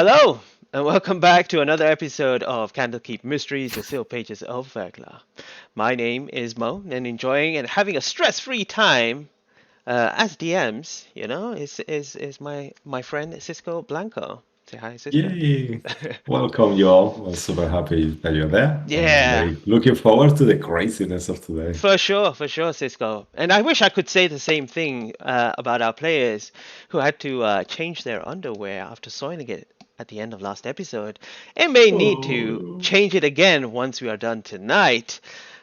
Hello, and welcome back to another episode of Candlekeep Mysteries, the Sealed Pages of Verglas. My name is Mo, and enjoying and having a stress-free time as DMs, is my friend Cisco Blanco. Say hi, Cisco. Yay! Welcome you all. I'm super happy that you're there. I'm Yeah, very looking forward to the craziness of today. for sure, Cisco. And I wish I could say the same thing about our players who had to change their underwear after soiling it at the end of last episode, and may need to Oh, change it again once we are done tonight.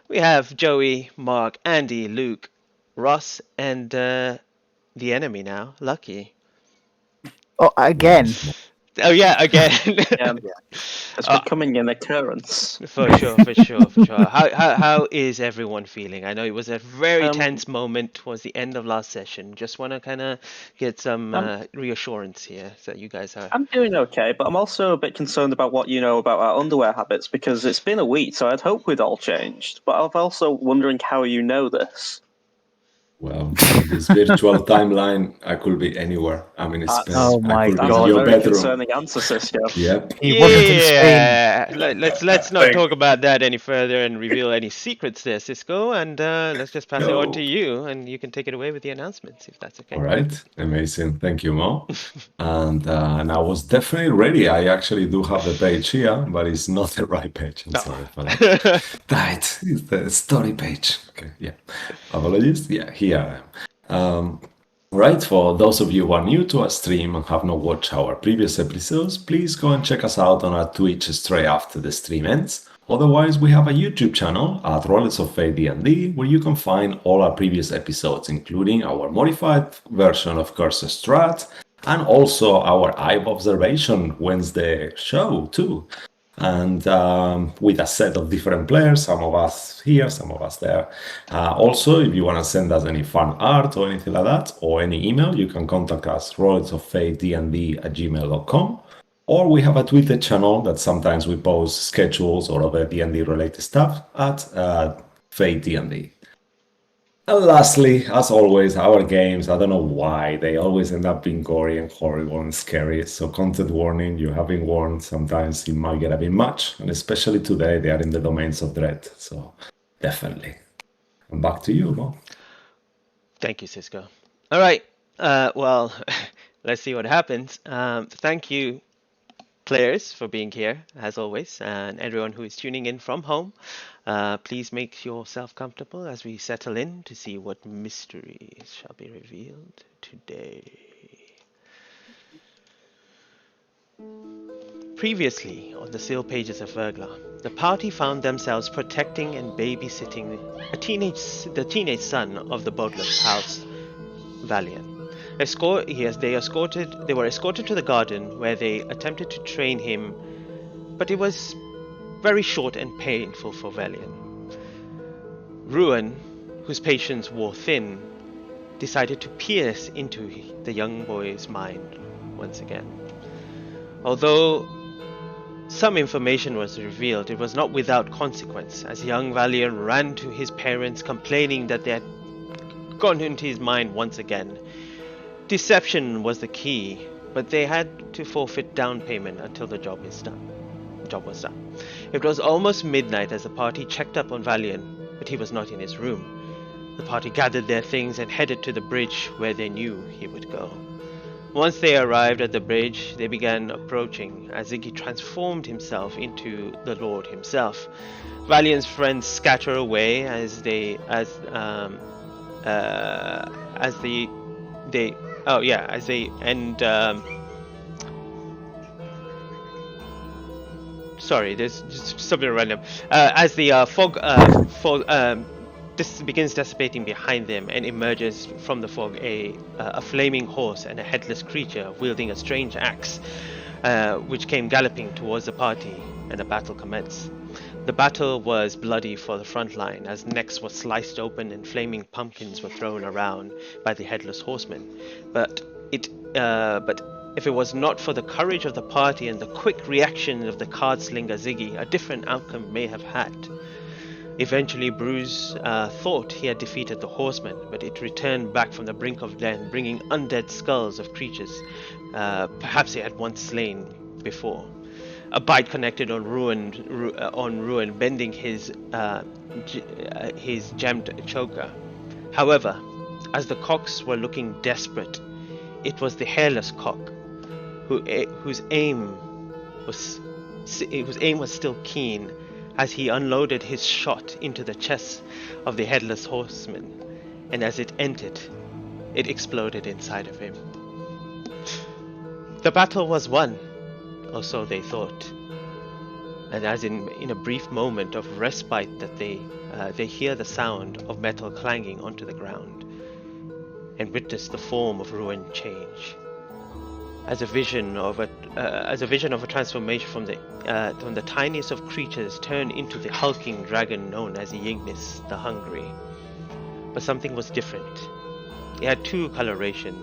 We have Joey, Mark, Andy, Luke, Ross, and the enemy now, Lucky. Oh, again. nice. Oh yeah, again. Yeah, it's uh, becoming an occurrence. For sure, for sure, for sure. How is everyone feeling? I know it was a very Um, tense moment towards the end of last session. Just want to kind of get some I'm reassurance here that you guys are. I'm doing okay, but I'm also a bit concerned about what you know about our underwear habits because it's been a week, so I'd hope we'd all changed. But I'm also wondering how you know this. Well, in this virtual timeline, I could be anywhere. I'm in Spain. That's Oh I my could be that's in a God. your very bedroom. concerning answer, Cisco. Yep. He wasn't in Spain. Yeah, let's not talk about that any further and reveal any secrets there, Cisco. And let's just pass it on to No. you, and you can take it away with the announcements if that's All okay. right. Amazing. Thank you, Mo. And I was definitely ready. I actually do have the page here, but it's not the right page. I'm sorry for that. Oh. Right. It's the story page. Okay. Yeah. Apologies. Yeah. Here I am. Right, for those of you who are new to our stream and have not watched our previous episodes, please go and check us out on our Twitch straight after the stream ends. Otherwise, we have a YouTube channel at Rollets of Fate D&D where you can find all our previous episodes, including our modified version of Curse Strat and also our Eye of Observation Wednesday show too. And with a set of different players, some of us here, some of us there. Also, if you want to send us any fun art or anything like that, or any email, you can contact us, rolletsoffatednd@gmail.com. Or we have a Twitter channel that sometimes we post schedules or other D&D related stuff at Fate D&D. And lastly, as always, our games, I don't know why, they always end up being gory and horrible and scary. So content warning, you have been warned, sometimes it might get a bit much. And especially today, they are in the domains of dread. So definitely. And back to you, Mo. Thank you, Cisco. All right. Well, let's see what happens. Thank you, players, for being here, as always, and everyone who is tuning in from home. Please make yourself comfortable as we settle in to see what mysteries shall be revealed today. Previously, on the sealed pages of Verglas, the party found themselves protecting and babysitting the teenage son of the Bodler's house, Valiant. They were escorted to the garden where they attempted to train him, but it was very short and painful for Valiant. Ruin, whose patience wore thin, decided to pierce into the young boy's mind once again. Although some information was revealed, it was not without consequence, as young Valiant ran to his parents complaining that they had gone into his mind once again. Deception was the key, but they had to forfeit down payment until the job was done. It was almost midnight as the party checked up on Valiant, but he was not in his room. The party gathered their things and headed to the bridge where they knew he would go. Once they arrived at the bridge, they began approaching as Ziggy transformed himself into the Lord himself. Valiant's friends scatter away as they sorry, there's just something random. As the fog begins dissipating behind them and emerges from the fog a flaming horse and a headless creature wielding a strange axe, which came galloping towards the party, and a battle commenced. The battle was bloody for the front line, as necks were sliced open and flaming pumpkins were thrown around by the headless horseman. But if it was not for the courage of the party and the quick reaction of the card-slinger Ziggy, a different outcome may have had. Eventually, Bruce thought he had defeated the horseman, but it returned back from the brink of death, bringing undead skulls of creatures perhaps he had once slain before. A bite connected on Ruin, bending his gemmed choker. However, as the cocks were looking desperate, it was the hairless cock whose aim was still keen as he unloaded his shot into the chest of the headless horseman, and as it entered, it exploded inside of him. The battle was won, or so they thought. And as in a brief moment of respite that they hear the sound of metal clanging onto the ground, and witness the form of Ruin change. As a vision of a transformation from the tiniest of creatures turn into the hulking dragon known as Ignis the Hungry. But something was different. It had two coloration.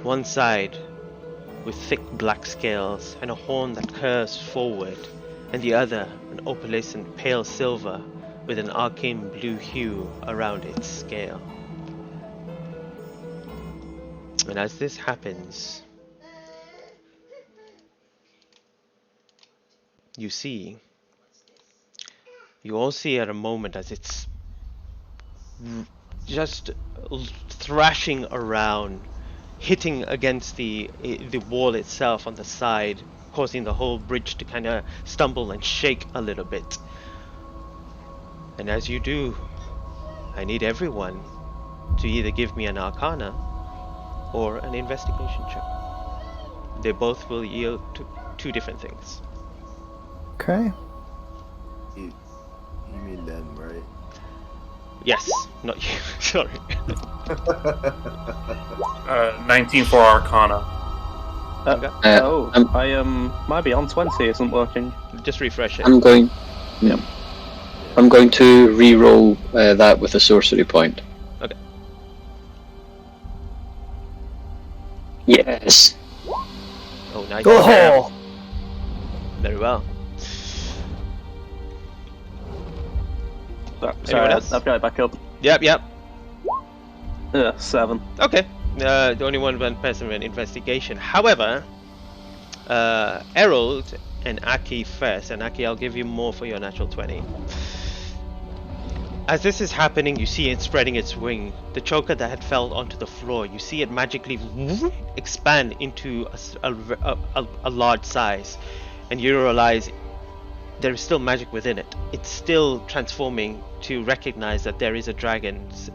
One side with thick black scales and a horn that curves forward, and the other an opalescent pale silver with an arcane blue hue around its scale. And as this happens, you all see at a moment as it's just thrashing around, hitting against the wall itself on the side, causing the whole bridge to kind of stumble and shake a little bit. And as you do, I need everyone to either give me an Arcana or an investigation check. They both will yield to two different things. Okay. You mean them, right? Yes, not you. Sorry. 19 for Arcana. I my Beyond 20 isn't working. Just refresh it. I'm going to re-roll that with a sorcery point. Okay. Yes. Oh, nice. Oh! Very well. Sorry, Anyone else? I've got it back up. Yep. 7. Okay. The only one person with an investigation. However, Errol and Aki first. And Aki, I'll give you more for your natural 20. As this is happening, you see it spreading its wing. The choker that had fell onto the floor, you see it magically expand into a large size. And you realize there is still magic within it. It's still transforming to recognize that there is a dragon's...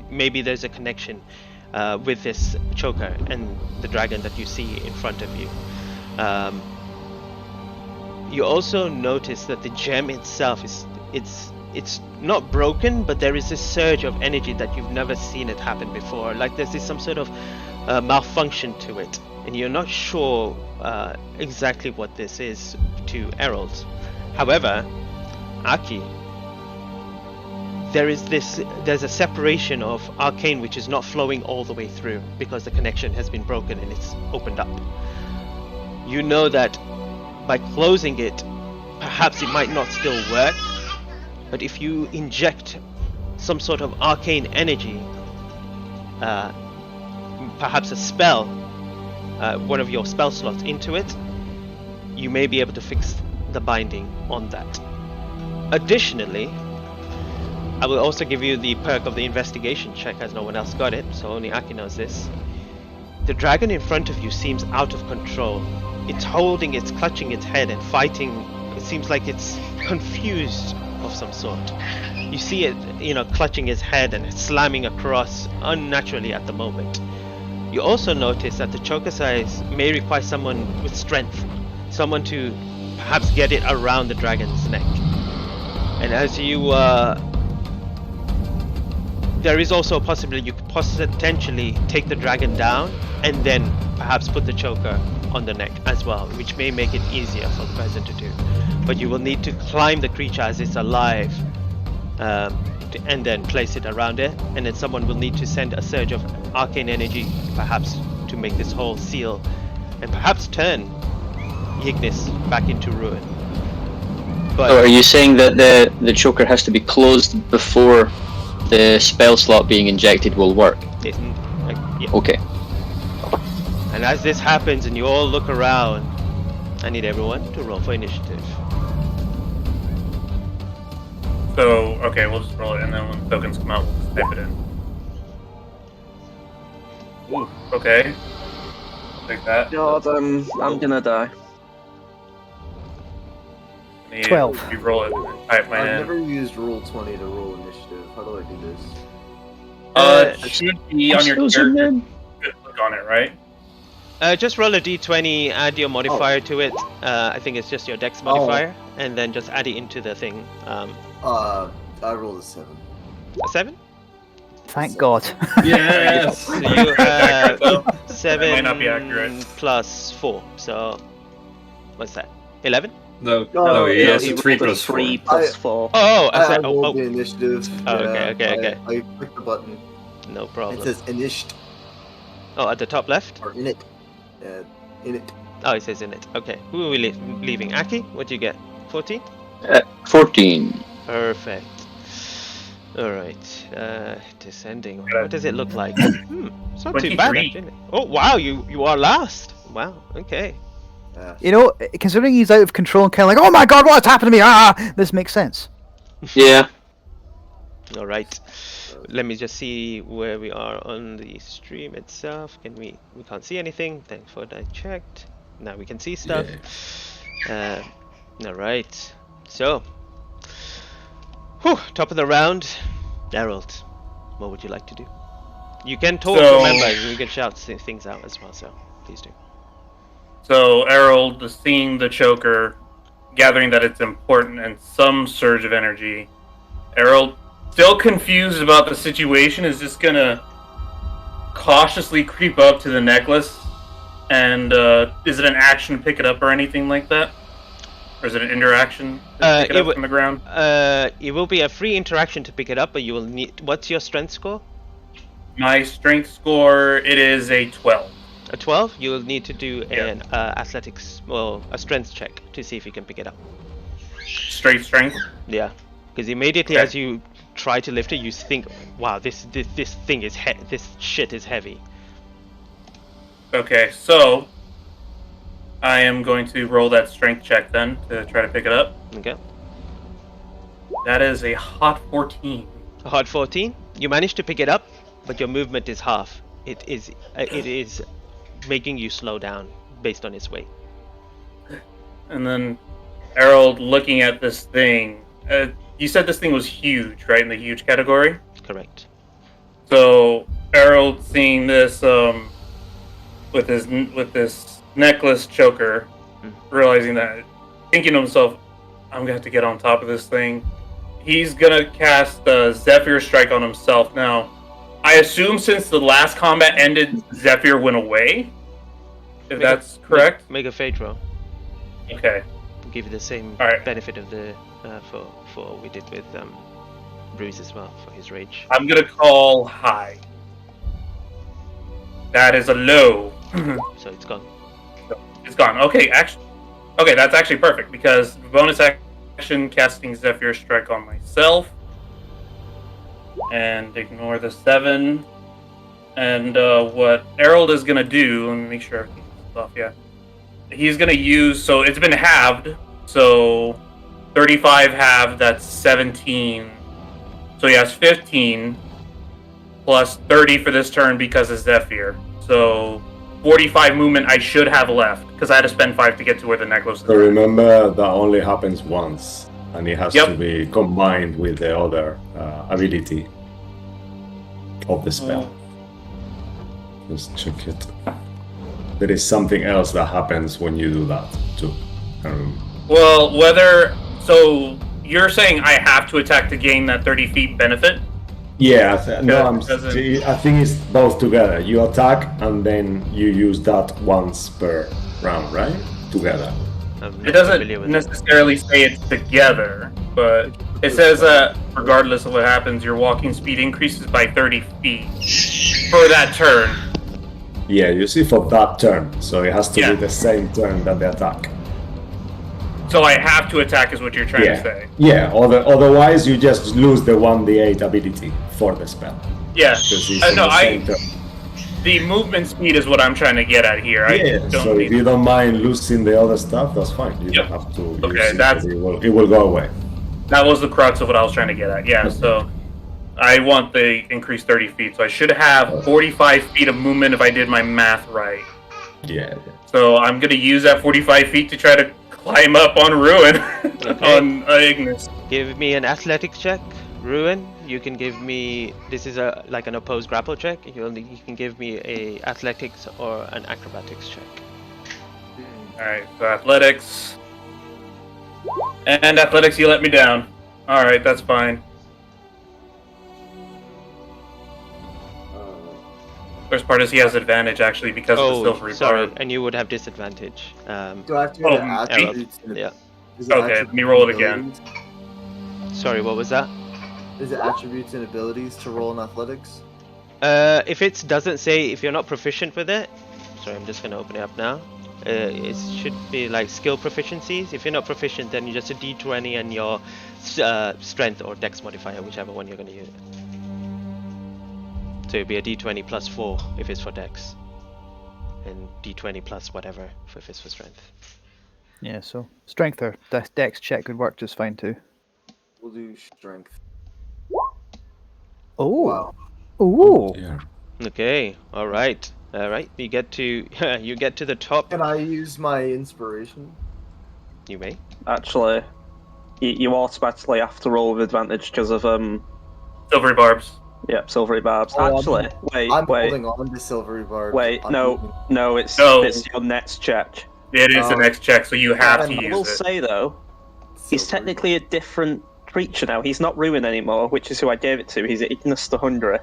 maybe there's a connection with this choker and the dragon that you see in front of you. You also notice that the gem itself it's not broken, but there is this surge of energy that you've never seen it happen before. Like there's some sort of malfunction to it, and you're not sure exactly what this is to Errol. However, Aki, there's a separation of arcane which is not flowing all the way through because the connection has been broken and it's opened up. You know that by closing it, perhaps it might not still work, but if you inject some sort of arcane energy, perhaps a spell, one of your spell slots into it, you may be able to fix the binding on that. Additionally, I will also give you the perk of the investigation check as no one else got it, so only Aki knows this. The dragon in front of you seems out of control. It's clutching its head and fighting. It seems like it's confused of some sort. You see it, clutching its head and slamming across unnaturally at the moment. You also notice that the choker size may require someone with strength, someone to perhaps get it around the dragon's neck. And as you there is also a possibility you could potentially take the dragon down and then perhaps put the choker on the neck as well, which may make it easier for the person to do. But you will need to climb the creature as it's alive and then place it around it, and then someone will need to send a surge of arcane energy perhaps to make this whole seal and perhaps turn Ignis back into ruin. But So are you saying that the choker has to be closed before the spell slot being injected will work? yeah. Okay. And as this happens and you all look around, I need everyone to roll for initiative. So, okay, we'll just roll it, and then when tokens come out, we'll just type it in. Ooh, okay. I'll take that. God, I'm gonna die. 12. You roll it and then type mine I've in. never used roll 20 to roll initiative. How do I do this? It should be on your character. Just click on it, right? Just roll a d20, add your modifier to it. I think it's just your dex modifier, and then just add it into the thing. I rolled a 7. A 7? Thank God. Yes! So you have That 7 might not be accurate. plus 4. So, what's that? 11? No, Oh, no, he no, has he 3 rolled a plus 4. 3 plus 4. Oh, I I said, rolled oh, the initiative. Oh, okay. I clicked the button. no It problem. says init Oh, at the top left? or init. Init. Oh, it says in it. Okay. Who are we leaving? Aki? What'd you get? 14? 14. Perfect. Alright. Descending. What does it look like? It's not too bad, 23. actually. Oh, wow, you are last. Wow, okay. You know, considering he's out of control and kind of like, oh my God, what's happened to me? Ah, this makes sense. Yeah. Alright. Let me just see where we are on the stream itself. We can't see anything. Thankfully I checked. Now we can see stuff. Alright. So, top of the round. Harold, what would you like to do? You can talk, So- remember, you can shout things out as well, so please do. So, Errol, seeing the choker, gathering that it's important, and some surge of energy. Errol, still confused about the situation, is just gonna cautiously creep up to the necklace. And is it an action to pick it up or anything like that? Or is it an interaction to pick it up from the ground? It will be a free interaction to pick it up, but you will need. What's your strength score? My strength score, it is a 12. A 12. You will need to do Yeah. an athletics, well, a strength check to see if you can pick it up. Straight strength? Yeah, because immediately Okay. as you try to lift it, you think, "Wow, this thing is this shit is heavy." Okay, so I am going to roll that strength check then to try to pick it up. Okay. That is a hot 14. A hard 14. You manage to pick it up, but your movement is half. It is making you slow down based on its weight. And then Errol, looking at this thing, you said this thing was huge, right? In the huge category. Correct. So Errol, seeing this with this necklace choker, realizing that, thinking to himself, I'm gonna have to get on top of this thing. He's gonna cast Zephyr Strike on himself. Now, I assume since the last combat ended, Zephyr went away. If that's correct. Make a fate roll. Okay. We'll give you the same Alright. benefit of the for what we did with Bruce as well for his rage. I'm gonna call high. That is a low. So it's gone. It's gone. Okay, okay, that's actually perfect because bonus action casting Zephyr Strike on myself, and ignore the 7. And what Errol is gonna do? Let me make sure everything's off. Yeah, he's gonna use. So it's been halved. So 35 halved. That's 17. So he has 15 plus 30 for this turn because of Zephyr. So 45 movement I should have left because I had to spend 5 to get to where the necklace is. So remember that only happens once, and it has Yep. to be combined with the other ability of the spell. Just check it. There is something else that happens when you do that too. Well, whether so you're saying I have to attack to gain that 30 feet benefit? Yeah, I think it's both together. You attack and then you use that once per round, right? Together. I'm It not doesn't familiar with it. necessarily say it's together, but it says that regardless of what happens, your walking speed increases by 30 feet for that turn. Yeah, you see for that turn, so it has to Yeah. be the same turn that the attack. So I have to attack, is what you're trying to say. Yeah. Otherwise, you just lose the 1d8 ability for the spell. Yeah. Because it's on No, the same turn. the movement speed is what I'm trying to get at here. I don't so if need you don't mind losing the other stuff, that's fine. You Yep. don't have to Okay, use it. that's- It will go away. that was the crux of what I was trying to get at. Yeah, so I want the increased 30 feet. So I should have 45 feet of movement if I did my math right. Yeah. So I'm gonna use that 45 feet to try to climb up on Ruin Okay. on Ignis. Give me an athletics check, Ruin. You can give me. This is like an opposed grapple check. You can give me a athletics or an acrobatics check. Alright, so athletics. And athletics, you let me down. Alright, that's fine. First part is he has advantage actually because of the silvery sorry, barb. and you would have disadvantage. Do I have to go to Oh, attributes? and- Yeah. is it Okay, let attributes me roll it and again. abilities? Sorry, what was that? Is it attributes and abilities to roll in athletics? If it doesn't say if you're not proficient with it, sorry, I'm just gonna open it up now. It should be like skill proficiencies. If you're not proficient, then you just a D20 and your strength or dex modifier, whichever one you're gonna use. So it'd be a D20 plus 4 if it's for dex, and D20 plus whatever if it's for strength. Yeah, so strength or dex check could work just fine too. We'll do strength. Oh. Wow. Ooh. Yeah. Okay, all right. You get to you get to the top. Can I use my inspiration? You may. Actually, you automatically have to roll with advantage because of Silvery barbs. silvery barbs. Oh, Actually, I'm wait, holding on to silvery barb. wait, no, it's No. your next check. It is the next check, so you have to I will use it. say though, he's technically a different creature now. He's not Ruin anymore, which is who I gave it to. He's Ignis the Hundred.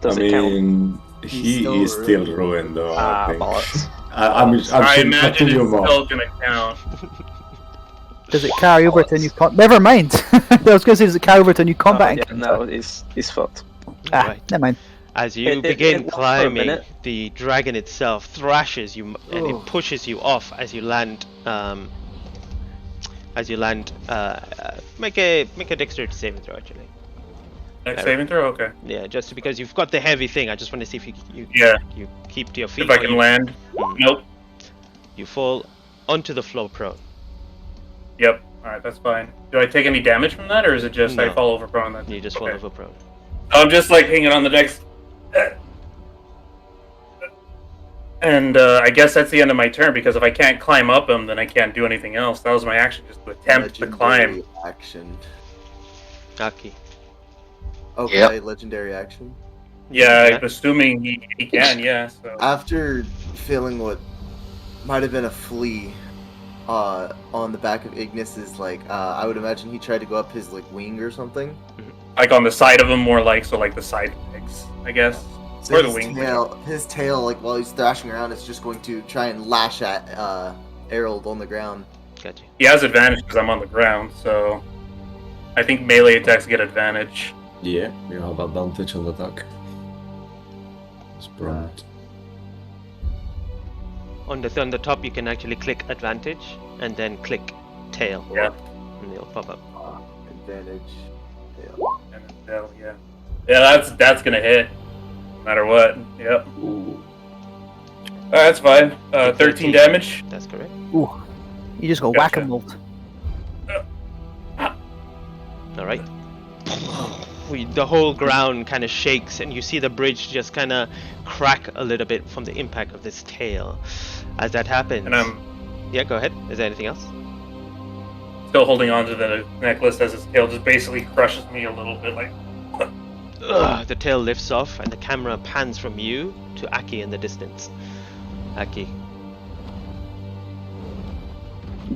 Does it count? He still is still ruined though. Ah, I think. bollocks. I'm I sure imagine you it's more. still gonna count. Does it carry over to a new Never mind. I was going to say, does it carry over to a new combat Oh, yeah, no, he's fucked. Right. Never mind. As you It begin lasts for a climbing, minute. the dragon itself thrashes you and Oh. it pushes you off as you land. Make a dexterity saving throw actually. Next saving throw? Okay. Yeah, just because you've got the heavy thing, I just want to see if you Yeah. keep to your feet. If I or can you, land. Nope. You fall onto the floor prone. Yep. Alright, that's fine. Do I take any damage from that, or is it just I No. fall over prone? Then? You just fall Okay. over prone. I'm just like hanging on the next. And I guess that's the end of my turn because if I can't climb up him, then I can't do anything else. That was my action, just to attempt to climb. Legendary action. Aki. Okay, Yep. legendary action. Yeah, Yeah. I'm assuming he can. Yeah. So. After feeling what might have been a flea on the back of Ignis's, I would imagine he tried to go up his wing or something. Like on the side of him, more like so, like the side legs, I guess, So or the his wing. his tail, while he's thrashing around, is just going to try and lash at Harold on the ground. Gotcha. He has advantage because I'm on the ground, so I think melee attacks get advantage. Yeah, you have advantage on the attack. It's prompt. On the top, you can actually click advantage and then click tail. Yeah. And it'll pop up. Advantage. Tail. And then, yeah, that's gonna hit, no matter what. Yep. Ooh. That's fine. 13 damage. That's correct. Ooh. You just go Gotcha. whack-a-mole. All right. The whole ground kind of shakes, and you see the bridge just kind of crack a little bit from the impact of this tail. As that happens, And yeah, go ahead. Is there anything else? still holding on to the necklace as his tail just basically crushes me a little bit, like. The tail lifts off, and the camera pans from you to Aki in the distance. Aki.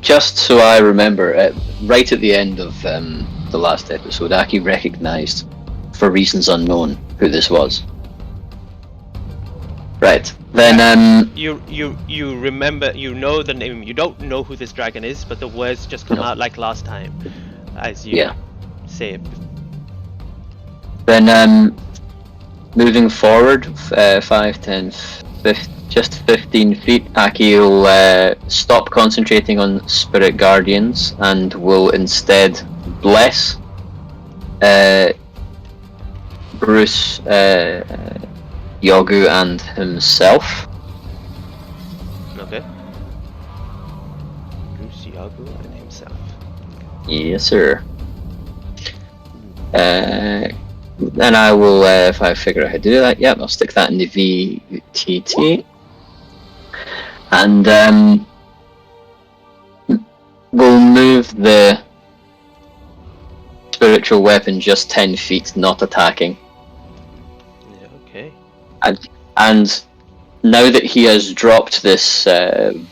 Just so I remember, right at the end of the last episode, Aki recognised, for reasons unknown, who this was. Right. Then, You remember, you know the name. You don't know who this dragon is, but the words just come No. out like last time, as you Yeah. say it. Then, moving forward, 5, 10, 15 feet, Aki will stop concentrating on Spirit Guardians and will instead bless Bruce Yogu and himself. Okay. Bruce, Yagu, and himself. Yes, sir. And I will, if I figure out how to do that, yep, I'll stick that in the VTT. And we'll move the spiritual weapon just 10 feet, not attacking. Yeah, okay. And now that he has dropped this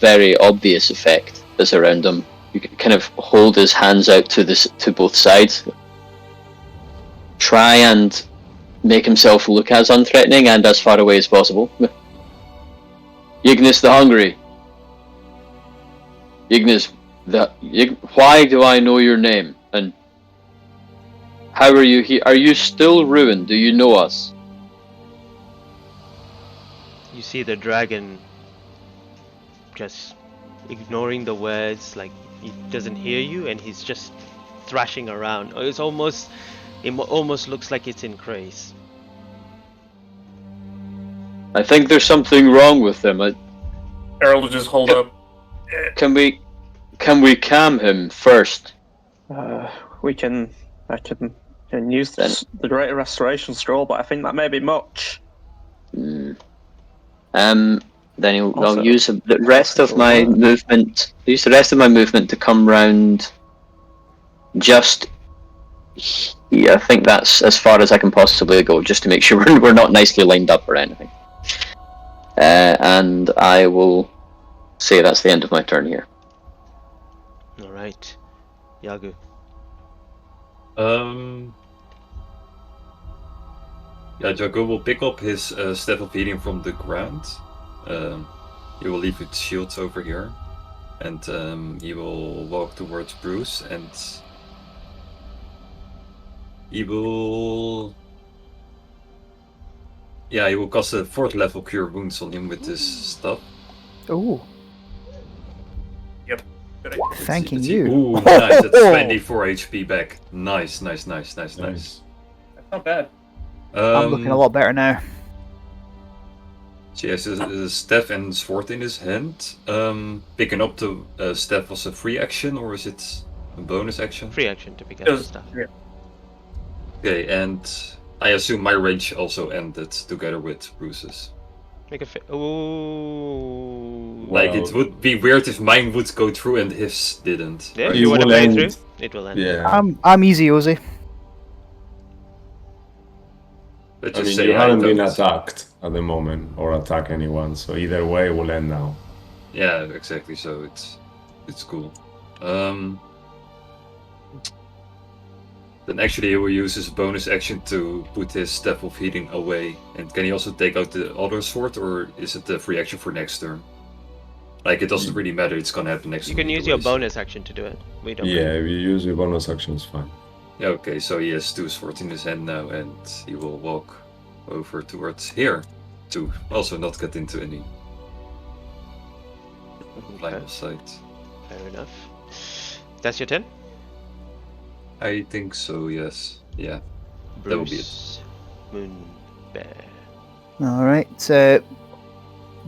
very obvious effect that's around him, you can kind of hold his hands out to both sides. Try and make himself look as unthreatening and as far away as possible. Ignis the Hungry. Ignis, why do I know your name? And how are you here? Are you still ruined? Do you know us? You see the dragon just ignoring the words, like he doesn't hear you, and he's just thrashing around. It almost looks like it's in craze. I think there's something wrong with him. Errol will just hold up. Can we calm him first? I can use the Greater Restoration Scroll, but I think that may be much. Then I'll Also, use the rest of my movement. Use the rest of my movement to come round. Just here. I think that's as far as I can possibly go, just to make sure we're not nicely lined up or anything. And I will say that's the end of my turn here. All right, Yagu. Yeah, Jago will pick up his Staff of Healing from the ground. He will leave its shields over here. And he will walk towards Bruce and he will... Yeah, he will cast a 4th level Cure Wounds on him with this stuff. Ooh, Yep. Good idea. thanking Let's see. you. Ooh, nice. That's 24 HP back. Nice. That's not bad. I'm looking a lot better now. So he has a staff and sword in his hand. Picking up the staff was a free action or is it a bonus action? Free action to pick up It the was- stuff. yeah. Okay, and I assume my range also ended together with Bruce's. Make a ooh. Like, it Well- would be weird if mine would go through and his didn't. Yeah, if right? you want to will play end- through, it will end. Yeah. I'm easy, Ozzy. Let's I just mean, say you haven't been don't. attacked at the moment or attack anyone, so either way it will end now. Yeah, exactly. So it's cool. Then actually he will use his bonus action to put his Staff of Healing away. And can he also take out the other sword, or is it the free action for next turn? Like, it doesn't really matter, it's gonna happen next You turn. can use your anyways. bonus action to do it. We don't. Yeah, if you use your bonus action, it's fine. Yeah, okay, so he has 2 swords in his hand now, and he will walk over towards here to also not get into any line of sight. Fair enough. That's your turn. I think so, yes. Yeah. That will be it. Bruce Moonbear. All right.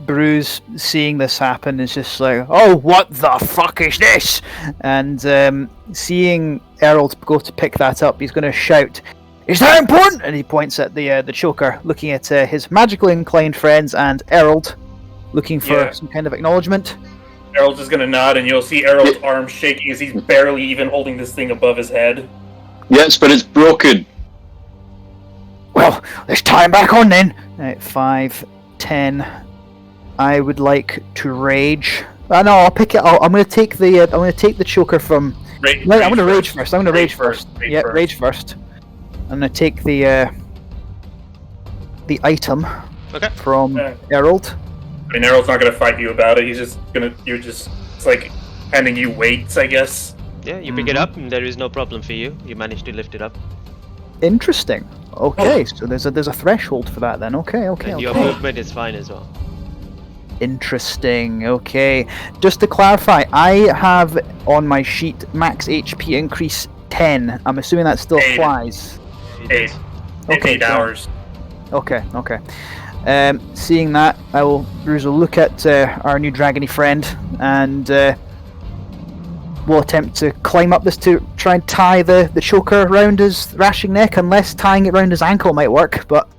Bruce, seeing this happen, is just like, "Oh, what the fuck is this?" And seeing Errol go to pick that up, he's going to shout, "Is that important?" And he points at the choker, looking at his magically inclined friends and Errol, looking for Yeah. some kind of acknowledgement. Errol's just gonna nod, and you'll see Errol's arm shaking as he's barely even holding this thing above his head. Yes, but it's broken. Well, let's tie him back on then. 5, 10. I would like to rage. No, I'll pick it. I'm going to take the. I'm going to take the choker from. Rage, No, I'm going to rage first. I'm going to rage first. Rage Yeah, first. rage first. I'm going to take the item Okay. from Yeah. Errol. I mean, Errol's not gonna fight you about it. He's just gonna. It's like handing you weights, I guess. Yeah, you pick it up, and there is no problem for you. You manage to lift it up, Interesting. Okay, so there's a threshold for that then. Okay. and your Okay. movement is fine as well. Interesting. Okay. Just to clarify, I have on my sheet max HP increase 10. I'm assuming that still 8. applies. 8. Okay, 8 so- hours. Okay. Seeing that, Bruce will look at our new dragony friend and will attempt to climb up this to try and tie the choker around his thrashing neck, unless tying it around his ankle might work, but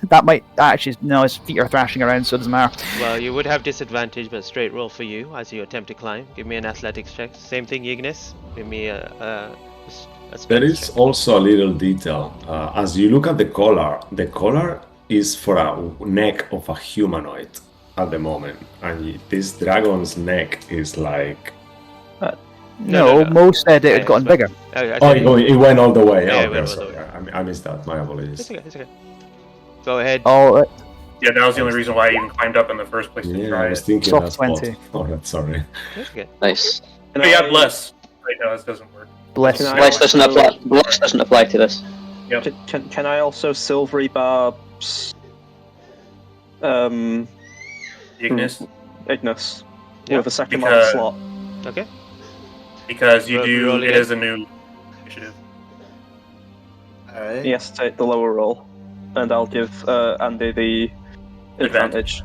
that might actually, no, his feet are thrashing around, so it doesn't matter. Well, you would have disadvantage, but straight roll for you as you attempt to climb. Give me an athletics check. Same thing, Ignis. Give me a There is check. also a little detail. As you look at the collar is for a neck of a humanoid at the moment, and this dragon's neck is like. No, Mo said it had gotten bigger. It went all the way. Yeah, it Okay, went all sorry. the way. I missed that. My apologies. It's okay. Go ahead. Oh, Yeah, that was the only reason why I even climbed up in the first place to Yeah, try I was it. thinking Soft that's what. 20. Oh, that's sorry. It's okay. Nice. Can But yeah, I- bless. Right now, this doesn't work. bless. Can I Bless doesn't also- apply. Bless doesn't apply to this. Yep. Can I also silvery barbs Ignis, Ignis Yeah, with a second because- level slot? Okay. because you Roll- do. roll It again. is a new initiative. Alright. He has to take the lower roll, and I'll give Andy the advantage.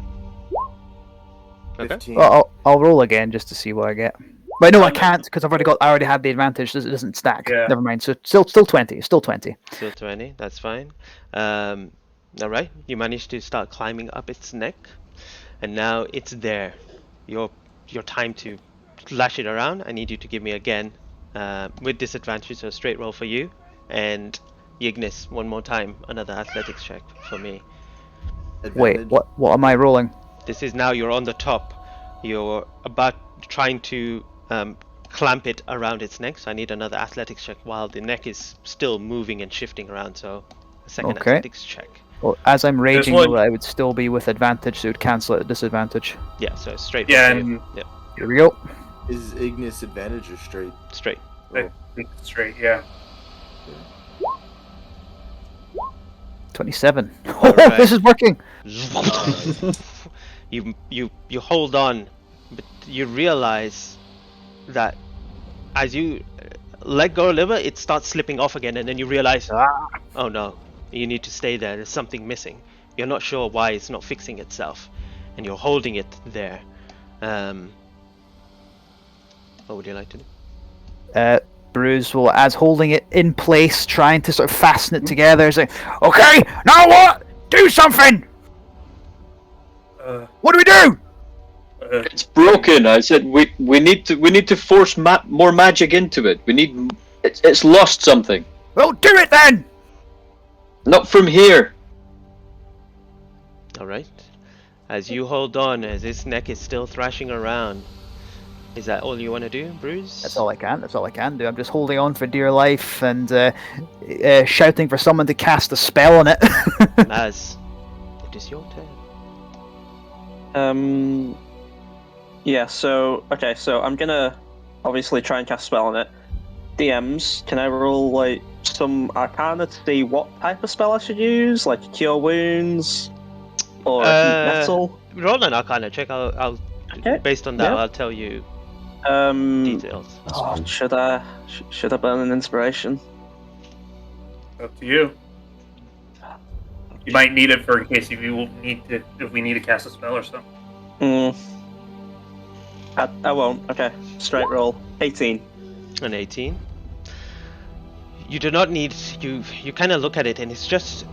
Okay. 15. Well, I'll roll again just to see what I get. But no, I can't because I already had the advantage. It doesn't stack. Yeah. Never mind. So still 20. Still 20. Still 20. That's fine. All right. You managed to start climbing up its neck, and now it's there. Your time to lash it around. I need you to give me again with disadvantage, so straight roll for you, and Ignis one more time. Another athletics check for me. Wait, Advantage. what am I rolling? This is now you're on the top. You're about trying to clamp it around its neck, so I need another athletics check while the neck is still moving and shifting around, so a second Okay. athletics check. Well, as I'm raging, one- I would still be with advantage, so it would cancel at disadvantage. Yeah, so straight Yeah, roll for you. and- Yeah, Here we go. Is Ignis advantage or straight? straight. I think it's straight. Yeah. 27. Alright. Oh, this is working. You hold on, but you realize that as you let go a little bit, it starts slipping off again, and then you realize, oh no, you need to stay there. There's something missing. You're not sure why it's not fixing itself, and you're holding it there. What would you like to do? Bruce will, as holding it in place, trying to sort of fasten it together, is like, okay, now what? Do something! Uh, What do we do? It's broken. I said we need to force more magic into it. It's lost something. Well, do it then! Not from here. All right. As you hold on, as its neck is still thrashing around, is that all you want to do, Bruce? That's all I can. That's all I can do. I'm just holding on for dear life and shouting for someone to cast a spell on it. As it is your turn. Yeah, so I'm gonna obviously try and cast a spell on it. DMs, can I roll like some arcana to see what type of spell I should use? Like cure wounds or metal? Roll an Arcana check. I'll Okay. based on that, Yeah. I'll tell you details. Oh, should I burn an inspiration? up to you. You might need it for in case if we need to cast a spell or something. I won't. Okay, straight roll. 18. An 18. You do not need. You kind of look at it, and it's just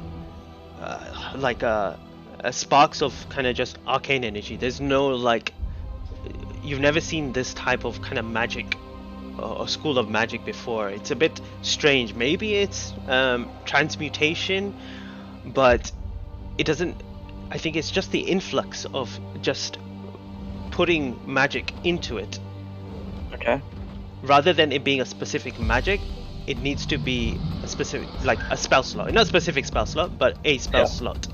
like a sparks of kind of just arcane energy. There's no like. You've never seen this type of kind of magic or school of magic before. It's a bit strange. Maybe it's transmutation, but it doesn't. I think it's just the influx of just putting magic into it. Okay. Rather than it being a specific magic, it needs to be a specific, like a spell slot. Not a specific spell slot, but a spell slot.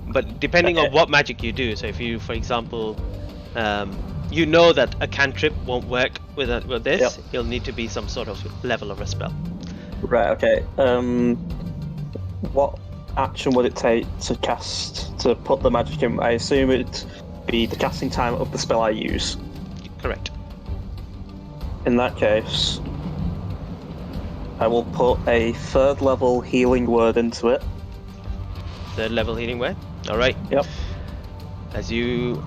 But depending on what magic you do, so if you, for example, you know that a cantrip won't work with this, it'll need to be some sort of level of a spell. Right. Okay. What action would it take to put the magic in? I assume it'd be the casting time of the spell I use. Correct. In that case, I will put a 3rd level healing word into it. Third level healing word. All right. Yep. As you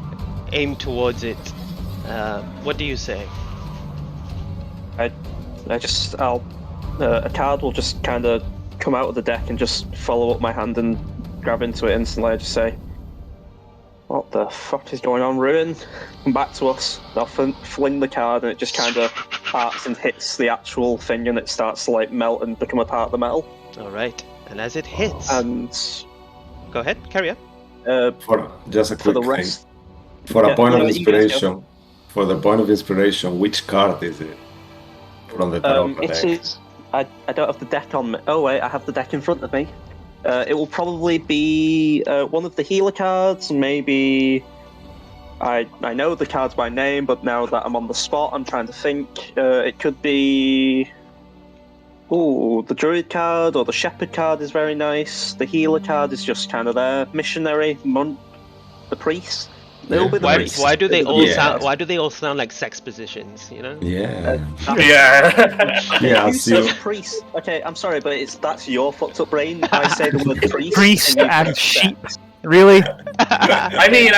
aim towards it, what do you say? A card will just kind of come out of the deck and just follow up my hand and grab into it instantly. I just say, "What the fuck is going on, Ruin? Come back to us." I'll fling the card, and it just kind of parts and hits the actual thing, and it starts to like melt and become a part of the metal. All right. And as it hits, And go ahead, carry on. For just a for quick the thing. rest, For Yeah, a point of no, you guys go. inspiration, for the point of inspiration, which card is it from the tarot it deck? is. I don't have the deck on me. Oh wait, I have the deck in front of me. It will probably be one of the healer cards. Maybe I know the cards by name, but now that I'm on the spot, I'm trying to think. It could be. Ooh, the druid card or the shepherd card is very nice. The healer card is just kind of there. Missionary, monk, the priest. It'll be the Why, priest. why do they It'll all be the Yeah. sound? priest. Why do they all sound like sex positions? You know? Yeah. Yeah. Yeah, Who so says priest? Okay, I'm sorry, but that's your fucked up brain. I say the word priest. Priest you and get sheep. sex. Really? I mean,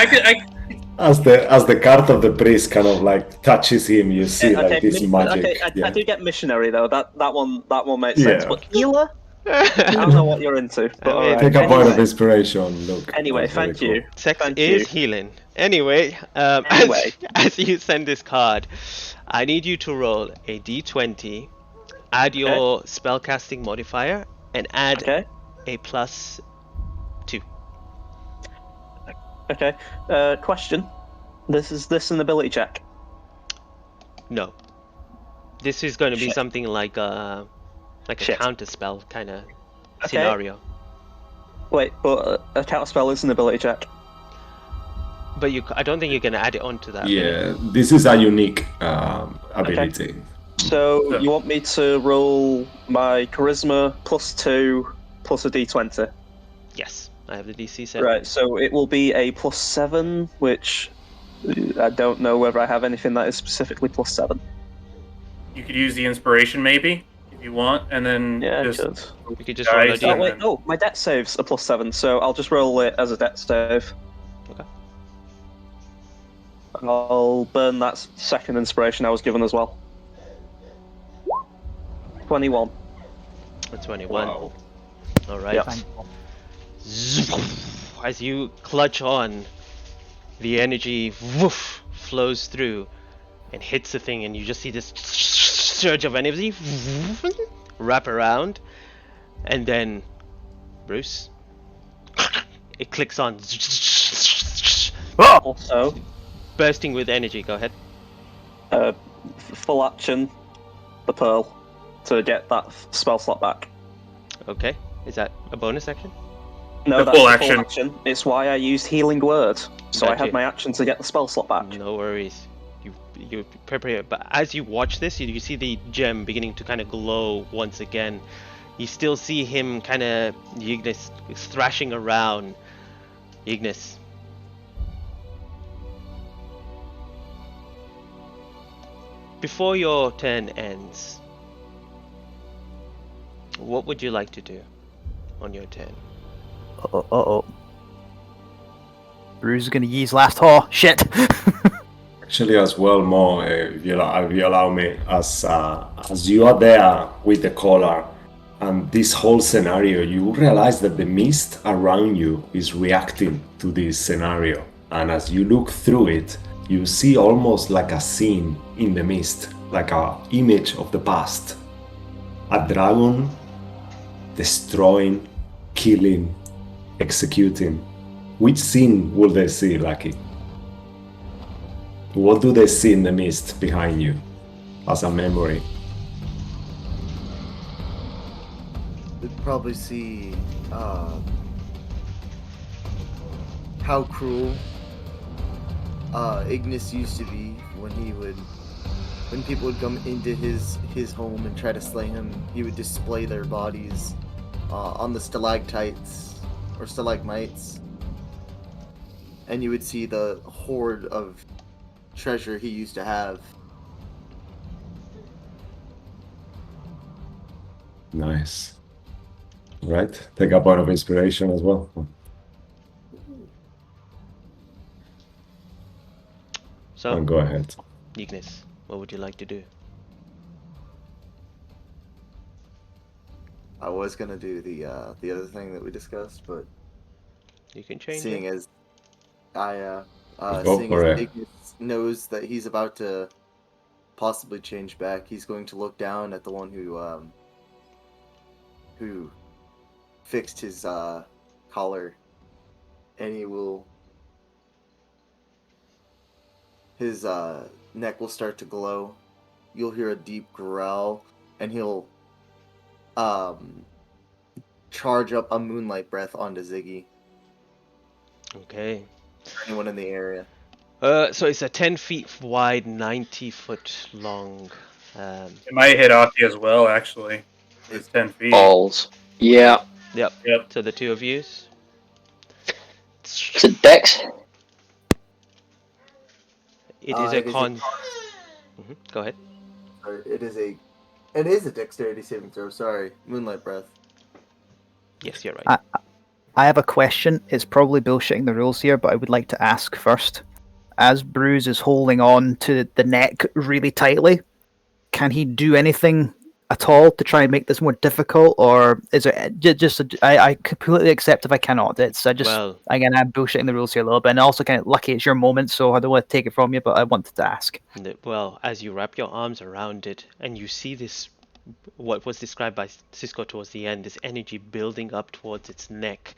as the card of the priest kind of like touches him, you see like this magic. Okay, I Yeah. do get missionary though. That one makes Yeah. sense. But healer, I don't know what you're into. But I mean, alright. Take a point of Anyway, inspiration. Look. anyway, that's very thank cool. you. Sex Thank is you. healing. Anyway, Anyway. as you send this card, I need you to roll a d20, add your spellcasting modifier, and add Okay. a +2. Okay. Question. Is this an ability check? No. This is going to be Shit. something like a Shit. counter spell kind of Okay. scenario. Wait, but a counterspell is an ability check. But I don't think you're going to add it onto that. Yeah, this is a unique ability. So you want me to roll my charisma +2 plus a d20? Yes, I have the DC set. Right. So it will be a +7, which I don't know whether I have anything that is specifically +7. you could use the inspiration maybe if you want, and then Yeah, I just could. You could just roll a Guys, d. Oh wait, no, my dex save's a +7, so I'll just roll it as a dex save. Okay. I'll burn that second inspiration I was given as well. 21. A 21. Wow. All right. Yeah. As you clutch on, the energy woof, flows through and hits the thing, and you just see this surge of energy wrap around, and then Bruce, it clicks on, Also, bursting with energy. Go ahead. full action, the pearl, to get that spell slot back. Okay. Is that a bonus action? No, The that's full the action. full action. It's why I used healing word, so I Gotcha. had my action to get the spell slot back. No worries. You prepare, but as you watch this, you see the gem beginning to kind of glow once again. You still see him kind of Ignis thrashing around. Ignis. Before your turn ends, what would you like to do on your turn? Uh-oh. Bruce is gonna use last haw. Shit. Actually, as well, Mo, if you allow me, as you are there with the collar and this whole scenario, you realize that the mist around you is reacting to this scenario. And as you look through it, you see almost like a scene in the mist, like an image of the past. A dragon destroying, killing, executing. Which scene will they see, Lucky? What do they see in the mist behind you as a memory? They'd probably see how cruel Ignis used to be when people would come into his home and try to slay him. He would display their bodies on the stalactites or stalagmites, and you would see the hoard of treasure he used to have. Nice. Right? Take a point of inspiration as well. So, go ahead. Ignis, what would you like to do? I was gonna do the other thing that we discussed, but You can change seeing it. as I Go seeing for as it. Ignis knows that he's about to possibly change back, he's going to look down at the one who fixed his collar, and his neck will start to glow. You'll hear a deep growl, and he'll charge up a moonlight breath onto Ziggy. Okay. Anyone in the area. So it's a 10 feet wide, 90 foot long. It might hit Aki as well, actually. It's 10 feet. Balls. Yeah. Yep. Yep. So the two of you. Is it Dex? It is a it is a con. Go ahead. It is a dexterity saving throw. Sorry, moonlight breath. Yes, you're right. I have a question. It's probably bullshitting the rules here, but I would like to ask first. As Bruce is holding on to the neck really tightly, can he do anything at all to try and make this more difficult, or is it just? I completely accept if I cannot. It's Well, again, I'm bullshitting the rules here a little bit, and also kind of lucky it's your moment, so I don't want to take it from you, but I wanted to ask. well, as you wrap your arms around it and you see this, what was described by Cisco towards the end, this energy building up towards its neck,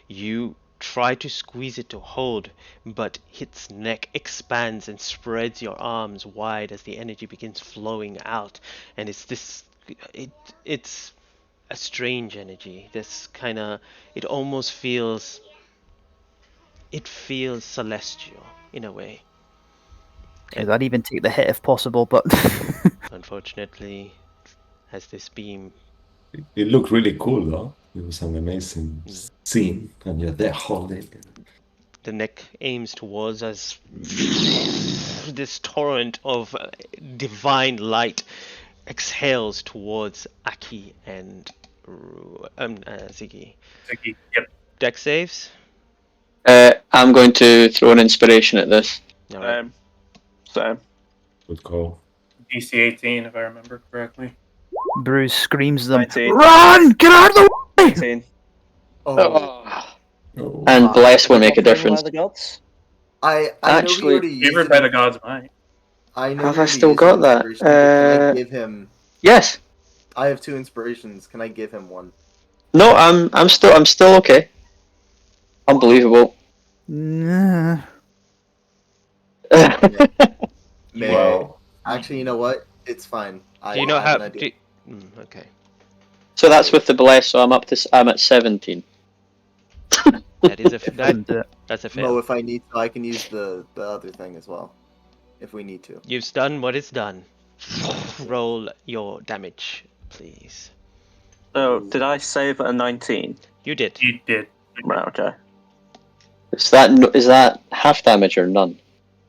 you try to squeeze it to hold, but its neck expands and spreads your arms wide as the energy begins flowing out, and it's a strange energy. This kind of, it almost feels celestial in a way. I'd even take the hit if possible, but Unfortunately, as this beam, It looked really cool, though. It was an amazing scene, and you're there holding it. the neck aims towards us, this torrent of divine light exhales towards Aki and Ziggy. Ziggy, yep. Dex saves. I'm going to throw an inspiration at this. All right. Same. Good call. DC 18, if I remember correctly. Bruce screams at them, 19. "Run! Get out of the way!" 18. Oh. And bless will make a By difference. the gods? I Actually, know he already used Favored it. by the gods might. I know Have he I already still used got an that? inspiration, but can I give him? Yes. I have 2 inspirations. Can I give him one? No, I'm still okay. Unbelievable. Nah. May Wow. Actually, you know what? It's fine. Do you know I how? have an idea. Okay. So that's with the bless. So I'm at 17. That is a And, that's a Mo, fail. if I need to, I can use the other thing as well, if we need to. You've done what is done. Roll your damage, please. So, did I save at a 19? You did. You did. Right, okay. Is that half damage or none?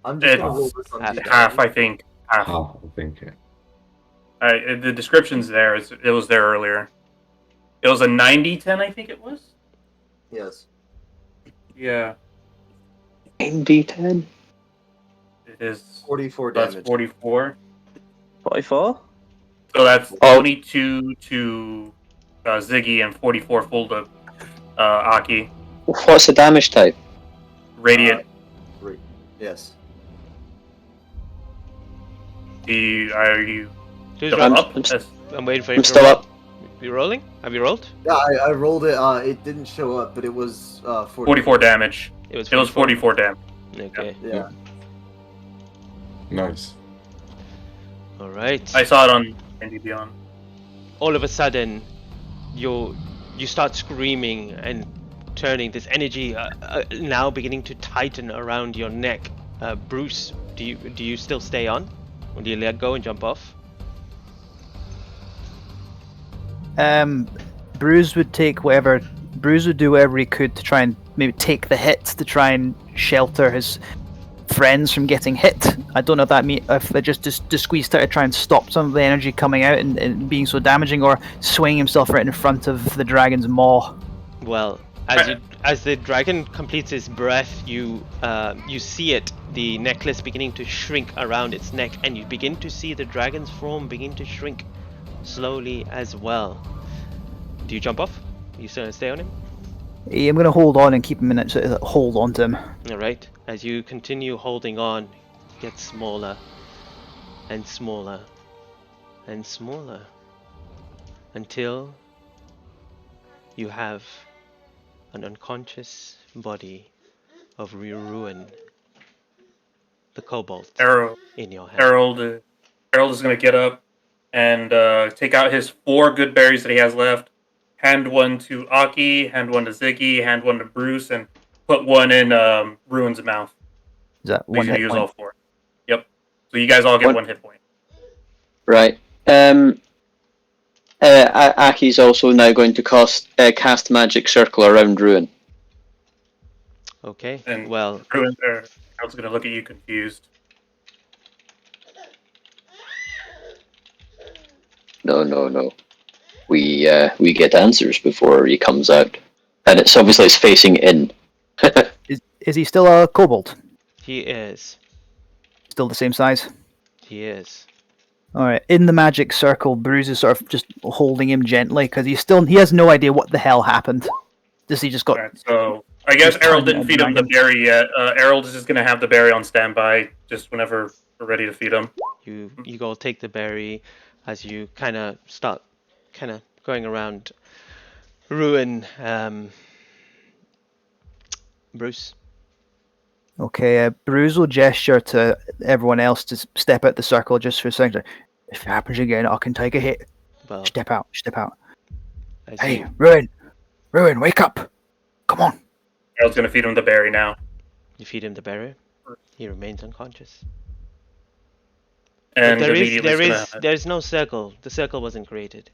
I'm just gonna It's roll this on half. D10. Half, I think. Half. Half, I think. Yeah. The description's there. It was there earlier. It was a 90-10, I think it was? Yes. Yeah. 9d10. It is. 44 That's damage. 44. 44? So that's Oh. 22 to Ziggy and 44 full to Aki. What's the damage type? Radiant. Yes. Are you Who's still rolling? up? I'm Yes. I'm waiting for you I'm to still roll. up. You rolling? Have you rolled? Yeah, I rolled it. It didn't show up, but it was 44 damage. It was. It was 44 damage. Okay. Yeah. Nice. All right. I saw it on D&D Beyond. All of a sudden, you start screaming and turning. This energy now beginning to tighten around your neck. Bruce, do you still stay on, or do you let go and jump off? Bruce would do whatever he could to try and maybe take the hit to try and shelter his friends from getting hit. I don't know if they just squeezed out to try and stop some of the energy coming out and being so damaging, or swing himself right in front of the dragon's maw. Well, As the dragon completes its breath, you see it, the necklace beginning to shrink around its neck, and you begin to see the dragon's form begin to shrink slowly as well. Do you jump off? Are you still gonna stay on him? Yeah, I'm gonna hold on and keep him in it. Hold on to him. All right. As you continue holding on, it gets smaller and smaller and smaller until you have an unconscious body of Ruin, the kobold, in your hand. Harold is going to get up and take out his 4 good berries that he has left, hand one to Aki, hand one to Ziggy, hand one to Bruce, and put one in Ruin's mouth. Is that So one he's going hit to use point? all 4. Yep. So you guys all get 1 hit point. Right. Aki's also now going to cast Magic Circle around Ruin. Okay. And well, Harold's going to look at you confused. No. We get answers before he comes out, and it's facing in. Is he still a kobold? he is. Still the same size? He is. Alright, in the magic circle, Bruce is sort of just holding him gently because he has no idea what the hell happened. He just got. Alright, so I guess Harold didn't feed him the berry yet. Harold is just going to have the berry on standby just whenever we're ready to feed him. You go take the berry as you kind of start going around Ruin. Bruce. Okay, Bruce will gesture to everyone else to step out the circle just for a second. If it happens again, I can take a hit. Well, Step out. Hey, you, Ruin, wake up! Come on. Harold's going to feed him the berry now. you feed him the berry. He remains unconscious. And But immediately there's no circle. The circle wasn't created.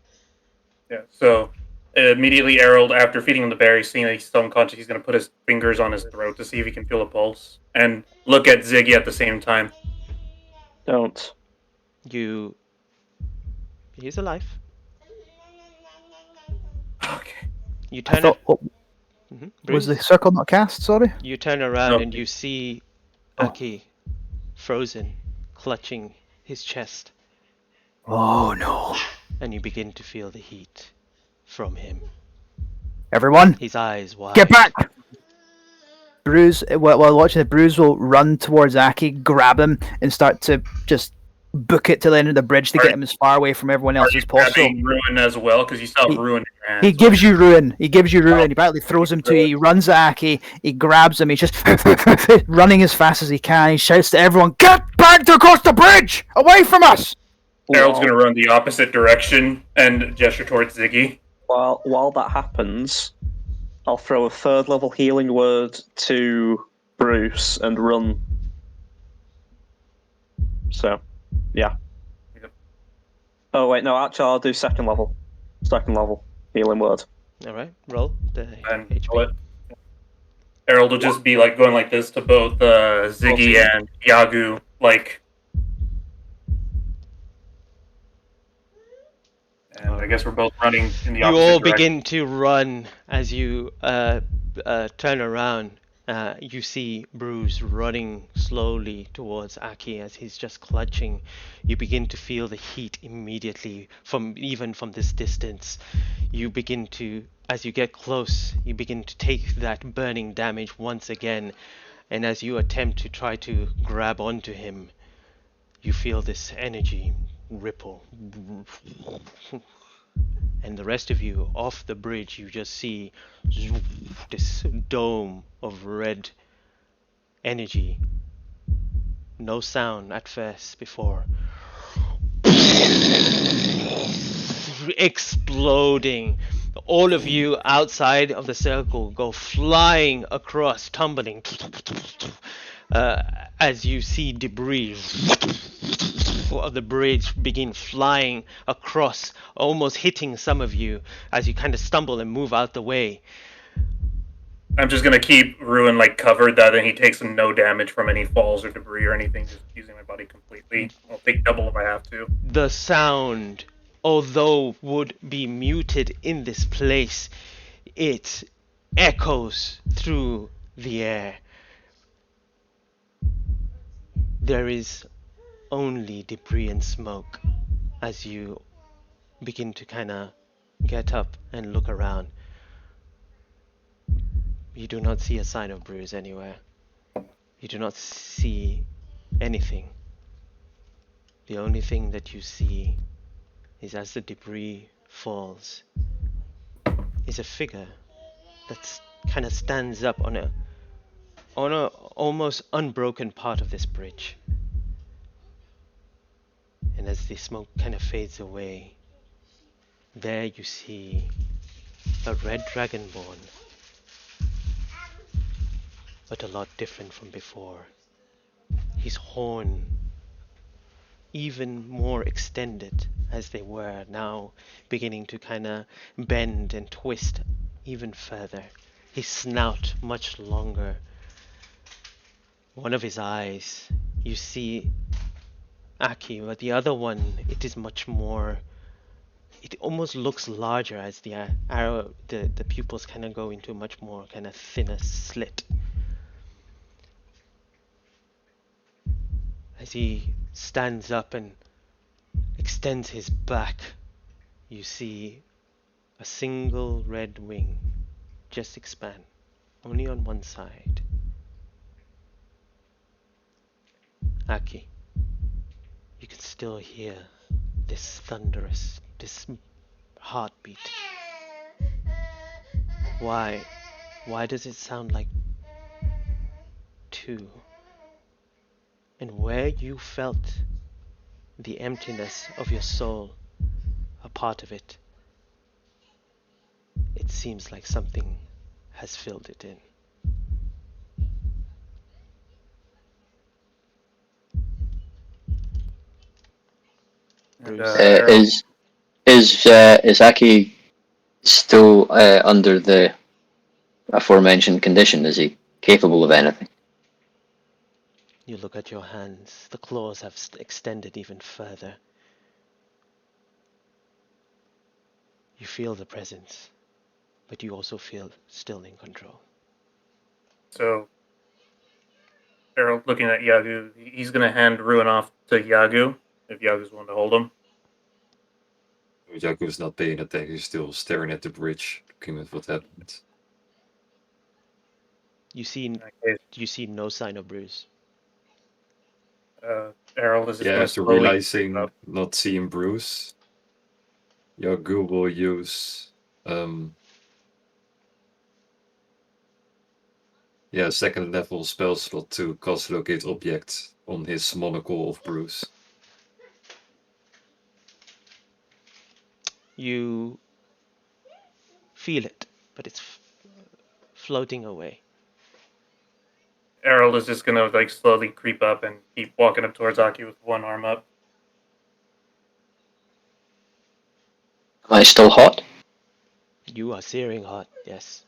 Yeah, so immediately Harold, after feeding him the berry, seeing that he's still unconscious, he's going to put his fingers on his throat to see if he can feel a pulse. And look at Ziggy at the same time. Don't. He's alive. Okay. You I turn thought, Mhm. was the Bruce, circle not cast? Sorry. you turn around No. and you see Oh. Aki frozen, clutching his chest, Oh no! and you begin to feel the heat from him. Everyone, His eyes wide. get back! Bruce, while watching it, Bruce will run towards Aki, grab him, and start to just book it to the end of the bridge to get him as far away from everyone else as possible. Grabbing Ruin as well, because you still have Ruin in your hands. He gives you Ruin. He badly throws him to you. He runs at Aki. He grabs him. He's just running as fast as he can. He shouts to everyone, "Get back across the bridge! Away from us!" Harold's going to run the opposite direction and gesture towards Ziggy. While that happens, I'll throw a 3rd level healing word to Bruce and run. So, yeah. Yep. Oh wait, no. Actually, I'll do 2nd level. 2nd level healing word. All right, roll the And HP. Harold will just be like going like this to both Ziggy and Yagu, like. And I guess we're both running in the You opposite all direction. begin to run as you turn around. You see Bruce running slowly towards Aki as he's just clutching. You begin to feel the heat immediately even from this distance. You begin to, as you get close, you begin to take that burning damage once again. And as you attempt to try to grab onto him, you feel this energy ripple. And the rest of you off the bridge, you just see this dome of red energy. No sound at first before exploding. All of you outside of the circle go flying across, tumbling as you see debris of the bridge begin flying across, almost hitting some of you as you kind of stumble and move out the way. I'm just gonna keep Ruin like covered, that then he takes no damage from any falls or debris or anything, just using my body completely. I'll take double if I have to. The sound, although would be muted in this place, it echoes through the air. There is only debris and smoke as you begin to kind of get up and look around. You do not see a sign of Bruce anywhere. You do not see anything. The only thing that you see is as the debris falls is a figure that kind of stands up on a almost unbroken part of this bridge. And as the smoke kind of fades away, there you see a red dragonborn, but a lot different from before. His horn even more extended as they were, now beginning to kind of bend and twist even further. His snout much longer. One of his eyes, you see Aki, but the other one, it is much more, it almost looks larger as the arrow, the pupils kind of go into a much more kind of thinner slit. As he stands up and extends his back, you see a single red wing just expand, only on one side. Aki, you can still hear this thunderous, this heartbeat. Why? Why does it sound like two? And where you felt the emptiness of your soul, a part of it, it seems like something has filled it in. And, Bruce. Errol, Is Aki still under the aforementioned condition? Is he capable of anything? You look at your hands, the claws have extended even further. You feel the presence, but you also feel still in control. so Errol, looking at Yagu, he's going to hand Ruin off to Yagu if Yagu's willing to hold him. Yaku's not paying attention, he's still staring at the bridge, looking at what happened. You see, In that case, you see no sign of Bruce. Errol is just Yeah, going to after slowly realizing up. not seeing Bruce, Yaku will use second level spell slot to cast locate object on his monocle of Bruce. You feel it, but it's floating away. Errol is just going to like slowly creep up and keep walking up towards Aki with one arm up. Am I still hot? You are searing hot, yes.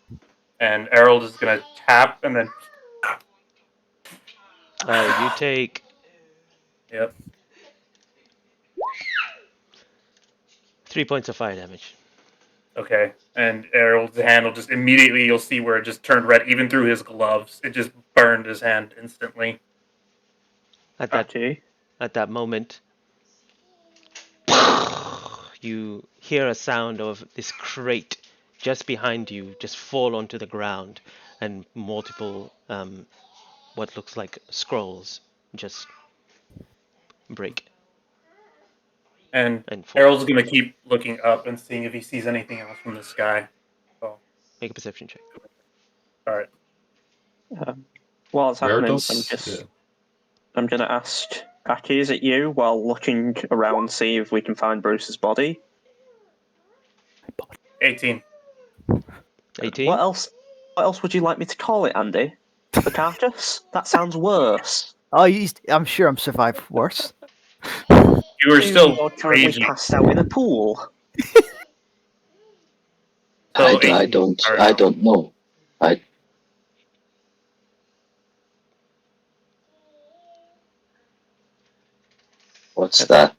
And Errol is going to tap and then. You take Yep. 3 points of fire damage. Okay. And Errol's hand will just immediately, you'll see where it just turned red, even through his gloves. It just burned his hand instantly. At that Aki. At that moment, you hear a sound of this crate just behind you just fall onto the ground, and multiple what looks like scrolls just break And and fall. Errol's going to keep looking up and seeing if he sees anything else from the sky. So, Make a perception check. all right. While it's Where happening, does I'm gonna ask Aki, is it you? While looking around, see if we can find Bruce's body. 18. 18. What else? What else would you like me to call it, Andy? The carcass? That sounds worse. Oh, I'm sure I'm survived worse. You were still You're currently raging. passed out in a pool. So I 18. don't. Sorry, I no. don't know. What's that?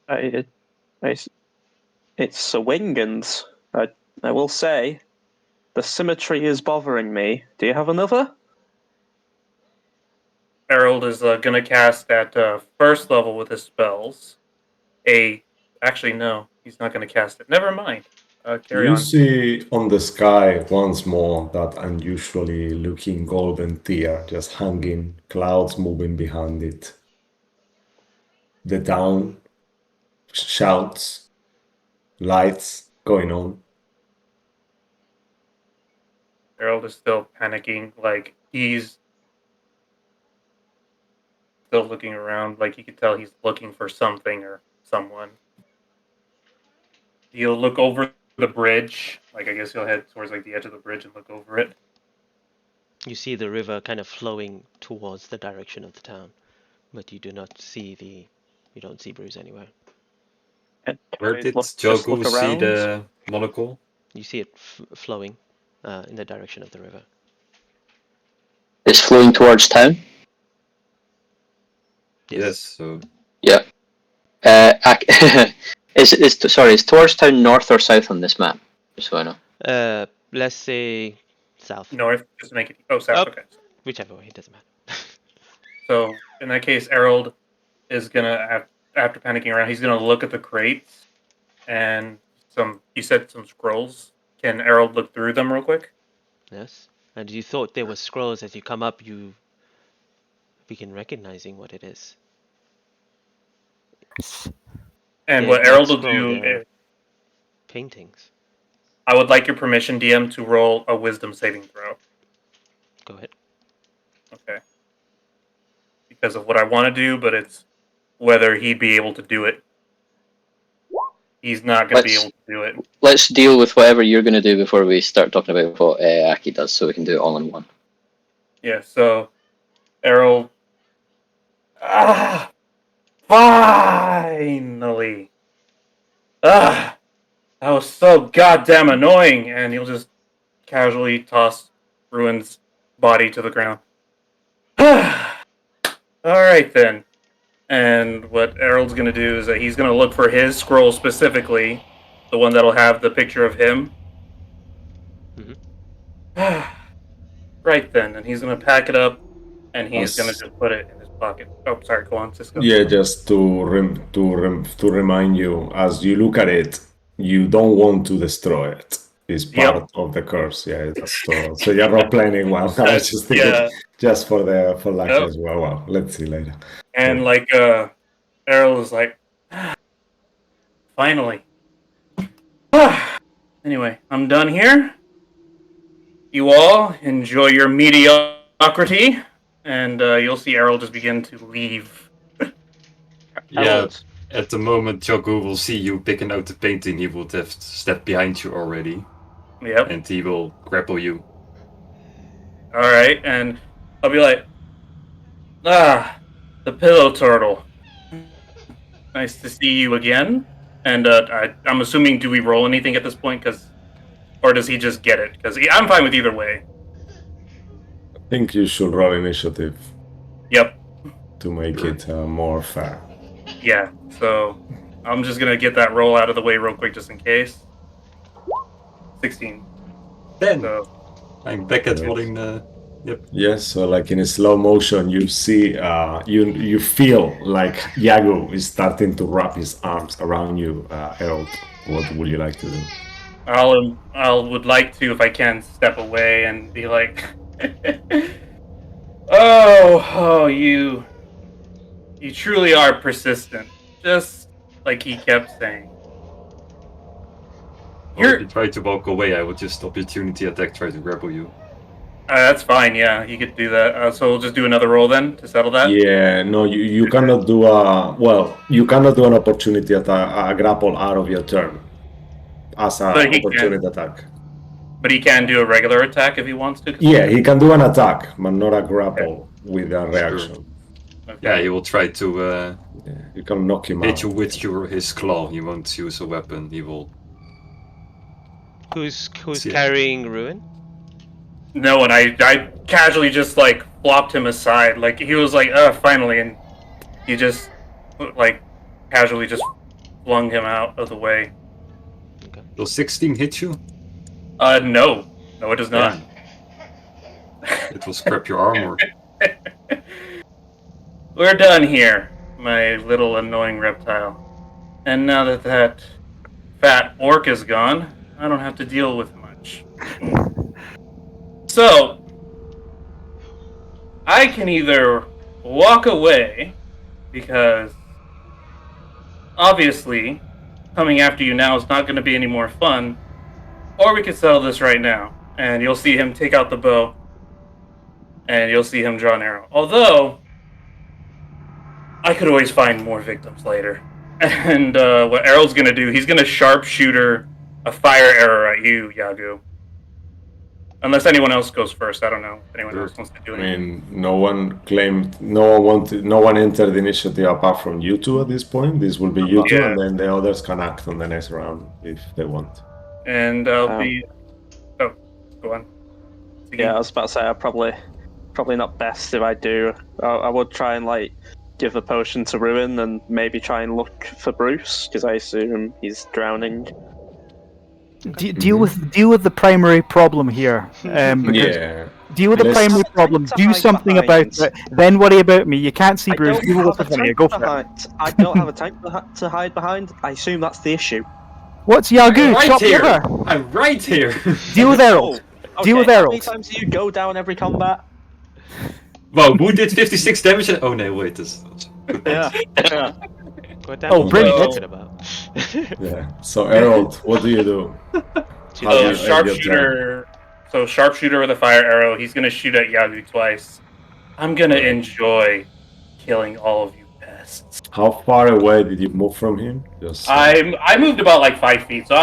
It's Swingens. I will say, the symmetry is bothering me. Do you have another? Harold is gonna cast at first level with his spells. Actually, no, he's not gonna cast it. Never mind. Carry You on. see on the sky once more that unusually looking golden tear just hanging, clouds moving behind it. The town shouts, lights going on. Harold is still panicking, like he's still looking around, like you could tell he's looking for something or someone. He'll look over the bridge, like I guess he'll head towards like the edge of the bridge and look over it. You see the river kind of flowing towards the direction of the town, but you do not see you don't see Bruce anywhere. Where did Just Joku look see around. the monocle? You see it flowing in the direction of the river. It's flowing towards town. Yes, so Yeah. Is towards town north or south on this map? Just so I know. Let's say south. North, just to make it. Oh, south. Up. Okay. Whichever way, it doesn't matter. So in that case, Harold is gonna, after panicking around, he's gonna look at the crates and you said some scrolls. Can Harold look through them real quick? Yes. And you thought there were scrolls. As you come up, you begin recognizing what it is. And They're what not Harold will scroll, do they're is, paintings. I would like your permission, DM, to roll a wisdom saving throw. Go ahead. Okay. Because of what I want to do, but it's whether he'd be able to do it. He's not going to be able to do it. Let's deal with whatever you're going to do before we start talking about what Aki does, so we can do it all in one. Yeah, so Errol. Finally! That was so goddamn annoying! And he'll just casually toss Ruin's body to the ground. Alright then. And what Errol's gonna do is that he's gonna look for his scroll specifically, the one that'll have the picture of him. Right then, and he's gonna pack it up, and he's gonna just put it in his pocket. Oh, sorry, go on, Cisco. Yeah, just to remind you, as you look at it, you don't want to destroy it. It's part of the curse. Yeah, so you're not playing one. I was just thinking, just for luck as well. Well, let's see later. And like Errol is like, finally. Anyway, I'm done here. You all enjoy your mediocrity, and you'll see Errol just begin to leave. Yeah, at the moment Joku will see you picking out the painting, he would have stepped behind you already. Yep. And he will grapple you. Alright, and I'll be like, the pillow turtle. Nice to see you again. And I'm assuming, do we roll anything at this point? Or does he just get it? Because I'm fine with either way. I think you should roll initiative. Yep. To make it more fair. Yeah, so I'm just going to get that roll out of the way real quick just in case. 16. 10. So, I'm back at rolling. Yep. Yes, so like in a slow motion, you see, you feel like Yago is starting to wrap his arms around you, Harold. What would you like to do? I would like to, if I can, step away and be like, oh, you truly are persistent, just like he kept saying. If you try to walk away, I would just opportunity attack, try to grapple you. That's fine, yeah, you could do that. So we'll just do another roll then to settle that? Yeah, no, you cannot do you cannot do an opportunity attack, a grapple out of your turn as an opportunity attack. But he can do a regular attack if he wants to? Yeah, he can do an attack, but not a grapple with a reaction. Sure. Okay. Yeah, he will try to you can knock him hit out. you with his claw. He won't use a weapon, he will... Who's carrying Ruin? No, and I casually just like flopped him aside. Like he was like, finally, and he just like casually just flung him out of the way. Okay. Will 16 hit you? No. No, it does not. It will scrap your armor. We're done here, my little annoying reptile. And now that that fat orc is gone, I don't have to deal with much. So, I can either walk away, because obviously coming after you now is not going to be any more fun, or we could settle this right now, and you'll see him take out the bow, and you'll see him draw an arrow. Although, I could always find more victims later. And what Errol's going to do, he's going to sharpshooter a fire arrow at you, Yagu. Unless anyone else goes first, I don't know if anyone else wants to do I anything. mean, no one entered the initiative apart from you two at this point. This will be you two, Yeah. and then the others can act on the next round if they want. And I'll be... Oh, go on. Yeah, I was about to say, I'm probably not best if I do. I would try and like give a potion to Ruin and maybe try and look for Bruce because I assume he's drowning. Deal with the primary problem here. Because Yeah. deal with the Let's- primary problem. Do something about it. Then worry about me. You can't see Bruce. Do what's in front of you. Go for it. I don't have a tank to hide behind. I assume that's the issue. What's Yagu? Right Chop here. liver. I'm right here. Deal with Errol. Deal with How Errol. many times do you go down every combat? Wow, who did 56 damage? Oh no, wait, this. Yeah. What damn Oh, are you brilliant. talking about? Yeah. So, Harold, what do you do? So How do you- sharpshooter with a fire arrow. He's gonna shoot at Yagu twice. I'm gonna enjoy killing all of you pests. How far away did you move from him? Just. I moved about like 5 feet, so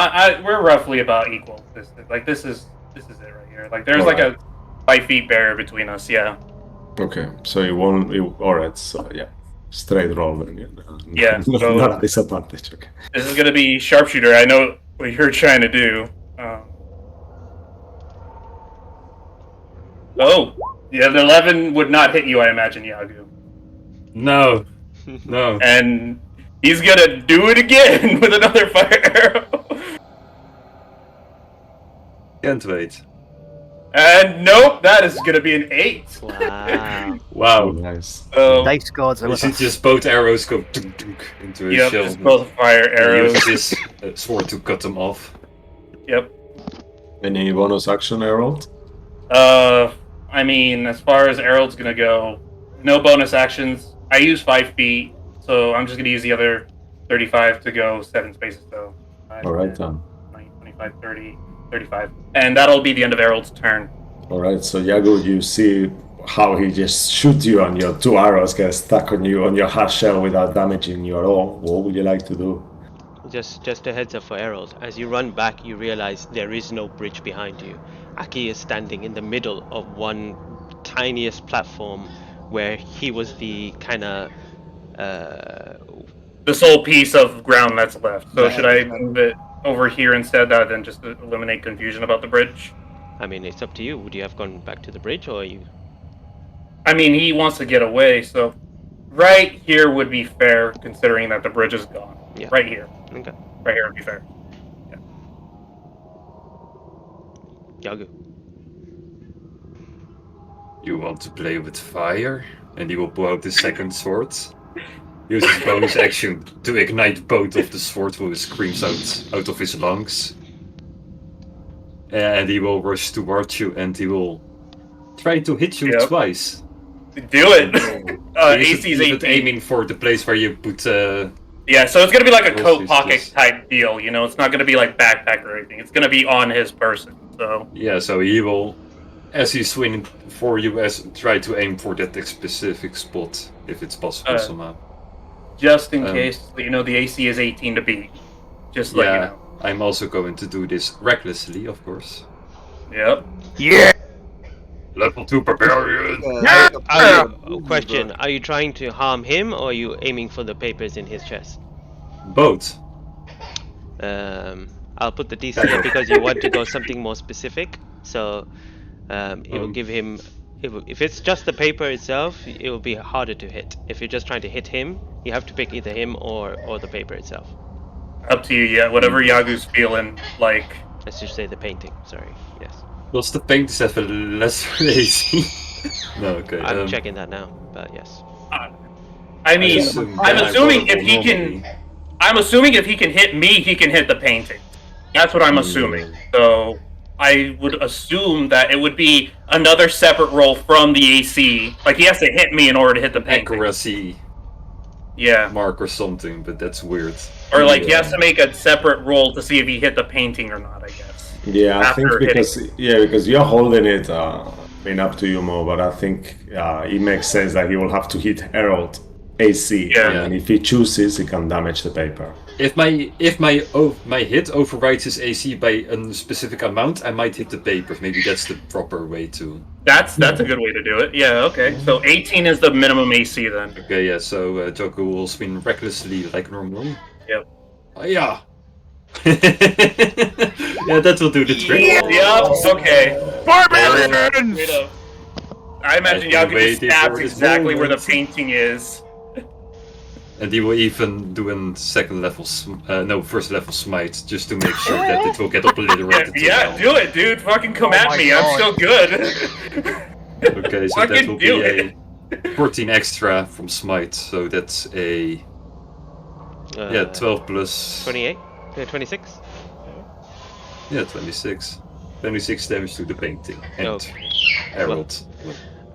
we're roughly about equal. This is it right here. Like there's like a 5 feet barrier between us. Yeah. Okay, so you won't. Alright, so yeah. Straight roll then. Yeah, so- not a disadvantage. Okay. This is gonna be sharpshooter. I know what you're trying to do. Yeah, the 11 would not hit you, I imagine, Yagu. No. No. And he's gonna do it again with another fire arrow. Can't wait. And nope, that is gonna be an 8. Wow. Wow. Nice. So, Dice gods. You see just both arrows go dunk, dunk into his yep, shell. just both fire And arrows. use his sword to cut them off. Yep. Any bonus action, Harold? I mean, as far as Errol's gonna go, no bonus actions. I use 5 feet, so I'm just gonna use the other 35 to go 7 spaces, so. 5, Alright 10, then. 20, 25, 30, 35. And that'll be the end of Errol's turn. Alright, so Yago, you see how he just shoots you and your 2 arrows get stuck on you on your hard shell without damaging you at all. What would you like to do? Just a heads up for Errol. As you run back, you realize there is no bridge behind you. Aki is standing in the middle of one tiniest platform where he was the kind of The sole piece of ground that's left. So Right. should I move it over here instead, than just to eliminate confusion about the bridge? I mean, it's up to you. Would you have gone back to the bridge, or you? I mean, he wants to get away, so right here would be fair, considering that the bridge is gone. Yeah. Right here. Okay. Right here would be fair. Yagu. You want to play with fire? And he will pull out his second sword. Use his bonus action to ignite both of the swords while he screams out of his lungs. And he will rush towards you and he will try to hit you Yep. twice. Do it! AC is He's 18. aiming for the place where you put... Yeah, so it's gonna be like a We'll coat see, pocket yes. type deal, you know? It's not gonna be like backpack or anything. It's gonna be on his person, so... Yeah, so he will, as he's swinging for you, try to aim for that specific spot, if it's possible somehow. Just in Um, case, you know, the AC is 18 to beat. Just let Yeah, you know. I'm also going to do this recklessly, of course. Yep. Yeah. Level 2 barbarian! Question: are you trying to harm him, or are you aiming for the papers in his chest? Both. I'll put the DC up because you want to go something more specific. So it will give him. If it's just the paper itself, it will be harder to hit. If you're just trying to hit him, you have to pick either him or the paper itself. Up to you, yeah. Whatever Yagu's feeling like. Let's just say the painting. Sorry. Yes. Does the paint have a lesser AC? No, okay. I'm checking that now, but yes. I mean, assume I'm that assuming if rollable he can. normally. I'm assuming if he can hit me, he can hit the painting. That's what I'm assuming. So I would assume that it would be another separate roll from the AC. Like he has to hit me in order to hit the painting. Accuracy Yeah. mark or something, but that's weird. Or like he has to make a separate roll to see if he hit the painting or not, I guess. Yeah, I think After because you're holding it. I mean, up to you, Mo, but I think it makes sense that he will have to hit Herald AC, Yeah. and if he chooses, he can damage the paper. If my hit overrides his AC by a specific amount, I might hit the paper. Maybe that's the proper way to. That's a good way to do it. Yeah, okay. So 18 is the minimum AC then. Okay, yeah. So Joku will spin recklessly like normal. Yep. Yeah. Yeah, that will do the trick. Yep, okay. Barbarians! I imagine I've Yaku been waiting stabs for this exactly where the moment. painting is. And he will even do a first level smite, just to make sure that it will get obliterated. Yeah, do it, dude. Fucking come Oh at my me. God. I'm still good. Okay, so that Fucking will do be a 14 extra from smite, so that's a 12 plus 28? 26? yeah 26. 26 damage to the painting and Okay. Herald.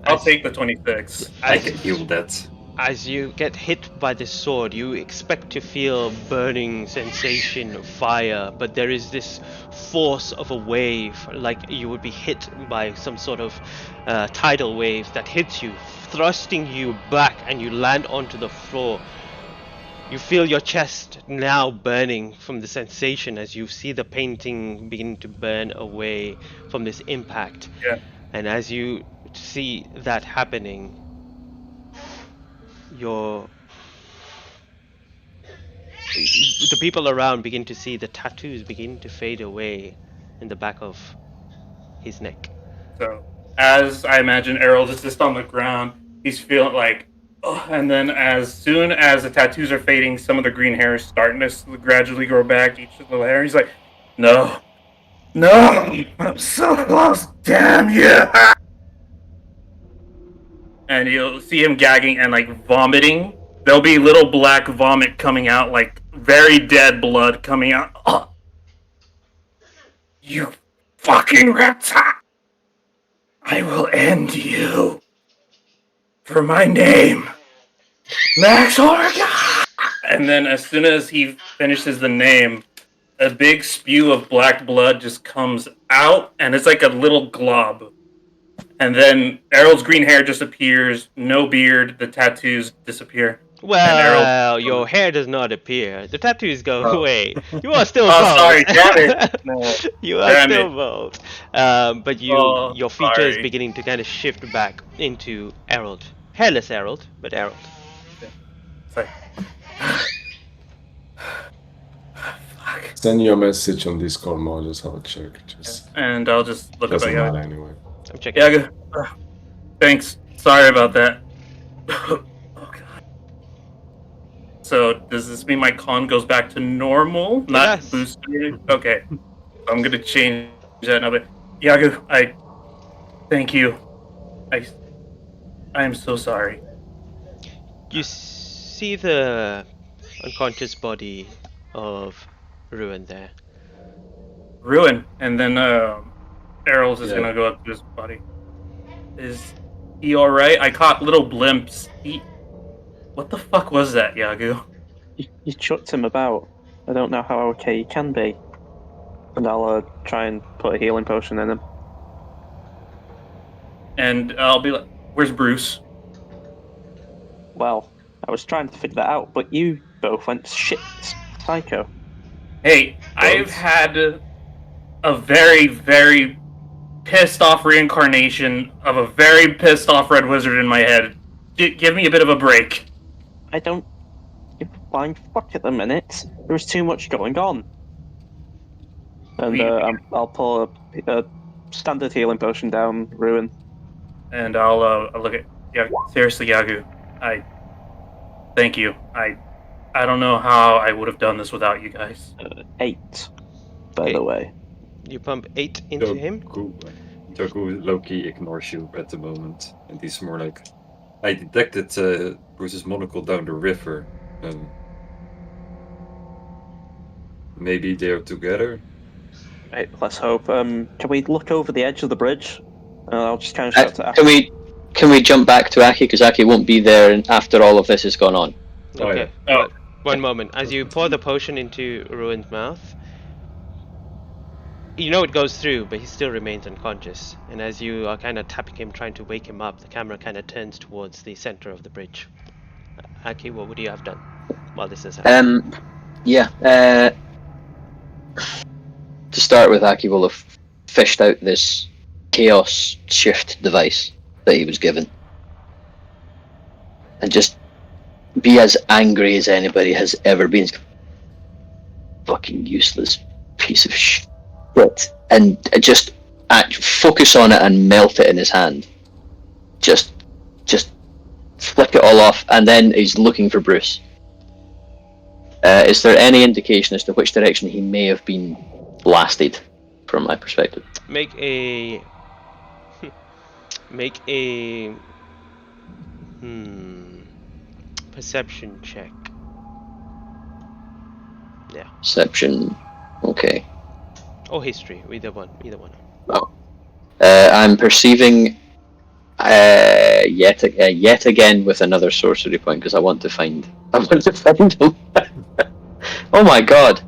I'll take the 26. I can heal that. As you get hit by the sword, you expect to feel burning sensation of fire, but there is this force of a wave, like you would be hit by some sort of tidal wave that hits you, thrusting you back, and you land onto the floor. You feel your chest now burning from the sensation as you see the painting begin to burn away from this impact. Yeah. And as you see that happening, the people around begin to see the tattoos begin to fade away in the back of his neck. So, as I imagine Errol is just on the ground, he's feeling like, oh, and then as soon as the tattoos are fading, some of the green hair is starting to gradually grow back, each little hair. He's like, no, I'm so close, damn you. And you'll see him gagging and like vomiting. There'll be little black vomit coming out, like very dead blood coming out. Oh. You fucking reptile! I will end you for my name, Max Orga. And then, as soon as he finishes the name, a big spew of black blood just comes out, and it's like a little glob. And then Errol's green hair just appears, no beard, the tattoos disappear. Well, your hair does not appear. The tattoos go away. You are still Oh, bald. sorry, damn it. No. You are Damn still it. bald. But your features sorry. beginning to kind of shift back into Errol. Hairless Errol, but Errol. It's like, Send you a message on Discord, Mo. Just have a check. Just and I'll just look up doesn't at matter Yaga. anyway. I'm checking. Yaga, thanks. Sorry about that. Oh, God. So, does this mean my con goes back to normal? Not Yes. boosted? Okay. I'm gonna change that now, but Yaga, thank you. I am so sorry. You see the unconscious body of Ruin there. Ruin, and then Errol's is Yeah. gonna go up to his body. Is he alright? I caught little blimps. What the fuck was that, Yagu? You chucked him about. I don't know how okay he can be. And I'll try and put a healing potion in him. And I'll be like, where's Bruce? Well, I was trying to figure that out, but you both went shit psycho. Hey, I've had a very, very pissed off reincarnation of a very pissed off red wizard in my head. Give me a bit of a break. I don't give a flying fuck at the minute. There's too much going on. And I'll pull a standard healing potion down, Ruin. And I'll look at seriously, Yagu. Thank you. I don't know how I would have done this without you guys. 8, by the way. You pump 8 into him? Joku low-key ignores you at the moment, and he's more like, I detected Bruce's monocle down the river. Maybe they're together? Right, let's hope. Can we look over the edge of the bridge? I'll just kind of shout to Can we jump back to Aki, because Aki won't be there after all of this has gone on. Okay, Oh. one moment. As you pour the potion into Ruin's mouth, you know it goes through, but he still remains unconscious. And as you are kind of tapping him, trying to wake him up, the camera kind of turns towards the center of the bridge. Aki, what would you have done while this is happening? To start with, Aki will have fished out this chaos shift device that he was given. And just be as angry as anybody has ever been. Fucking useless piece of shit. And just focus on it and melt it in his hand. Just flick it all off, and then he's looking for Bruce. Is there any indication as to which direction he may have been blasted, from my perspective? Make a perception check. Yeah. Perception. Okay. Or history, either one. Oh. I'm perceiving yet again with another sorcery point, because I want to find him. Oh my god.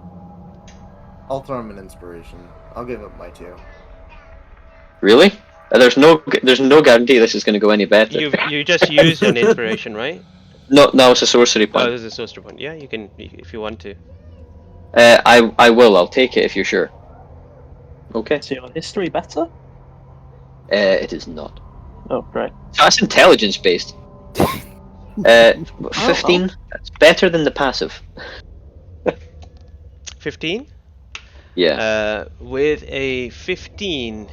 I'll throw him an inspiration. I'll give up my 2. Really? There's no guarantee this is going to go any better. You just used an inspiration, right? No, it's a sorcery point. Oh, this is a sorcery point. Yeah, you can if you want to. I will. I'll take it if you're sure. Okay. Is your history better? It is not. Oh, right. So that's intelligence based. 15. That's better than the passive. 15? Yeah. With a 15,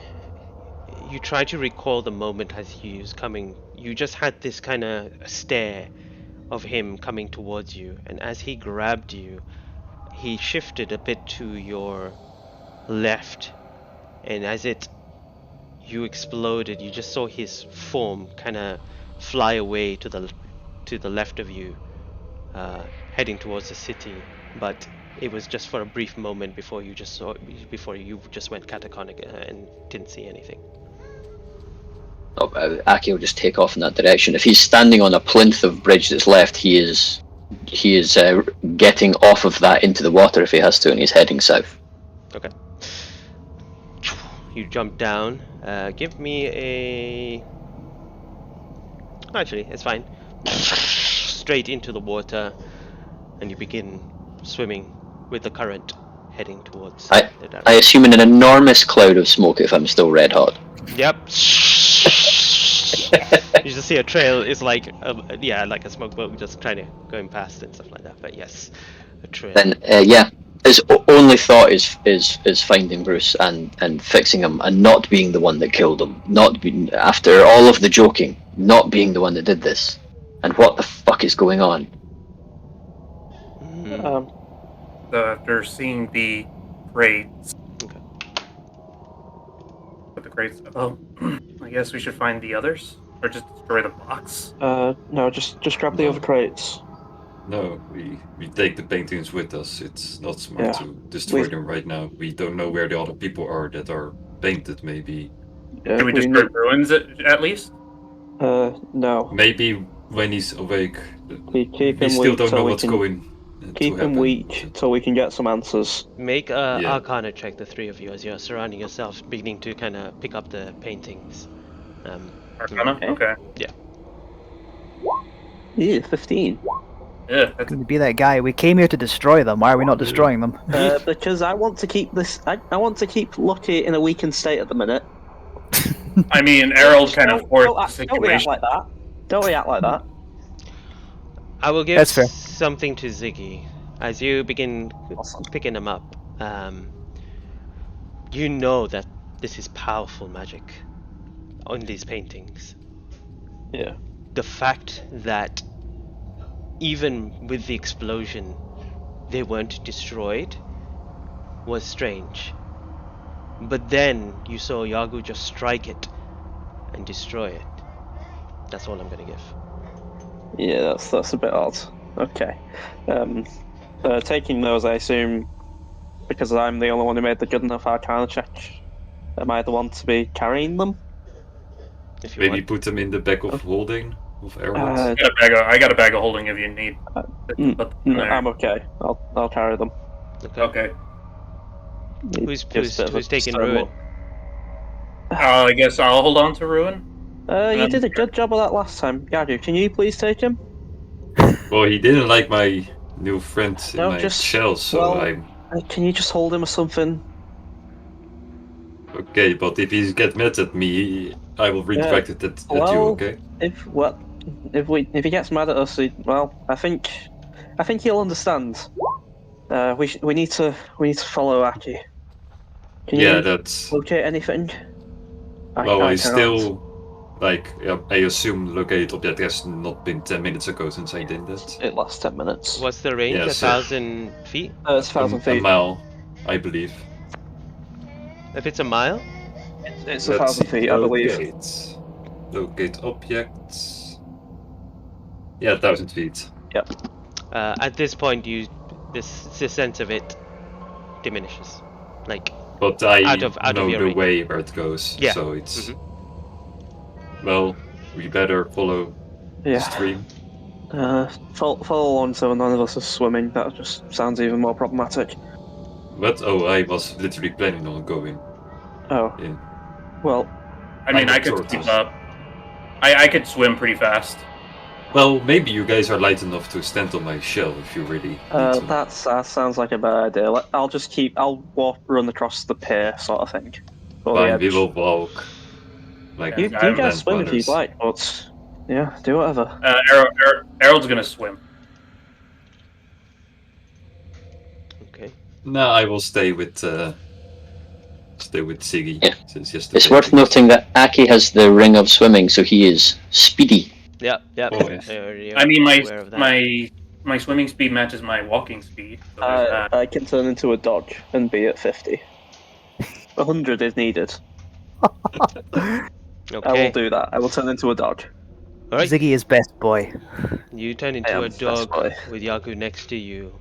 you try to recall the moment as he was coming. You just had this kind of stare of him coming towards you, and as he grabbed you, he shifted a bit to your left, and as you exploded, you just saw his form kind of fly away to the left of you, heading towards the city. But it was just for a brief moment before you just went catatonic and didn't see anything. Aki will just take off in that direction. If he's standing on a plinth of bridge that's left, he is getting off of that into the water if he has to, and he's heading south. Okay. You jump down. Give me a... Actually, it's fine. Straight into the water, and you begin swimming with the current heading towards the direction. I assume in an enormous cloud of smoke if I'm still red hot. Yep. You just see a trail. It's like like a smoke boat just kind of going past and stuff like that. But yes, a trail. Then his only thought is finding Bruce and fixing him, and not being the one that killed him. Not being, after all of the joking, not being the one that did this. And what the fuck is going on? So after seeing the crates, I guess we should find the others, or just destroy the box. No, just grab the other crates. No, we take the paintings with us. It's not smart to destroy them right now. We don't know where the other people are that are painted, maybe. Can we destroy ruins at least? No. Maybe when he's awake. Keep we him still weak don't so know we what's can going keep him weak so we can get some answers. Make a Arcana check, the three of you, as you're surrounding yourself, beginning to kind of pick up the paintings. Arcana? Okay. Yeah. Yeah, 15. Yeah. Going to be that guy. We came here to destroy them. Why are we not destroying them? Because I want to keep this. I want to keep Lucky in a weakened state at the minute. I mean, Errol kind of forced the Don't react situation. like that. Don't react like that. I will give That's fair. something to Ziggy as you begin picking them up. You know that this is powerful magic on these paintings. Yeah. The fact that even with the explosion they weren't destroyed was strange. But then you saw Yagu just strike it and destroy it. That's all I'm gonna give. Yeah, that's a bit odd. Okay. Taking those, I assume, because I'm the only one who made the good enough Arcana check, am I the one to be carrying them? If you Maybe want. put them in the back of holding of Harold. Uh, I got a bag of holding if you need. Put them No, there. I'm okay. I'll carry them. Okay. Okay. It Who's gives a bit of a taking stern Ruin? look. I guess I'll hold on to Ruin. You did a good job of that last time. Yagu, can you please take him? Well, he didn't like my new friend in No, my just- shell, so well- I'm Can you just hold him or something? okay. But if he gets mad at me, I will redirect it at you. well, Okay. If he gets mad at us, I think he'll understand. We need to follow Aki. Can Yeah, you that's. locate anything? Well, I can't. still like. I assume located object has not been 10 minutes ago since I did that. It lasts 10 minutes. What's the range? Yes, 1,000 feet? It's 1,000 A feet. mile, I believe. If it's a mile? It's Let's 1,000 see. feet, I believe. Locate objects. Yeah, 1,000 feet. At this point, the sense of it diminishes. Like, But I Out of know your the range. way where it goes, Yeah. so it's. Mhm. Well, we better follow the Yeah. stream. Follow on so none of us are swimming. That just sounds even more problematic. But I was literally planning on going Oh, in. well, I mean, I'm I a could tortoise. keep up. I could swim pretty fast. Well, maybe you guys are light enough to stand on my shell if you really need to. that sounds like a bad idea. I'll run across the pier, sort of thing. Or the Fine, we edge. will walk. Like Yeah, You I'm guys swim if you'd runners. like, but yeah, do whatever. Harold's gonna swim. Okay. No, I will stay with Siggy. Yeah. Since yesterday. It's worth noting that Aki has the ring of swimming, so he is speedy. Yep. Oh, yes. I mean, aware of that. my swimming speed matches my walking speed. So there's that. I can turn into a dodge and be at 50. 100 if needed. I will Okay. do that. I will turn into a dodge. All right. Ziggy is best boy. You turn I into am a best dog boy. with Yaku next to you,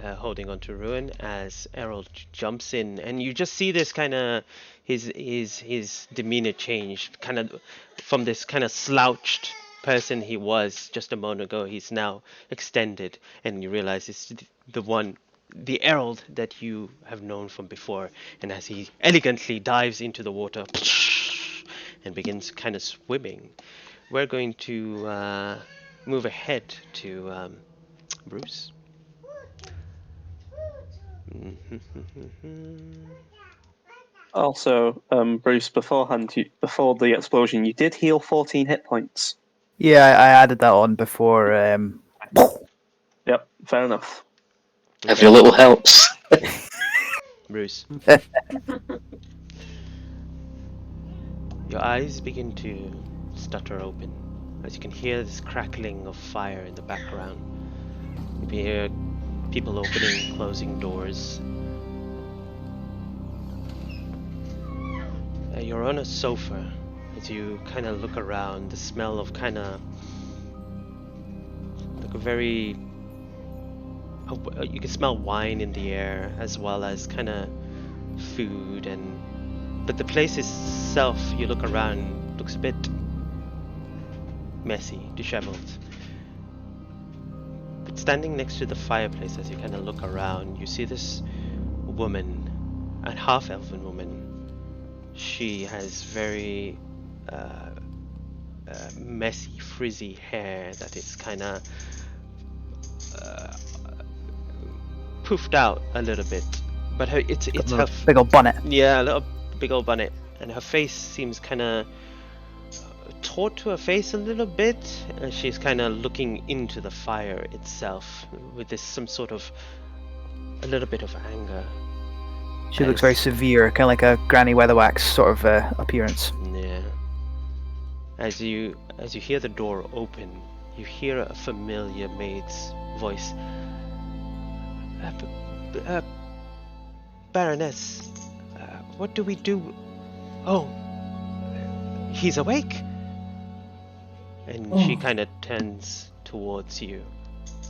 holding onto Ruin as Errol jumps in, and you just see this kind of his demeanor change, kind of from this kind of slouched person he was just a moment ago. He's now extended, and you realize it's the Errol that you have known from before. And as he elegantly dives into the water and begins kind of swimming, we're going to move ahead to Bruce. Also, Bruce, before the explosion, you did heal 14 hit points. Yeah, I added that on before. Yep, fair enough. Every little helps. Bruce. Your eyes begin to stutter open as you can hear this crackling of fire in the background. You can hear people opening, closing doors. You're on a sofa as you kind of look around. The smell of kind of like a very... you can smell wine in the air as well as kind of food, but the place itself, you look around, looks a bit messy, disheveled. But standing next to the fireplace as you kind of look around, you see this woman, a half-elven woman. She has very messy, frizzy hair that is kind of poofed out a little bit, but it's her Big old bonnet. yeah, a little big old bonnet, and her face seems kind of taut to her face a little bit. She's kind of looking into the fire itself with some sort of a little bit of anger. She looks very severe, kind of like a Granny Weatherwax sort of appearance. Yeah. As you hear the door open, you hear a familiar maid's voice. Baroness, What do we do? Oh, he's awake. And she Oh. kind of turns towards you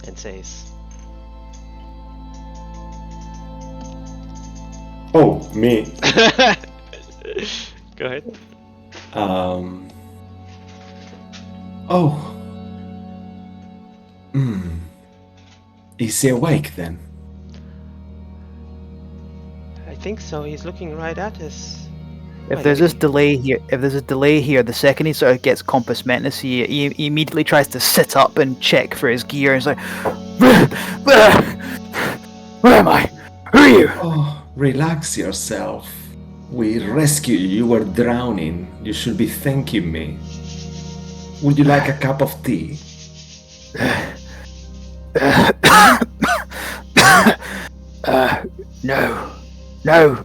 and says, Oh, me. Go ahead. Oh. Is he awake then? I think so. He's looking right at us. If Why, there's look this at- delay here, the second he sort of gets compass mentis, he immediately tries to sit up and check for his gear. He's like, where am I? Who are you? Oh, relax yourself. We rescued you. You were drowning. You should be thanking me. Would you like a cup of tea?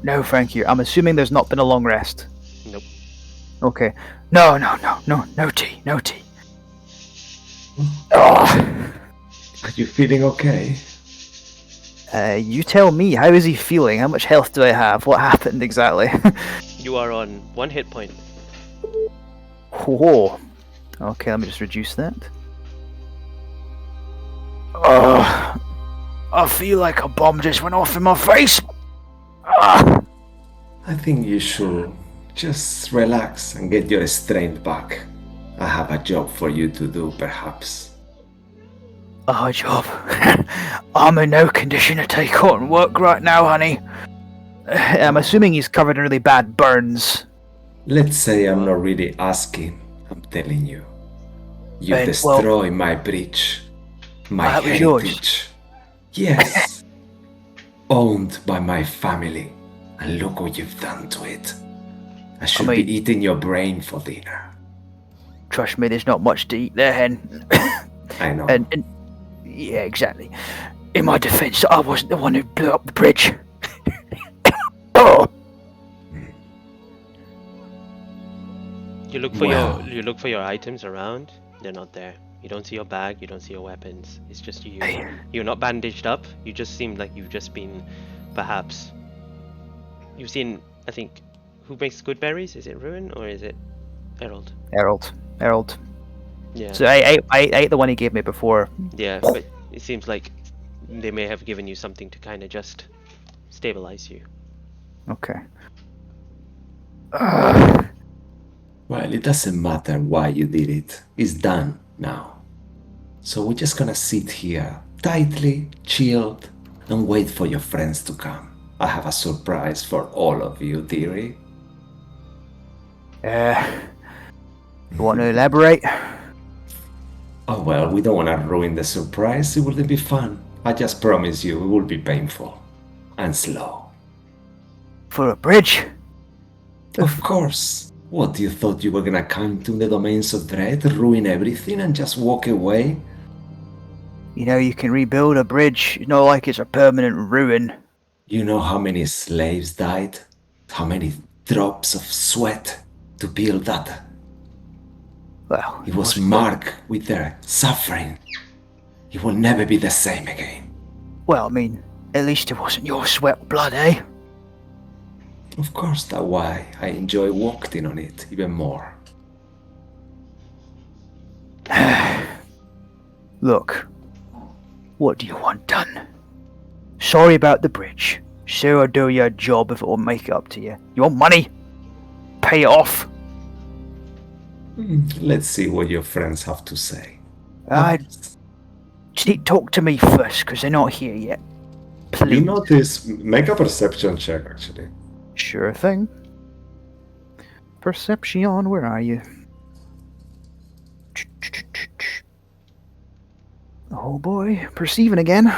No, thank you. I'm assuming there's not been a long rest. Nope. Okay. No tea. Oh. Are you feeling okay? You tell me, how is he feeling? How much health do I have? What happened exactly? You are on 1 hit point. Whoa. Okay, let me just reduce that. Oh, I feel like a bomb just went off in my face. Ah. I think you should just relax and get your strength back. I have a job for you to do, perhaps. Oh, job. I'm in no condition to take on work right now, honey. I'm assuming he's covered in really bad burns. Let's say I'm not really asking, I'm telling you. You Well- destroy my bridge. My That was yours. heritage. Yes. Owned by my family. And look what you've done to it. I should mean- be eating your brain for dinner. Trust me, there's not much to eat there, hen. I know. and yeah, exactly. In my defense, I wasn't the one who blew up the bridge. Oh. You look for Wow. your items around. They're not there. You don't see your bag. You don't see your weapons. It's just you. Hey. You're not bandaged up. You just seem like you've just been, perhaps. You've seen. I think, who makes good berries? Is it Ruin or is it Herald? Harold. Yeah. So I ate the one he gave me before. Yeah, but it seems like they may have given you something to kind of just stabilize you. Okay. Well, it doesn't matter why you did it. It's done now. So we're just gonna sit here, tightly, chilled, and wait for your friends to come. I have a surprise for all of you, dearie. You want to elaborate? Oh well, we don't want to ruin the surprise. It wouldn't be fun. I just promise you, it will be painful. And slow. For a bridge? Of course. What, you thought you were gonna come to the domains of dread, ruin everything, and just walk away? You know, you can rebuild a bridge. It's not like it's a permanent ruin. You know how many slaves died? How many drops of sweat to build that? Well, It was marked with their suffering. It will never be the same again. Well, I mean, at least it wasn't your sweat blood, eh? Of course, that's why I enjoy walking on it even more. Look, what do you want done? Sorry about the bridge. Sure, I'll do your job if it will make it up to you. You want money? Pay it off. Let's see what your friends have to say. Just need to talk to me first, because they're not here yet. Please. You notice, make a perception check actually. Sure thing. Perception, where are you? Oh boy, perceiving again.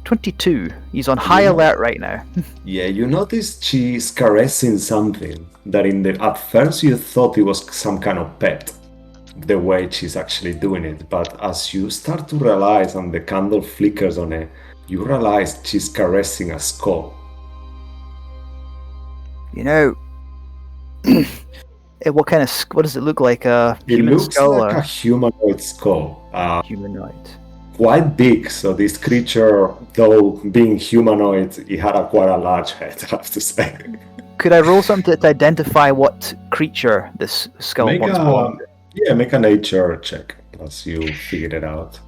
22. He's on high alert right now. Yeah, you notice she's caressing something that at first you thought it was some kind of pet, the way she's actually doing it, but as you start to realize and the candle flickers on it, you realize she's caressing a skull. You know, what kind of what does it look like? A It human looks skull like or a humanoid skull. humanoid? quite big. So this creature, though being humanoid, it had quite a large head, I have to say. Could I roll something to identify what creature this skull Make once belonged to? make a nature check as you figure it out.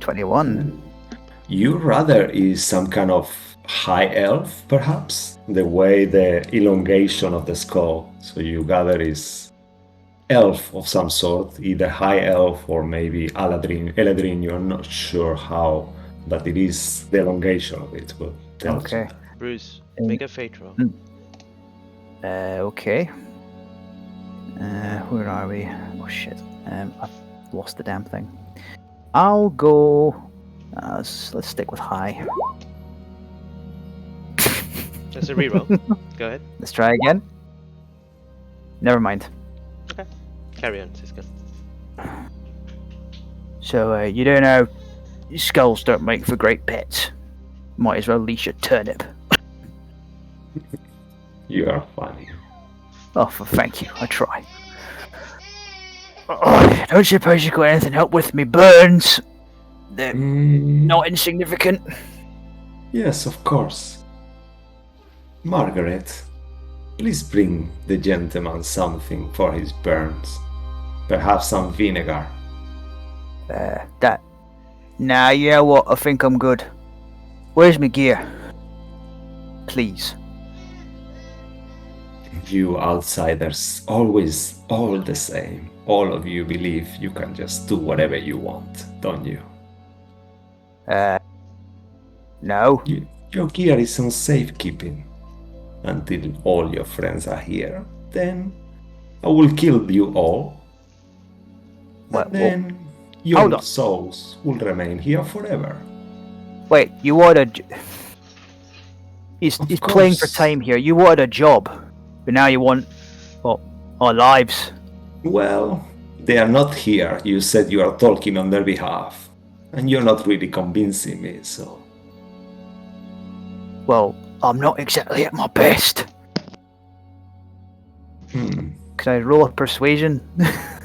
21. You rather is some kind of high elf, perhaps? The way the elongation of the skull. So you gather is elf of some sort, either high elf or maybe Eladrin. You're not sure how, but it is the elongation of it. But tells you Okay. that. Bruce, make a fate roll. Okay. Where are we? Oh shit. I've lost the damn thing. I'll go. Let's stick with high. That's a reroll. Go ahead. Let's try again. Never mind. Carry on, Cisco. So, you don't know, skulls don't make for great pets. Might as well leash a turnip. You are funny. Oh, thank you. I try. Oh, don't suppose you got anything to help with me burns? They're not insignificant. Yes, of course. Margaret, please bring the gentleman something for his burns. Perhaps some vinegar. That. Nah, you know what? I think I'm good. Where's my gear? Please. You outsiders, always all the same. All of you believe you can just do whatever you want, don't you? No. Your gear is on safekeeping. Until all your friends are here, then I will kill you all. What- And then hold your on. souls will remain here forever. Wait, you wanted a... He's Of playing for course. time here. You wanted a job. But now you want... Well, our lives. Well, they are not here. You said you are talking on their behalf. And you're not really convincing me, so... Well, I'm not exactly at my best. Hmm. Can I roll a persuasion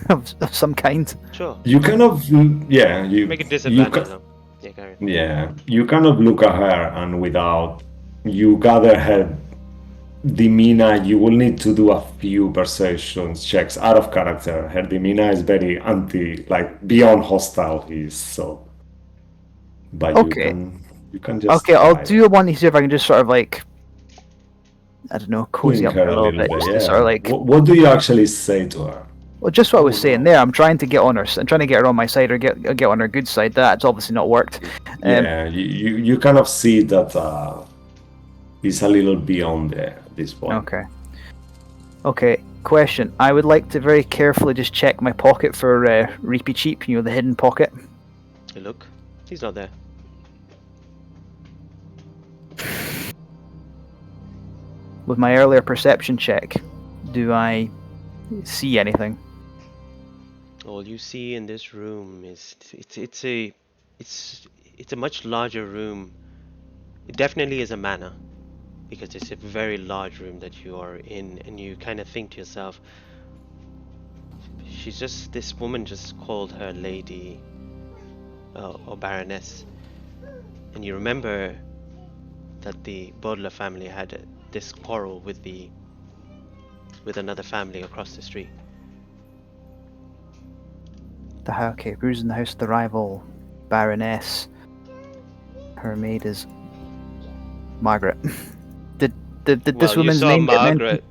of some kind? Sure. You kind of... Yeah, you... Make a you disadvantage ca- though. Yeah, carry on. Yeah, you kind of look at her and without... You gather her demeanor, you will need to do a few perception checks out of character. Her demeanor is very beyond hostile he is, so... But Okay. you can just... Okay, I'll try. do one to see if I can just sort of like... I don't know, cozy Wink up her a little bit. Just to yeah. sort of like... What do you actually say to her? Well, just what I was Oh, saying no. there. I'm trying to get on her. I'm trying to get her on my side or get on her good side. That's obviously not worked. Yeah, you kind of see that it's a little beyond this point. Okay. Okay. Question. I would like to very carefully just check my pocket for Reapy Cheap. You know, the hidden pocket. You look. He's not there. With my earlier perception check, do I see anything? All you see in this room is it's a much larger room. It definitely is a manor, because it's a very large room that you are in, and you kind of think to yourself, this woman just called her lady or baroness, and you remember that the Baudelaire family had this quarrel with another family across the street. Okay, who's in the house of the rival baroness? Her maid is Margaret. Did this Well, you woman's saw name get mentioned? Margaret,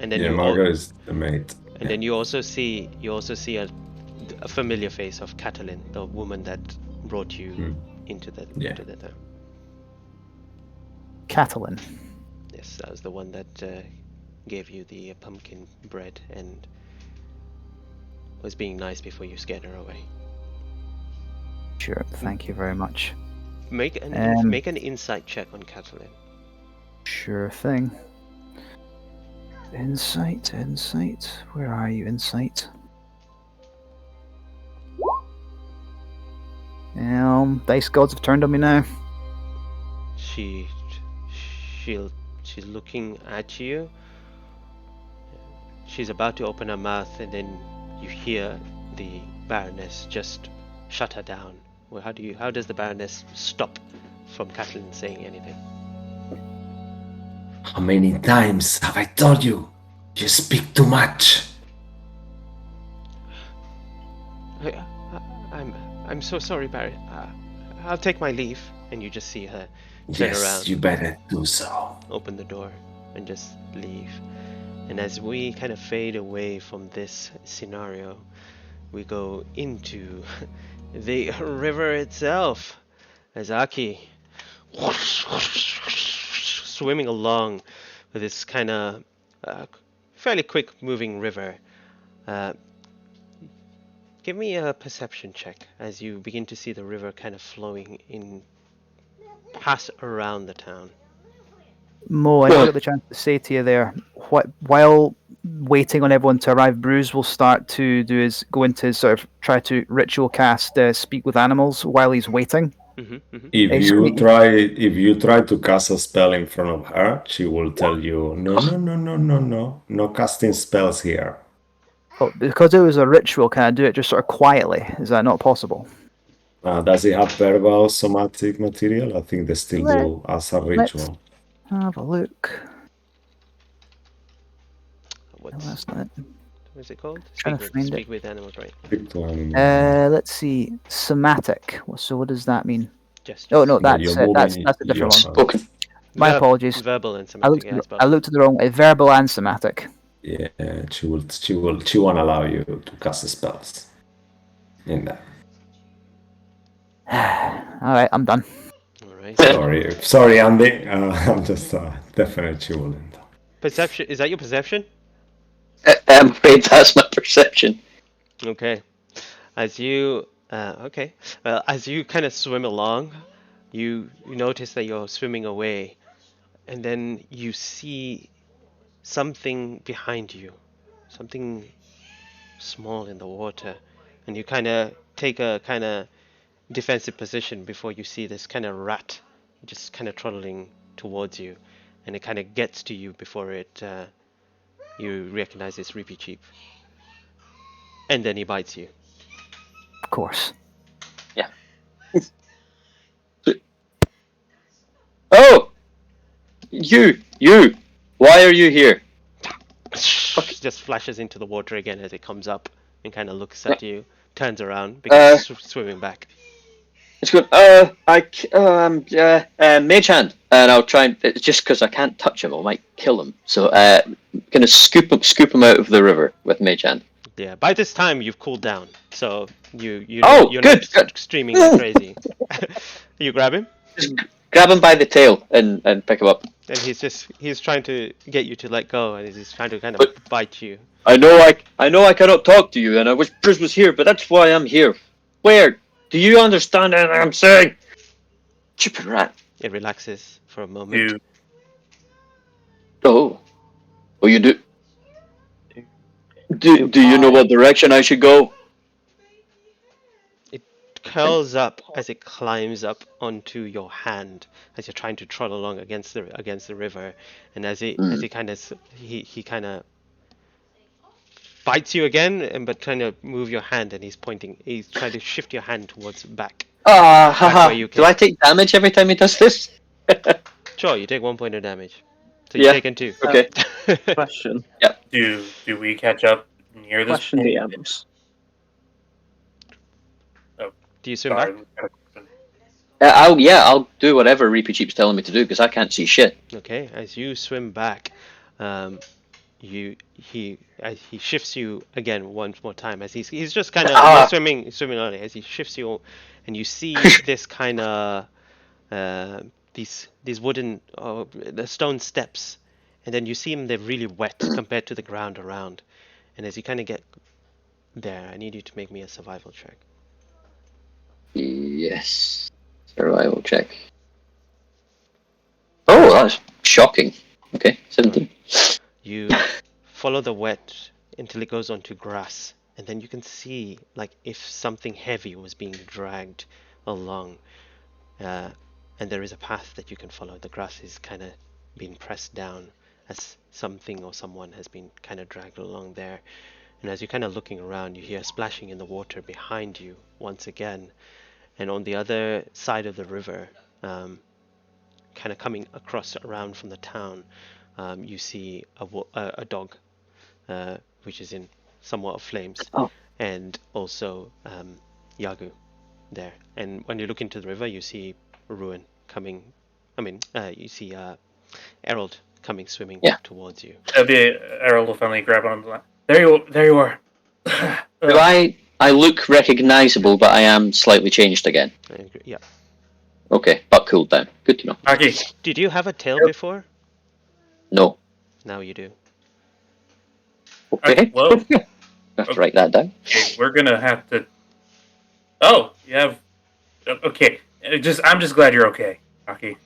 and then Yeah, you Margaret is the mate. and then you also see a familiar face of Catalin, the woman that brought you into the town. Catalin. Yes, that was the one that gave you the pumpkin bread and was being nice before you scared her away. Sure, thank you very much. Make an insight check on Catalin. Sure thing. Insight. Where are you, Insight? Dice gods have turned on me now. She's looking at you. She's about to open her mouth, and then you hear the Baroness just shut her down. Well, how does the Baroness stop from Catelyn saying anything? How many times have I told you? You speak too much. I'm so sorry, Barry. I'll take my leave. And you just see her turn Yes, around, you better do so. open the door, and just leave. And as we kind of fade away from this scenario, we go into the river itself. As Aki swimming along with this kind of fairly quick moving river. Give me a perception check as you begin to see the river kind of flowing in, pass around the town. Mo, I got the chance to say to you there, while waiting on everyone to arrive, Bruce will start to go into his sort of try to ritual cast Speak with Animals while he's waiting. If you try to cast a spell in front of her, she will tell you, no casting spells here. But because it was a ritual, can I do it just sort of quietly? Is that not possible? Does it have verbal somatic material? I think they still do as a ritual. Let's have a look. What's it called? Speak with animals, right? Speak to animals. Let's see. Somatic. So what does that mean? Gestures. Oh no, that's a different one. Spoken. My apologies. Verbal and somatic. I looked at the wrong. Verbal and somatic. Yeah, she won't allow you to cast spells in that. All right, I'm done. All right. Sorry, Andy. I'm just definitely she wouldn't. Perception. Is that your perception? I'm afraid that's my perception. Okay. As you as you kind of swim along, you notice that you're swimming away, and then you see something behind you, something small in the water, and you kind of take a kind of defensive position before you see this kind of rat just kind of trotting towards you, and it kind of gets to you before it you recognize it's Reapy Cheap, and then he bites you. Of course. Yeah. Oh! You! Why are you here? Just flashes into the water again as it comes up and kind of looks at you, turns around, begins swimming back. It's good. Mage hand, and I'll try and just because I can't touch him, I might kill him. So, gonna scoop him out of the river with mage hand. Yeah. By this time, you've cooled down, so you're good. not streaming like crazy. You grab him. Just grab him by the tail and pick him up. And he's trying to get you to let go, and he's trying to kind of bite you. I know I cannot talk to you, and I wish Bruce was here, but that's why I'm here. Where? Do you understand what I'm saying? Stupid rat. It relaxes for a moment. Oh, you do? Do you know what direction I should go? It curls up as it climbs up onto your hand as you're trying to trot along against the river, and as he kind of bites you again, but trying to move your hand, and he's trying to shift your hand towards back. Haha. Do I take damage every time he does this? Sure, you take 1 point of damage. So you're taking 2. Okay. Question. Yeah. Do we catch up near this? Question DMs. Oh, do you swim sorry. back? I'll do whatever Reapy Cheap's telling me to do because I can't see shit. Okay, as you swim back, he shifts you again one more time as he's just kind of swimming only as he shifts you, and you see this kind of these wooden the stone steps, and then you see them, they're really wet compared to the ground around, and as you kind of get there, I need you to make me a survival check. Yes, survival check. Oh, that's shocking. Okay, 17. You follow the wet until it goes onto grass, and then you can see like if something heavy was being dragged along, and there is a path that you can follow. The grass is kind of being pressed down as something or someone has been kind of dragged along there, And as you're kind of looking around, you hear splashing in the water behind you once again. And on the other side of the river, kind of coming across around from the town, you see a dog, which is in somewhat of flames, Oh. and also Yagu there. And when you look into the river, you see Ruin coming. You see Errol coming swimming towards you. Errol will finally grab on the line. There you are. Do I look recognizable, but I am slightly changed again? Yeah. Okay, but cooled down. Good to know. Aki. Did you have a tail before? No. Now you do. Okay. Whoa. I have to write that down. Okay, we're gonna have to. Oh, you have. Okay, I'm just glad you're okay, Aki.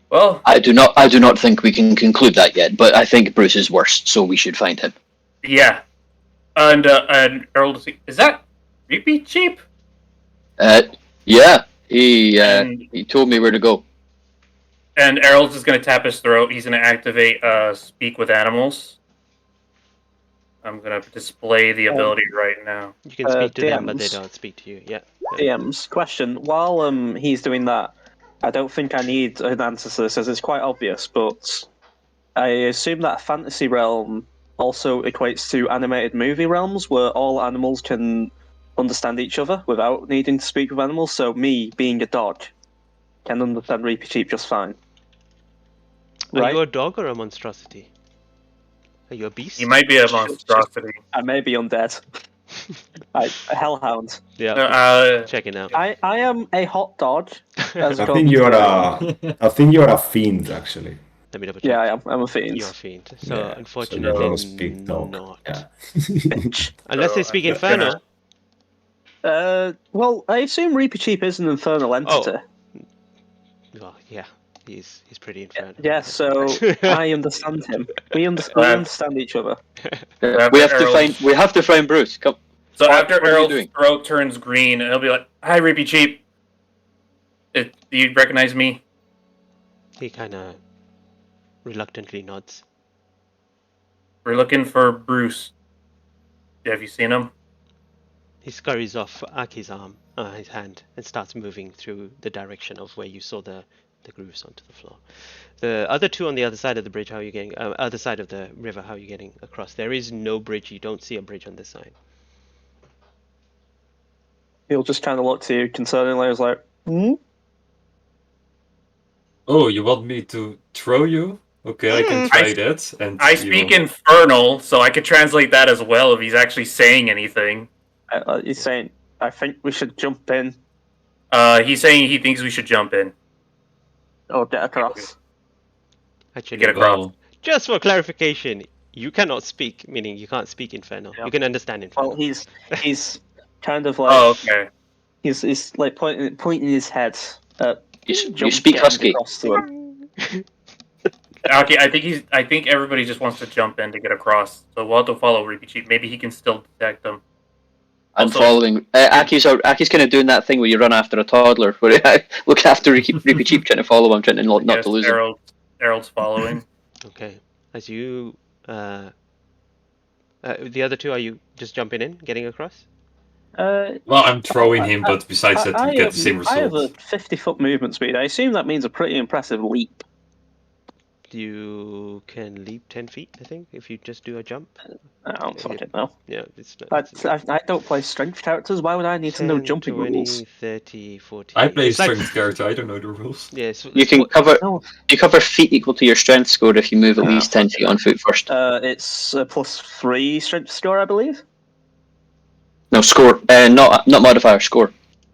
Well, I do not think we can conclude that yet, but I think Bruce is worse, so we should find him. yeah. And Errol, is that Repeat Cheap? Yeah. He told me where to go. And Errol's is gonna tap his throat. He's gonna activate Speak with Animals. I'm gonna display the ability right now. You can speak to them, DMs. but they don't speak to you. Yeah. DM's question. While he's doing that, I don't think I need an answer to this, as it's quite obvious. But I assume that fantasy realm also equates to animated movie realms, where all animals can understand each other without needing to speak with animals. So me, being a dog, can understand Reapy Cheap just fine. Are you a dog or a monstrosity? Are you a beast? You might be a monstrosity. I may be undead. A hellhound. Yeah. Checking out. I am a hot dog. I think you're a fiend, actually. Let me double check. Yeah, I am. I'm a fiend. You're a fiend. So Yeah, unfortunately, so you don't speak dog. not. Yeah. Unless they speak Infernal. Well, I assume Reapy Cheap is an infernal entity. Well, yeah, he's pretty infernal. Yeah, so I understand him. We understand each other. We have to find Bruce. Come. So after what are you Errol's doing? throat turns green, he'll be like, "Hi, Reapy Cheap. Do you recognize me?" He kind of reluctantly nods. We're looking for Bruce. Have you seen him? He scurries off Aki's arm, his hand, and starts moving through the direction of where you saw the grooves onto the floor. The other two on the other side of the bridge, how are you getting? Other side of the river, how are you getting across? There is no bridge. You don't see a bridge on this side. He'll just kind of look to you concerningly. He's like, Oh, you want me to throw you? Okay, I can try that. And I speak Infernal, so I could translate that as well if he's actually saying anything. He's saying, I think we should jump in He's saying he thinks we should jump in. or get across. Actually, Get across. Well, just for clarification, you cannot speak, meaning you can't speak Infernal. Yeah. You can understand Infernal. Well, he's kind of like Okay. he's like pointing his head at You speak husky. across to him. Okay, I think everybody just wants to jump in to get across. So we'll have to follow Reapy Cheap. Maybe he can still detect them. I'm Also- following. Aki's kind of doing that thing where you run after a toddler, where I look after Reapy Cheap, trying to follow him, trying to not Yes, to lose him. Errol's following. Okay. As you, the other two, are you just jumping in, getting across? well, I'm throwing him, but besides that, we get the same I have a result. 50-foot movement speed. I assume that means a pretty impressive leap. You can leap 10 feet, I think, if you just do a jump. I don't fucking know. Yeah, it's not. I don't play strength characters. Why would I need to know 10, jumping 20, rules? 30, 40. I play It's like- strength character, I don't know the rules. Yeah, so You can cover feet equal to your strength score if you move at Oh, least 10 feet on foot first. It's a +3 strength score, I believe. No, score. Not modifier, score.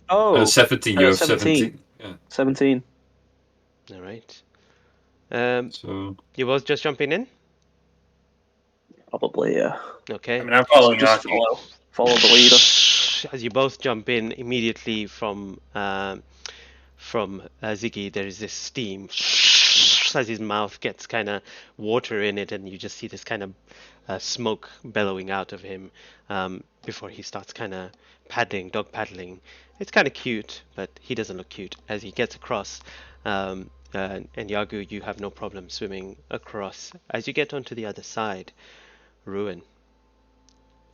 Oh, 17, you have 17. 17. Yeah, 17. All right. so... You both just jumping in? Probably, yeah. Okay. I mean, I'm following Just Aki. follow the leader. As you both jump in, immediately from Ziggy, there is this steam as his mouth gets kind of water in it, and you just see this kind of smoke bellowing out of him before he starts kind of dog paddling. It's kind of cute, but he doesn't look cute as he gets across. And Yagu, you have no problem swimming across. As you get onto the other side, Ruin,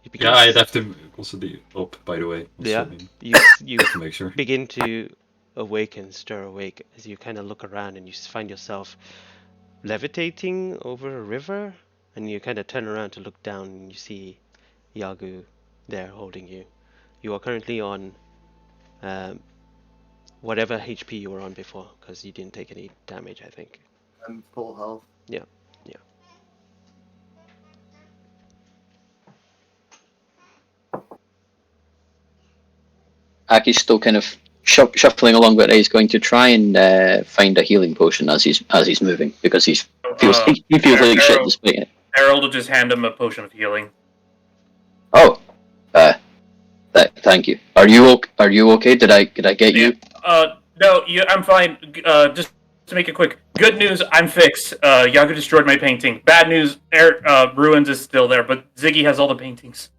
You begin Yeah, to I'd have to also be up, by the way. Yeah, So, you to make sure. begin to awaken, stir awake as you kind of look around and you find yourself levitating over a river, and you kind of turn around to look down and you see Yagu there holding you. You are currently on whatever HP you were on before, because you didn't take any damage, I think. I'm full health. Yeah, yeah. Aki's still kind of shuffling along, but he's going to try and find a healing potion as he's moving because he feels like shit despite it. Harold will just hand him a potion of healing. Oh, thank you. Are you okay? Did I get you? No, I'm fine. Just to make it quick. Good news, I'm fixed. Yagu destroyed my painting. Bad news, Ruins is still there, but Ziggy has all the paintings.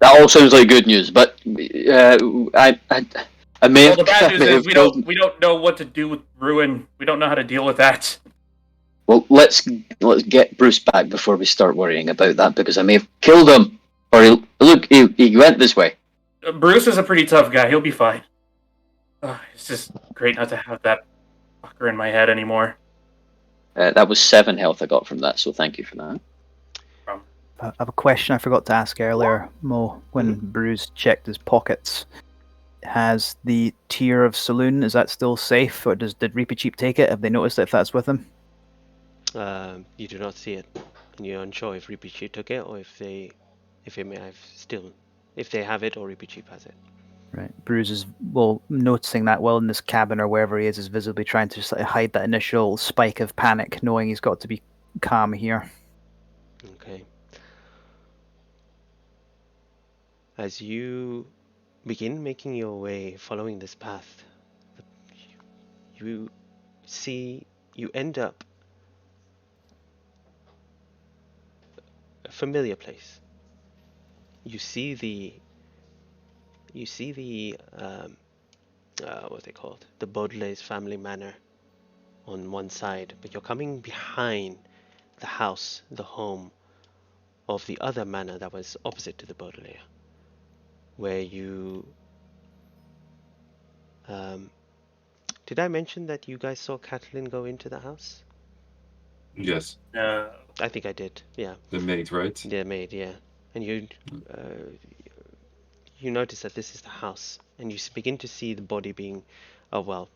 That all sounds like good news, but I may have. Well, the bad news may is have we killed- don't know what to do with Ruin. We don't know how to deal with that. Well, let's get Bruce back before we start worrying about that because I may have killed him. Or he went this way. Bruce is a pretty tough guy. He'll be fine. It's just great not to have that fucker in my head anymore. That was 7 health I got from that, so thank you for that. I have a question I forgot to ask earlier, Mo. When Bruce checked his pockets, has the tier of saloon, is that still safe, or did Reaper Cheap take it? Have they noticed if that's with him? You do not see it, and you're unsure if Reaper Cheap took it or if they have it or Reaper Cheap has it. Right. Bruce is noticing that in this cabin or wherever he is visibly trying to just hide that initial spike of panic, knowing he's got to be calm here. Okay. As you begin making your way following this path, you end up a familiar place. You see the what's it called? The Baudelaire's family manor on one side, but you're coming behind the house, the home of the other manor that was opposite to the Baudelaire, where you did I mention that you guys saw Catelyn go into the house? Yes, I think I did, yeah. the maid, right? The maid, yeah. And you notice that this is the house, and you begin to see the body being, the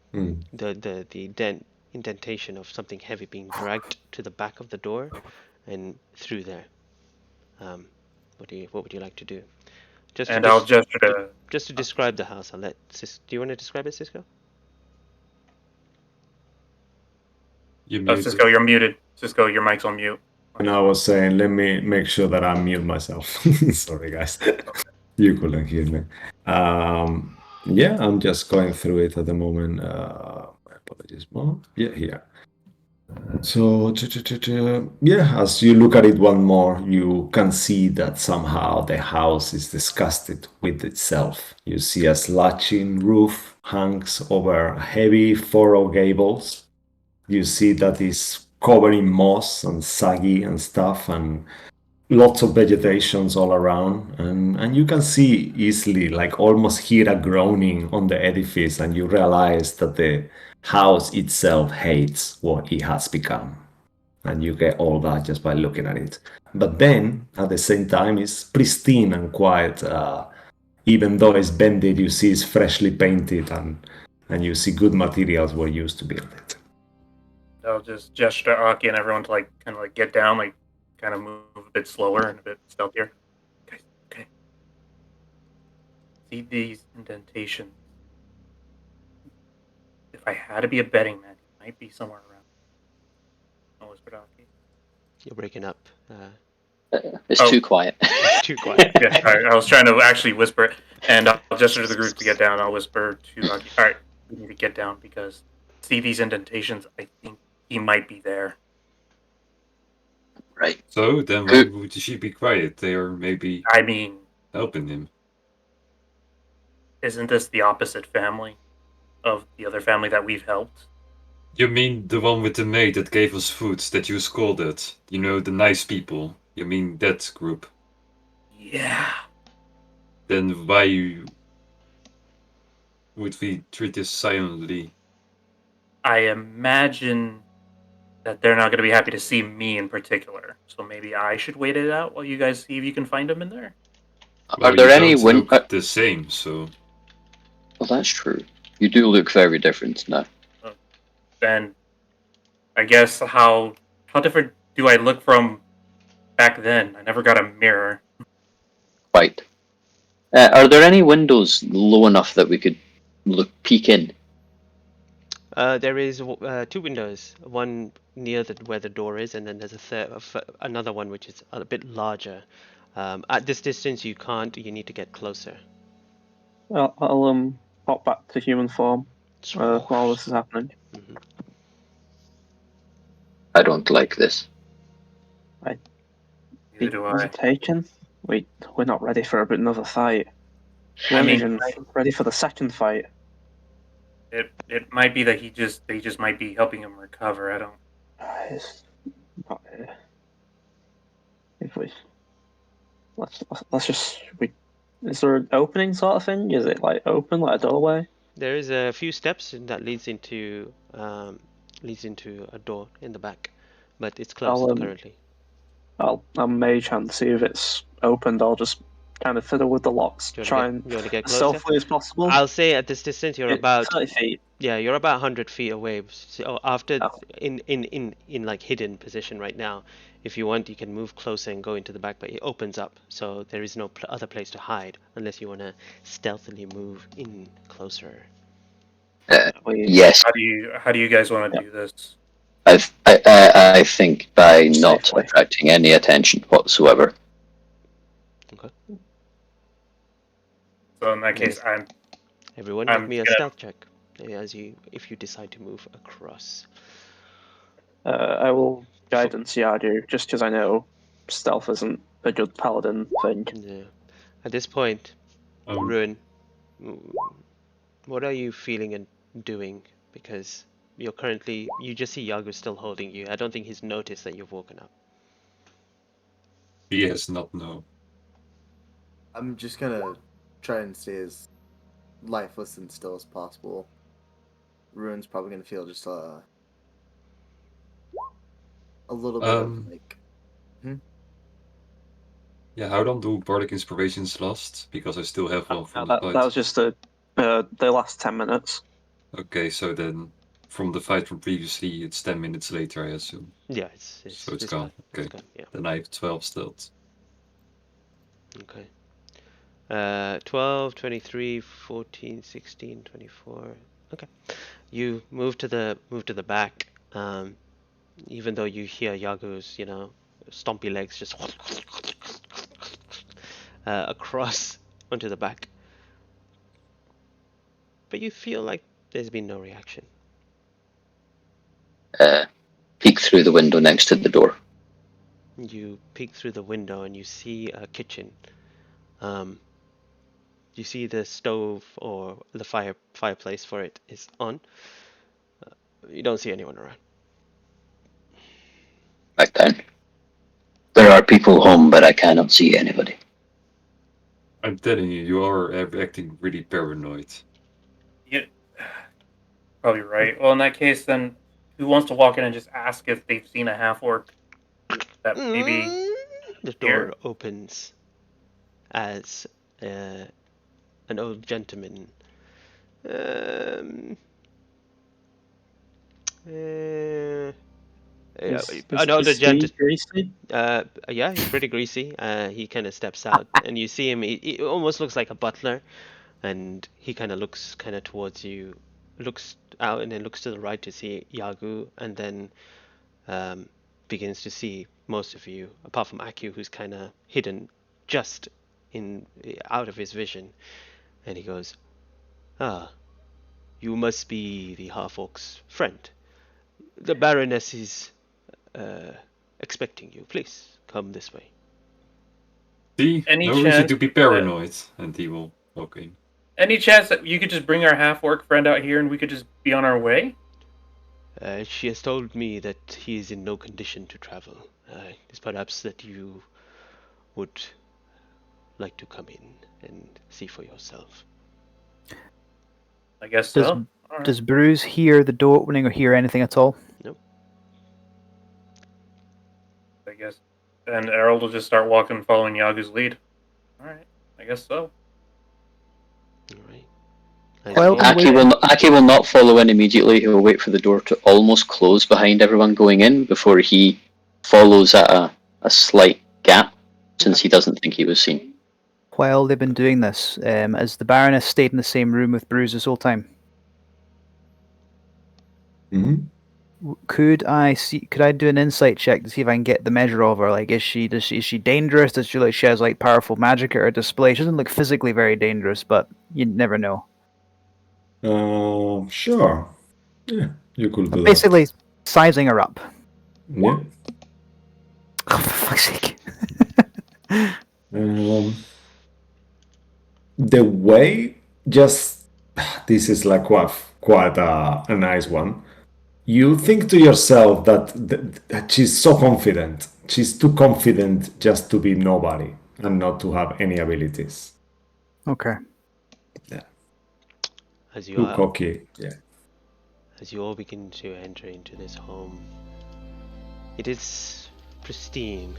indentation of something heavy being dragged to the back of the door and through there. What would you like to do? I'll gesture to... Just to describe the house, I'll let do you want to describe it, Cisco? Cisco, you're muted. Cisco, your mic's on mute. And I was saying, let me make sure that I mute myself. Sorry, guys. You couldn't hear me. Yeah, I'm just going through it at the moment. My apologies, Mom. Yeah, here. So, yeah, as you look at it one more, you can see that somehow the house is disgusted with itself. You see a slatching roof hangs over heavy furrow gables. You see that it's covered in moss and saggy and stuff, and lots of vegetations all around, and you can see easily, like almost hear a groaning on the edifice, and you realize that the house itself hates what it has become, and you get all that just by looking at it. But then at the same time it's pristine and quiet. Even though it's bended, you see it's freshly painted, and you see good materials were used to build it. I'll just gesture to Aki and everyone to kind of get down, kind of move a bit slower and a bit stealthier. Okay. See these indentations. If I had to be a betting man, it might be somewhere around. I'll whisper to Aki. You're breaking up. It's too quiet. It's too quiet. Yeah, sorry, I was trying to actually whisper it, and I'll gesture to the group to get down. I'll whisper to Aki. All right, we need to get down because see these indentations. I think he might be there. Right. So then why would she be quiet? They are maybe helping him. Isn't this the opposite family of the other family that we've helped? You mean the one with the maid that gave us food that you scolded? You know, the nice people. You mean that group? Yeah. Then why would we treat this silently? I imagine that they're not going to be happy to see me in particular. So maybe I should wait it out while you guys see if you can find them in there. Well, Are there you any don't look the same, so Well, that's true. You do look very different now. Then I guess how different do I look from back then? I never got a mirror. Quite. Are there any windows low enough that we could peek in? There is two windows, one near where the door is, and then there's another one which is a bit larger. At this distance, you can't. You need to get closer. I'll pop back to human form while this is happening. Mhm. I don't like this. Neither do I. Taken? We're not ready for another fight. We I aren't mean, even ready for the second fight. it might be that they just might be helping him recover. I don't. It's not, if we let's just is there an opening sort of thing? Is it like open like a doorway? There is a few steps that leads into a door in the back, but it's closed currently. I'll mage hand see if it's opened. I'll just kind of fiddle with the locks, You try want to get as closer? stealthily as possible. I'll say at this distance you're about 30 feet. you're about 100 feet away. So after Oh. in like hidden position right now. If you want, you can move closer and go into the back, but it opens up, so there is no other place to hide unless you want to stealthily move in closer. Yes, How do you guys want to do this? I think by not Safely. attracting any attention whatsoever. Okay. So in that case, Everyone, I'm give me a gonna- stealth check if you decide to move across. I will guidance Yardu just because I know stealth isn't a good paladin thing. Yeah. At this point, Ruin, what are you feeling and doing? Because you just see Yagu still holding you. I don't think he's noticed that you've woken up. he has not known. I'm just gonna try and stay as lifeless and still as possible. Ruin's probably gonna feel just a little bit of like. Yeah, how long do Bardic Inspirations last? Because I still have one from the That fight. was just the last 10 minutes. Okay, so then from the fight from previously, it's 10 minutes later, I assume. Yeah, So it's gone. Okay. It's gone, yeah. Then I have 12 stealth. Okay. 12, 23, 14, 16, 24. Okay. You move to the back. Even though you hear Yagu's, stompy legs just across onto the back. But you feel like there's been no reaction. Peek through the window next to the door. You peek through the window and you see a kitchen. You see the stove or the fireplace for it is on. You don't see anyone around. Back down. There are people home, but I cannot see anybody. I'm telling you, you are acting really paranoid. Yeah, probably right. Well, in that case, then who wants to walk in and just ask if they've seen a half orc that maybe The door opens as an old gentleman. An older gentleman. Greasy? Yeah, he's pretty greasy. He kind of steps out, and you see him. He almost looks like a butler, and he kind of looks towards you, looks out, and then looks to the right to see Yagu, and then begins to see most of you, apart from Aku, who's kind of hidden just out of his vision. And he goes, "Ah, you must be the half-orc's friend. The Baroness is expecting you. Please come this way." See? Any No reason chance to be paranoid. And he will walk in. Any chance that you could just bring our half orc friend out here and we could just be on our way? She has told me that he is in no condition to travel. It's perhaps that you would like to come in and see for yourself? I guess Does so. Alright. does Bruce hear the door opening or hear anything at all? Nope. I guess. And Errol will just start walking, following Yagu's lead. Alright, I guess so. Alright. Well, Aki will not follow in immediately. He will wait for the door to almost close behind everyone going in before he follows at a slight gap, since he doesn't think he was seen. While they've been doing this, has the Baroness stayed in the same room with Bruce this whole time? Mm-hmm. Could I do an insight check to see if I can get the measure of her? Like, is she dangerous? Does she she has like powerful magic at her display? She doesn't look physically very dangerous, but you never know. Sure. Yeah, you could do Basically, sizing her up. that. Yeah. Oh, for fuck's sake. The way, just this is like quite a nice one. You think to yourself that she's so confident. She's too confident just to be nobody and not to have any abilities. Okay. Yeah. As you Too are, cocky. Yeah. as you all begin to enter into this home, it is pristine,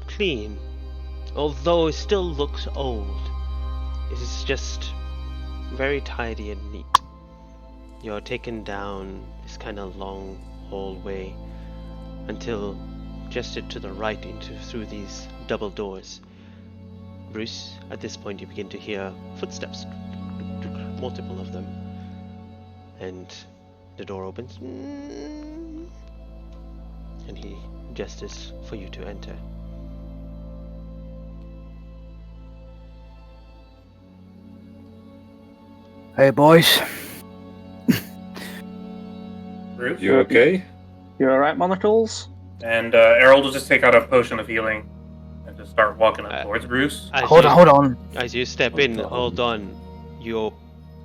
clean, although it still looks old. It is just very tidy and neat. You're taken down this kind of long hallway until just to the right through these double doors. Bruce, at this point you begin to hear footsteps, multiple of them, and the door opens, and he gestures for you to enter. Hey, boys. Bruce? You okay? You alright, Monocles? And Errol will just take out a potion of healing and just start walking up towards Bruce. Hold on. As you step in, hold on, your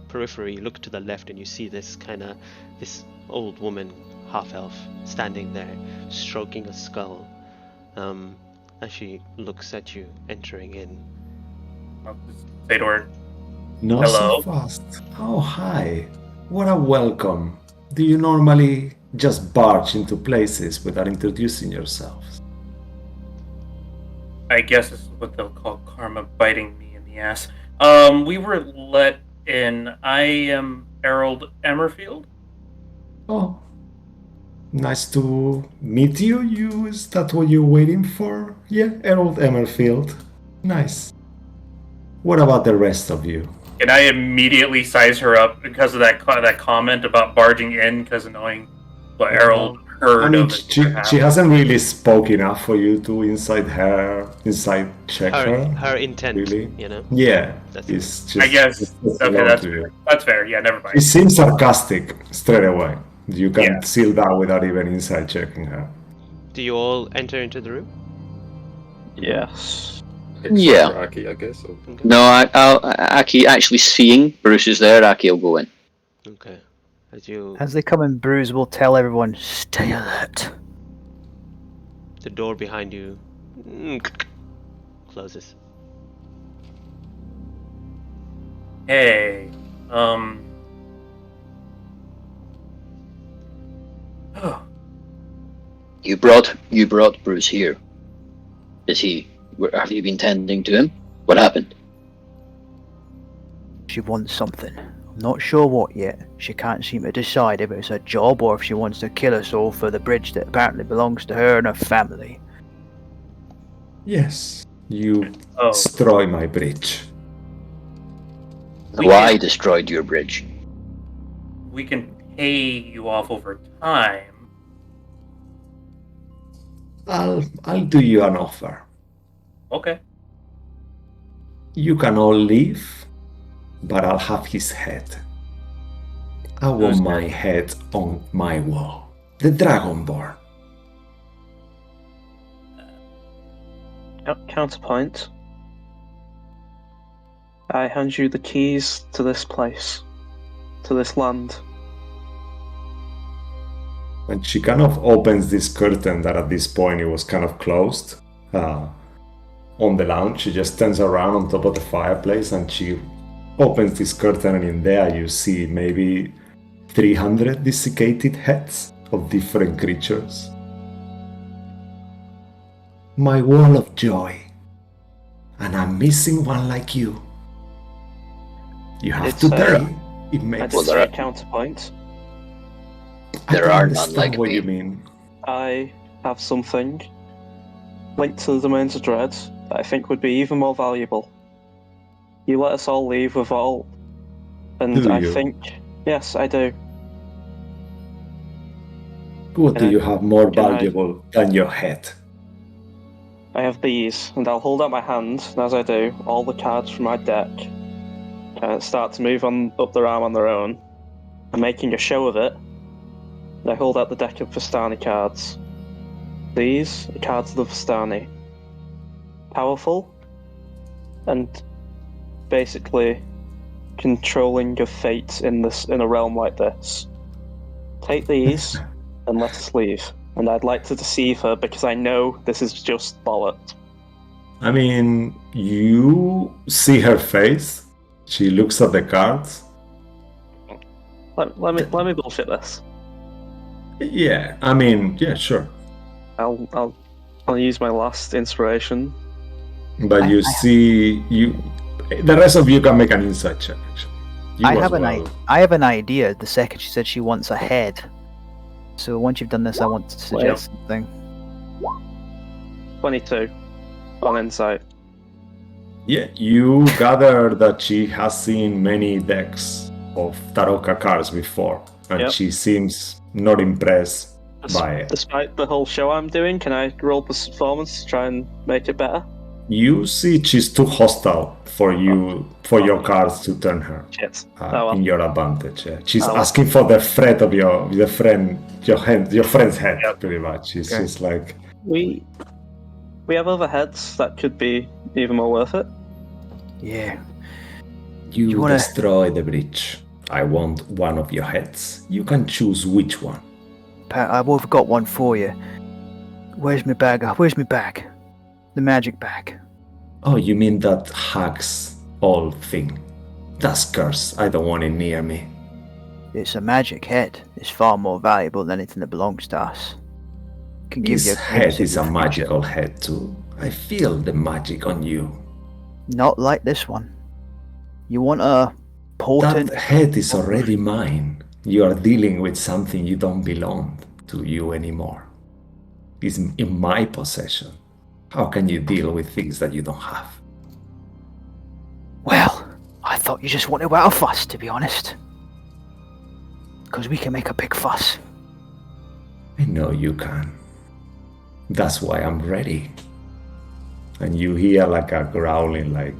periphery, look to the left and you see this old woman, half-elf, standing there, stroking a skull, as she looks at you entering in. I'll just say to her, Not hello? so fast. Oh, hi. What a welcome. Do you normally just barge into places without introducing yourselves? I guess this is what they'll call karma biting me in the ass. We were let in. I am Errol Emmerfield. Oh, nice to meet you. Is that what you're waiting for? Yeah, Harold Emmerfield. Nice. What about the rest of you? And I immediately size her up because of that comment about barging in, because of knowing what Errol heard I mean, of it. she hasn't really spoke enough for you to inside check her. Her intent, really? you know? Yeah, That's it's just. I guess. it's Okay, allowed that's to fair. you. That's fair. Yeah, never She mind. seems sarcastic straight away. You can Yeah. seal that without even inside checking her. Do you all enter into the room? Yes. Except Yeah. for Aki, I guess. Or... Okay. No, Aki actually seeing Bruce is there. Aki will go in. Okay. As you, As they come in, Bruce will tell everyone, stay alert. the door behind you closes. Hey, You brought Bruce here. Have you been tending to him? What happened? She wants something. I'm not sure what yet. She can't seem to decide if it's a job or if she wants to kill us all for the bridge that apparently belongs to her and her family. Yes, you oh, destroy my bridge. We Why can- destroyed your bridge? we can pay you off over time. I'll do you an offer. Okay. You can all leave, but I'll have his head. I want Whose my head on my wall. The Dragonborn. Counterpoint. I hand you the keys to this place, to this land. When she kind of opens this curtain that at this point it was kind of closed, on the lounge. She just turns around on top of the fireplace and she opens this curtain, and in there you see maybe 300 desiccated heads of different creatures. My wall of joy. And I'm missing one like you. You have It's, to die. It I'd makes Well, say there a are- counterpoint. I there don't are none understand like what me. you mean. I have something linked to the Domains of Dread that I think would be even more valuable. You let us all leave with all, and Do I you? think, yes, I do. What do Can I- you have more can I- valuable than your head? I have these, and I'll hold out my hand, and as I do, all the cards from my deck start to move on up their arm on their own. I'm making a show of it, and I hold out the deck of Vistani cards. These are cards of the Vistani. Powerful, and basically controlling your fate in a realm like this. Take these and let us leave. And I'd like to deceive her because I know this is just bollocks. I mean, you see her face. She looks at the cards. Let me bullshit this. Yeah, I mean, yeah, sure. I'll use my last inspiration. But you see, the rest of you can make an insight check. Actually, you I as have well. I have an idea. The second she said she wants a head. So once you've done this, I want to suggest something. 22 on insight. Yeah, you gather that she has seen many decks of Taroka cards before, and Yep. she seems not impressed by it. Despite the whole show I'm doing, can I roll performance to try and make it better? You see, she's too hostile for you, for your cards to turn her Shit. Oh well. in your advantage. Yeah. She's Oh, well. asking for the threat of your friend's head, Yep. pretty much. She's Okay. just like, We have other heads that could be even more worth it. Yeah. you wanna- destroy the bridge. I want one of your heads. You can choose which one. I've got one for you. Where's my bag? Where's my bag? The magic bag. Oh, you mean that hacks all thing? That's cursed. I don't want it near me. It's a magic head. It's far more valuable than anything that belongs to us. Can give This you a head glimpse of is a your future. magical head too. I feel the magic on you. Not like this one. You want a potent. That head is already mine. You are dealing with something you don't belong to you anymore. It's in my possession. How can you deal with things that you don't have? Well, I thought you just wanted out a fuss, to be honest. Because we can make a big fuss. I know you can. That's why I'm ready. And you hear like a growling, like.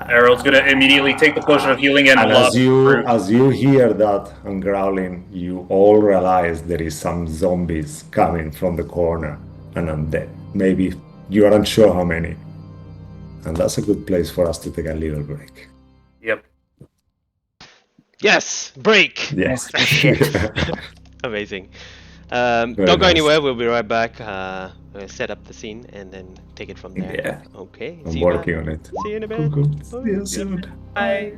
Errol's gonna immediately take the potion of healing and And lob through. as you hear that and growling, you all realize there is some zombies coming from the corner and undead. Maybe you are unsure how many. And that's a good place for us to take a little break. Yep. Yes, break. Yes. Amazing. Very Don't go nice. anywhere. We'll be right back. We'll set up the scene and then take it from there. Yeah. Okay. I'm see you working guys. on it. See you in a bit. Cool. See you soon. Bye.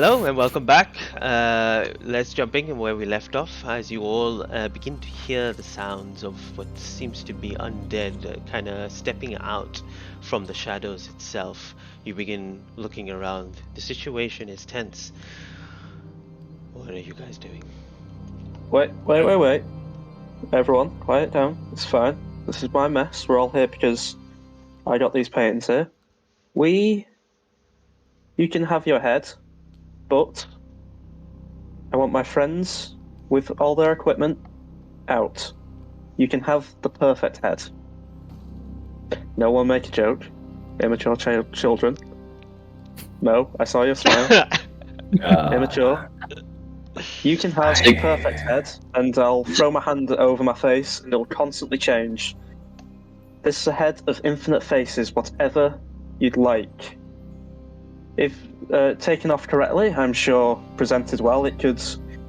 Hello and welcome back. Let's jump in where we left off as you all begin to hear the sounds of what seems to be undead kind of stepping out from the shadows itself. You begin looking around. The situation is tense. What are you guys doing? Wait. Everyone, quiet down. It's fine. This is my mess. We're all here because I got these paintings here. You can have your head, but I want my friends with all their equipment out. You can have the perfect head. No one make a joke. Immature children. No, I saw your smile. Immature. You can have the perfect head, and I'll throw my hand over my face, and it'll constantly change. This is a head of infinite faces, whatever you'd like. If taken off correctly, I'm sure presented well, it could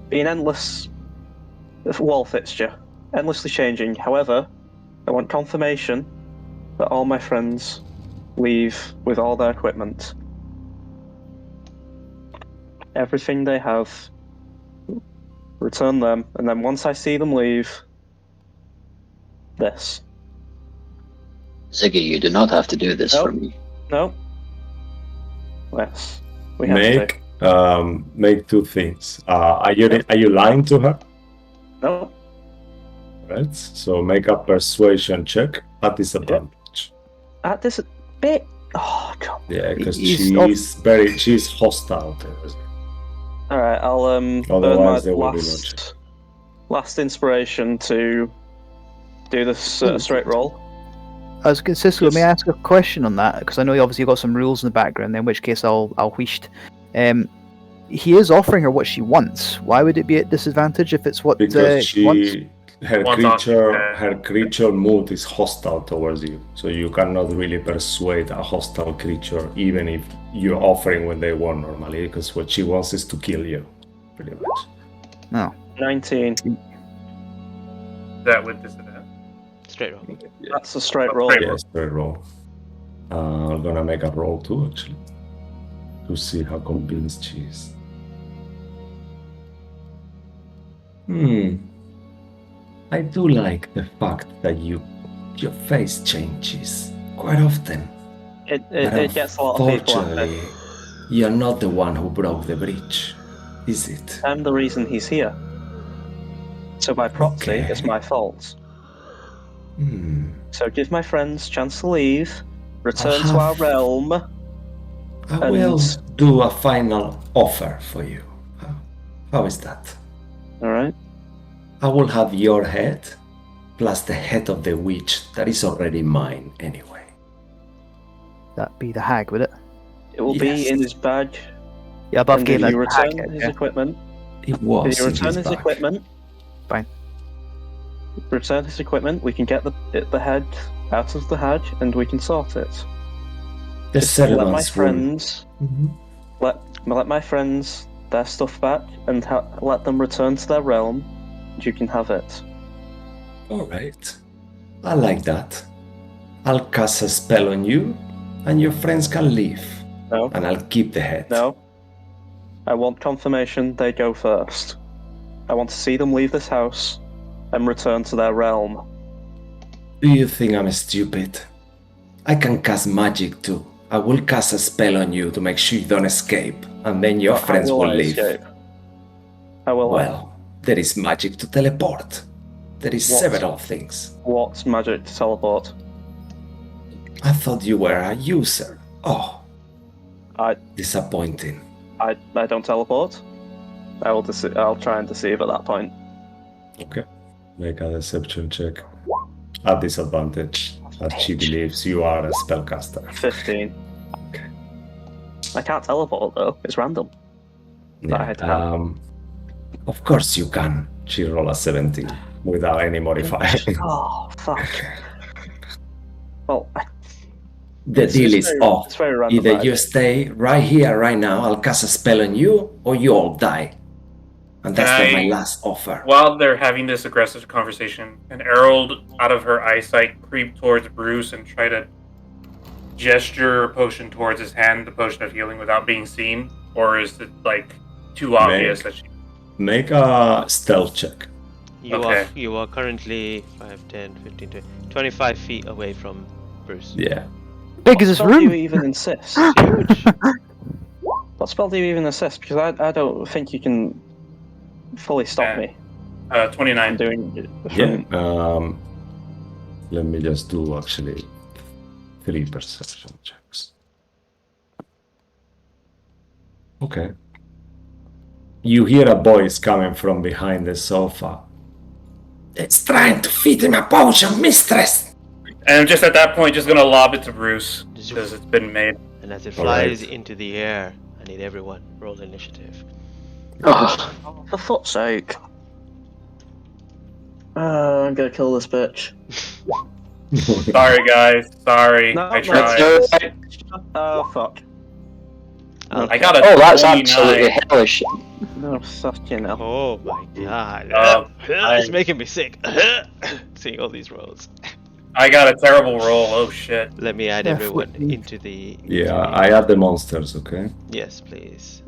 be an endless wall fixture, endlessly changing. However, I want confirmation that all my friends leave with all their equipment. Everything they have. Return them, and then once I see them leave, this. Ziggy, you do not have to do this for me. No. Yes. We have Make two things. Are you lying to her? No. Right. So make a persuasion check at disadvantage. At this bit. Oh god. Yeah, because He's she's hostile. All right. I'll burn my Otherwise, there will be no check. last inspiration to do this straight roll. I was going to say, Cisco, may I ask a question on that? Because I know you obviously got some rules in the background, in which case I'll wheesht. He is offering her what she wants. Why would it be at disadvantage if it's what Because she wants? her creature mood is hostile towards you, so you cannot really persuade a hostile creature, even if you're offering what they want normally, because what she wants is to kill you, pretty much. No. 19. That with disadvantage. Straight roll. That's a straight roll. Yeah, straight roll. I'm gonna make a roll too, actually, to see how convinced she is. I do like the fact that your face changes quite often. It gets a lot of people out there. Unfortunately, you're not the one who broke the bridge, is it? I'm the reason he's here. So by proxy, Okay. it's my fault. Hmm. So give my friends chance to leave, return I'll to our have- realm. I will do a final offer for you. How is that? Alright. I will have your head plus the head of the witch that is already mine anyway. That'd be the hag, would it? It will Yes. be in his bag. Yeah, above And game if you that's the return hag, his yeah. equipment, It was if you in return his his bag. equipment, Fine. return his equipment, we can get the head out of the hag and we can sort it. The Just let my servants will... friends let my friends their stuff back and let them return to their realm. And you can have it. Alright. I like that. I'll cast a spell on you, and your friends can leave. No. And I'll keep the head. No. I want confirmation they go first. I want to see them leave this house and return to their realm. Do you think I'm stupid? I can cast magic too. I will cast a spell on you to make sure you don't escape, and then your But how friends will I leave. escape? How will Well, there is magic to teleport. There is What? several things. What's magic to teleport? I thought you were a user. Oh. I- Disappointing. I don't teleport. I'll try and deceive at that point. Okay. Make a deception check. At disadvantage, as she believes you are a spellcaster. 15. Okay. I can't teleport though. It's random. I had to have. Of course you can. She rolled a 17 without any modifier. Oh fuck. Well, The deal is off. It's very random. Either you stay right here, right now, I'll cast a spell on you, or you all die. And that's my last offer. While they're having this aggressive conversation, an Herald, out of her eyesight, creep towards Bruce and try to gesture a potion towards his hand, the potion of healing, without being seen. or is it like too obvious that she? Make a stealth check. You are currently 5, 10, 15, 20, 25 feet away from Bruce. Yeah. Big as this What spell do you room. even insist? Huge. What spell do you even assist? Because I don't think you can fully stop me 29. from doing. Yeah. Let me just do actually 3 perception checks. Okay. You hear a voice coming from behind the sofa. It's trying to feed him a potion, mistress! And just at that point, just gonna lob it to Bruce because it's been made. And as it Alright. flies into the air, I need everyone roll initiative. Oh, Oh, for fuck's sake! I'm gonna kill this bitch. Sorry, guys. Sorry. No, I no, tried. alright. Oh fuck! I got a Oh, that's 29. absolutely hellish. No, fucking hell. Oh my god. I- It's making me sick. Seeing all these rolls. I got a terrible roll. Oh shit. Let me add Yeah, everyone 14. into the. Yeah, I add the monsters, okay? Yes, please.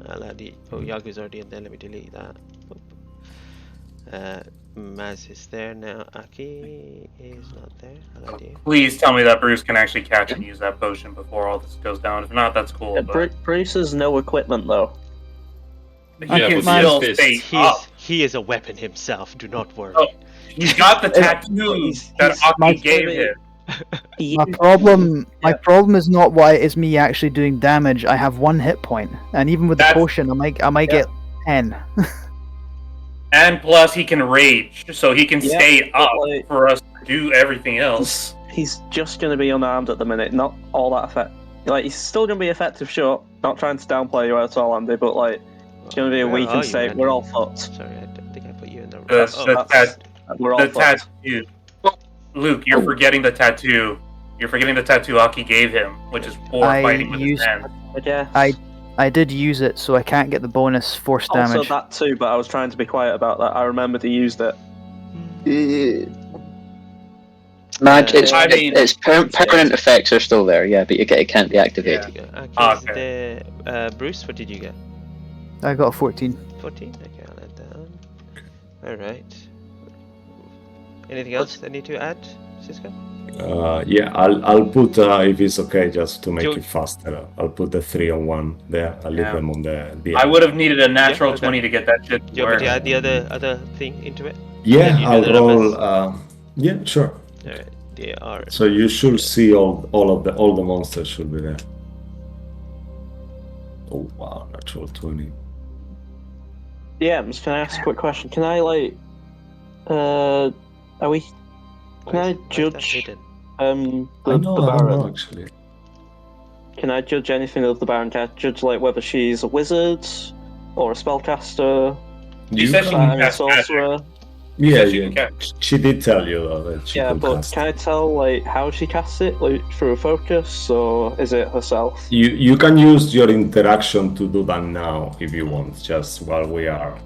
I'll add the. Oh, Yagu's already in there. Let me delete that. Oop. Maz is there now. Aki is not there. I'll add you. Please tell me that Bruce can actually catch and use that potion before all this goes down. If not, that's cool. But Bruce has no equipment though. he Yeah, can but he still has stay fists. up. He is a weapon himself. Do not worry. Oh. He's got the tattoo He's- that he's- my Aki gave favorite- him. My problem is not why it's me actually doing damage. I have 1 hit point, and even with the That's- potion, I might get 10. And plus, he can rage, so he can Yeah, stay but up like- for us to do everything else. He's just gonna be unarmed at the minute. Not all that effect. Like he's still gonna be effective, sure. Not trying to downplay you at all, Andy, but like it's gonna be a Where are weakened you, state. Andy? We're all fucked. Sorry, I don't think I put you in the. We're all The fucked. tattoo. Luke, you're forgetting the tattoo. You're forgetting the tattoo Aki gave him, which is for I fighting with his used- hands. I guess. I did use it, so I can't get the bonus force Also damage. that too, but I was trying to be quiet about that. I remembered he used it. I mean- It's permanent effects are still there, yeah, but it can't be activated. Okay. Bruce, what did you get? I got a 14. 14? Okay, I'll add that on. Alright. Anything else I need to add, Cisco? Yeah, I'll put, if it's okay, just to make Do- it faster, I'll put the 3 on 1 there. I'll leave Yeah. them on the I end. would have needed a natural okay. 20 to get that shit Do to you want work. me to add the other thing into it? Yeah, Then you do I'll the roll. numbers. Yeah, sure. Alright, they are. So you should see all the monsters should be there. Oh wow, natural 20. DMs, can I ask a quick question? Can I are we? Can I Why is that judge hidden? the I don't know Baron? actually. Can I judge anything of the Baron? Can I judge like whether she's a wizard or a spellcaster? You said she can A cast magic. sorcerer? Yeah, said she yeah. can She did tell you though that she Yeah, could but cast. can I tell like how she casts it, like through a focus, or is it herself? You can use your interaction to do that now if you want, just while we are.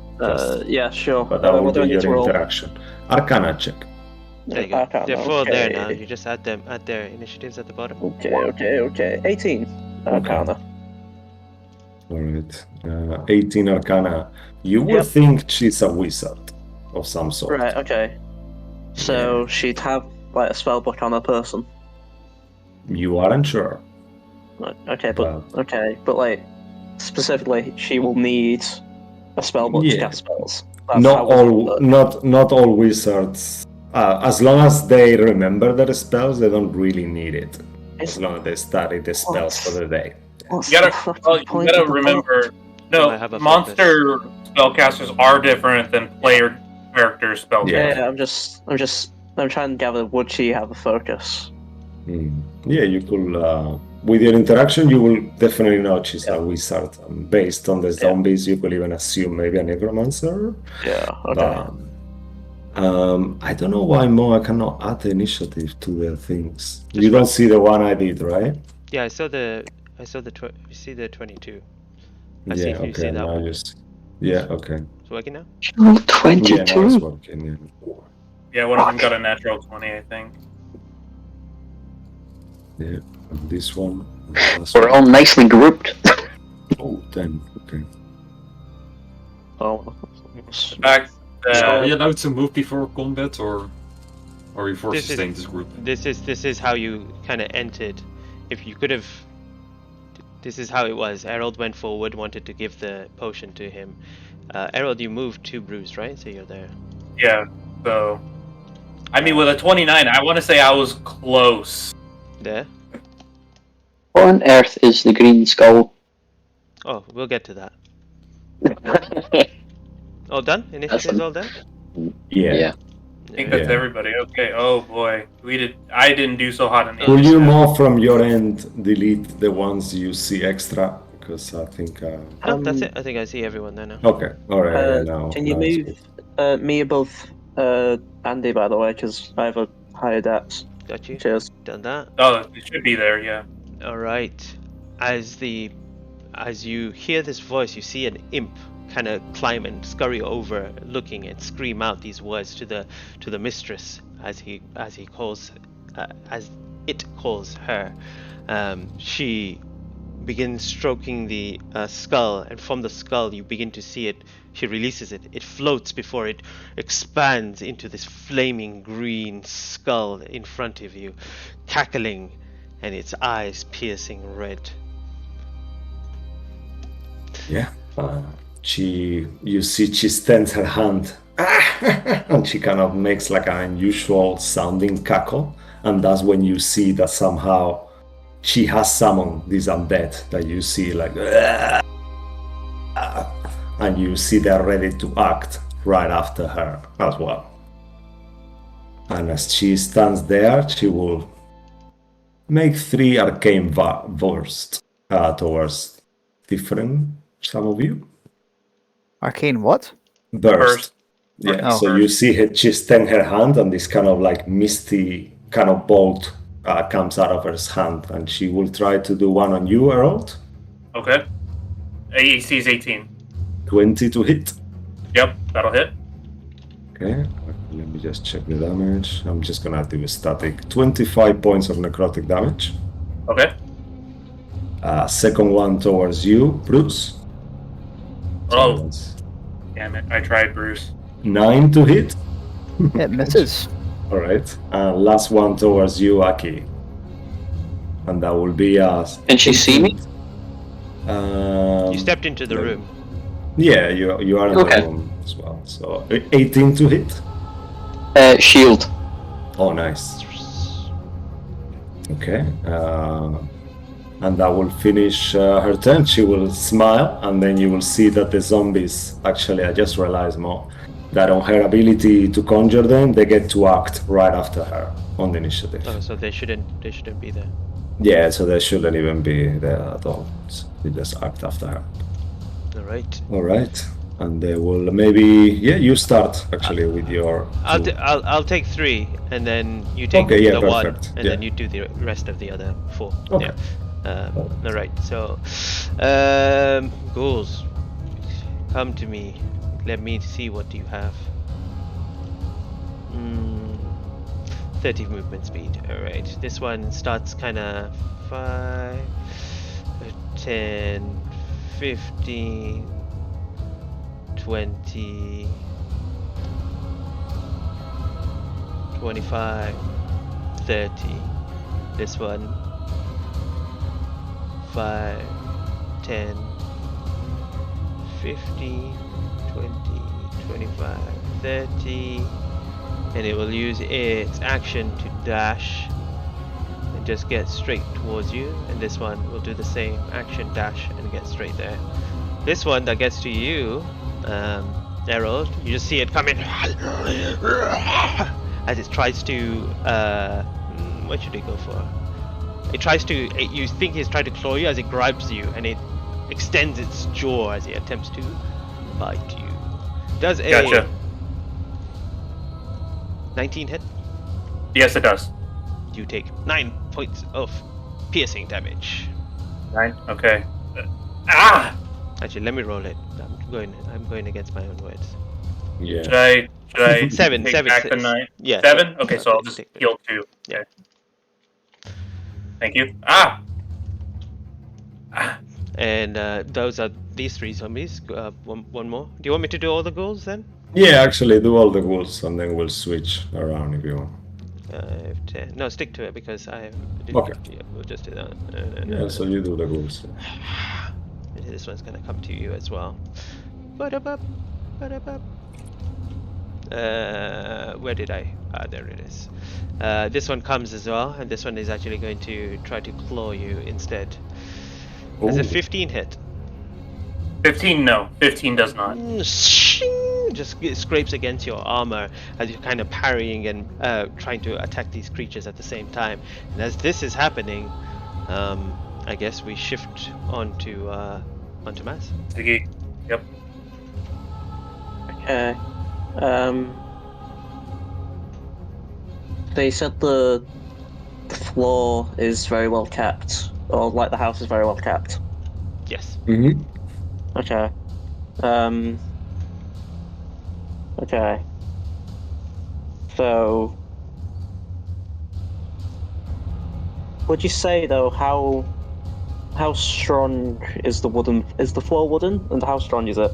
Yeah, sure. But that will What do I be need to your roll? interaction. Arcana check. There you go. Arcana, They're four there okay. now. You just add their initiatives at the bottom. Okay. 18. Arcana. Alright. 18 Arcana. You would Yep. think she's a wizard of some sort. Right, okay. So she'd have like a spell book on her person. You aren't sure. Right, okay, but like specifically, she will need a spell book to Yeah. cast spells. That's Not how wizards all, work. not all wizards. As long as they remember their spells, they don't really need it. As long as they study the spells for the day. What's You the gotta, fucking well, you point gotta of the book? remember. They No, might have a monster spellcasters are different than player character spellcasters. Yeah, I'm trying to gather. Would she have a focus? Yeah, you could. With your interaction, you will definitely know she's Yeah. a wizard. Based on the zombies, you could even assume maybe a necromancer. Yeah. Okay. I don't know why Moa cannot add the initiative to their things. You don't see the one I did, right? Yeah, I saw the. You see the 22. I see Yeah. if you see Okay. that Now one. you see. Yeah. Okay. It's working now. Oh, Yeah, now it's 22. working. Yeah. Yeah, one of them got a natural 20, I think. Yeah. And this one. We're all nicely grouped. Oh, 10. Okay. Oh. In fact, Are we allowed to move before combat, or are we forced to stay in this group? This is how you kind of entered. If you could have, this is how it was. Harold went forward, wanted to give the potion to him. Harold, you moved to Bruce, right? So you're there. yeah. So, I mean, with a 29, I want to say I was close. There. What on earth is the green skull? Oh, we'll get to that. All done? Initiative's all done? Yeah. I think that's Yeah. everybody. Okay. Oh boy, I didn't do so hot on the. Will other you side. more from your end delete the ones you see extra? Because I think. No, that's it. I think I see everyone there now. Okay. All right. Now. Can you now it's move good. me above Andy, by the way, because I have a higher dex. Got you. Cheers. Done that. Oh, it should be there. Yeah. All right. As you hear this voice, you see an imp kind of climb and scurry over, looking and scream out these words to the mistress, as it calls her. She begins stroking the skull, and from the skull you begin to see it. She releases it. It floats before it expands into this flaming green skull in front of you, cackling, and its eyes piercing red. Yeah. You see she extends her hand and she kind of makes like an unusual sounding cackle, and that's when you see that somehow she has summoned this undead that you see like, and you see they're ready to act right after her as well. And as she stands there, she will make 3 arcane bursts towards different some of you. Arcane what? Burst. Yeah, Oh. so you see her, she extend her hand, and this kind of like misty kind of bolt comes out of her hand, and she will try to do one on you, Harold. Okay. AC is 18. 20 to hit. Yep, that'll hit. Okay, let me just check the damage. I'm just gonna do a static. 25 points of necrotic damage. Okay. Second one towards you, Bruce. Oh, That's damn it! I tried, Bruce. 9 to hit. It misses. All right, last one towards you, Aki. And that will be Can she see me? You stepped into the room. Yeah, you are in Okay. the room as well. So 18 to hit. Shield. Oh, nice. Okay. And that will finish her turn. She will smile, and then you will see that the zombies, actually, I just realized more, that on her ability to conjure them, they get to act right after her on the initiative. Oh, so they shouldn't be there. Yeah, so they shouldn't even be there at all. So they just act after her. All right. All right. And they will maybe, you start actually with your. I'll take 3, and then you take Okay, yeah, the 1, perfect. and Yeah. then you do the rest of the other 4. Okay. Yeah. All right. So, ghouls, come to me. Let me see what you have. 30 movement speed. All right. This one starts kind of 5, 10, 15, 20, 25, 30. This one 5, 10, 15, 20, 25, 30, and it will use its action to dash and just get straight towards you, and this one will do the same action, dash, and get straight there. This one that gets to you, Harold, you just see it come in as it tries to what should it go for? It tries to, you think it's trying to claw you as it grabs you, and it extends its jaw as it attempts to bite you. Does a Gotcha. 19 hit? Yes, it does. You take 9 points of piercing damage. 9. Okay. Ah! Actually, let me roll it. I'm going against my own words. Yeah. Should I 7, take 7, back the 6. 9? Yeah. 7? Okay, so I'll you just take the- heal 2. Yeah. Okay. Thank you. Ah! And those are these 3 zombies. One more. Do you want me to do all the ghouls then? Yeah, actually, do all the ghouls, and then we'll switch around if you want. 5, 10. No, stick to it because I did. Okay. Yeah, we'll just do that. Yeah, so you do the ghouls. This one's gonna come to you as well. Ba-da-bop, ba-da-bop. Where did I? Ah, there it is. This one comes as well, and this one is actually going to try to claw you instead. Does a Ooh. 15 hit? 15, no. 15 does not. Just scrapes against your armor as you're kind of parrying and trying to attack these creatures at the same time. And as this is happening, I guess we shift onto Mass. Ziggy. Yep. Okay. They said the floor is very well kept, or like the house is very well kept. Yes. Mm-hmm. Okay. Okay. So, would you say though how strong is the floor wooden, and how strong is it?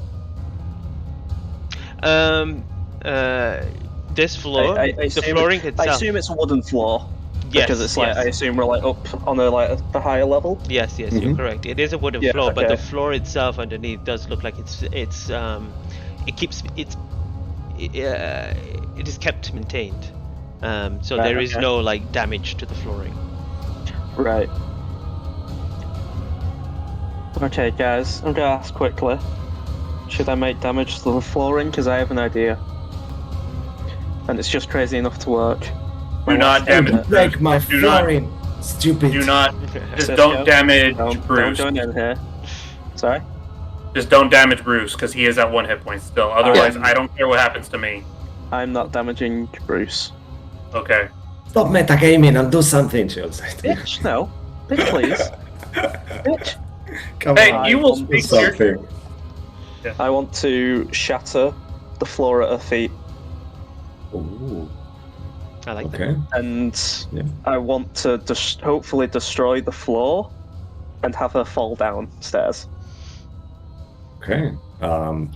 This floor, I the assume flooring I itself. assume it's a wooden floor. Yes, Because it's like yes. I assume we're like up on the higher level. Yes, you're correct. It is a wooden Yeah, floor, but the okay. floor itself underneath does look like it is kept maintained. So Right, there is okay. no like damage to the flooring. Right. Okay, guys, I'm gonna ask quickly. Should I make damage to the flooring? Because I have an idea. And it's just crazy enough to work. Do not damage. Break my Do not- flooring, stupid. Do not. Just Cisco, don't damage Don't Bruce. join in here. Sorry? Just don't damage Bruce, because he is at 1 hit point still. Otherwise, I don't care what happens to me. I'm not damaging Bruce. Okay. Stop metagaming and do something, she'll say. Bitch, no. Bitch, please. Bitch. Come Hey, on, you will do speak your... something. I want to shatter the floor at her feet. Ooh, I like that. okay. And Yeah. I want to hopefully destroy the floor and have her fall downstairs. Okay.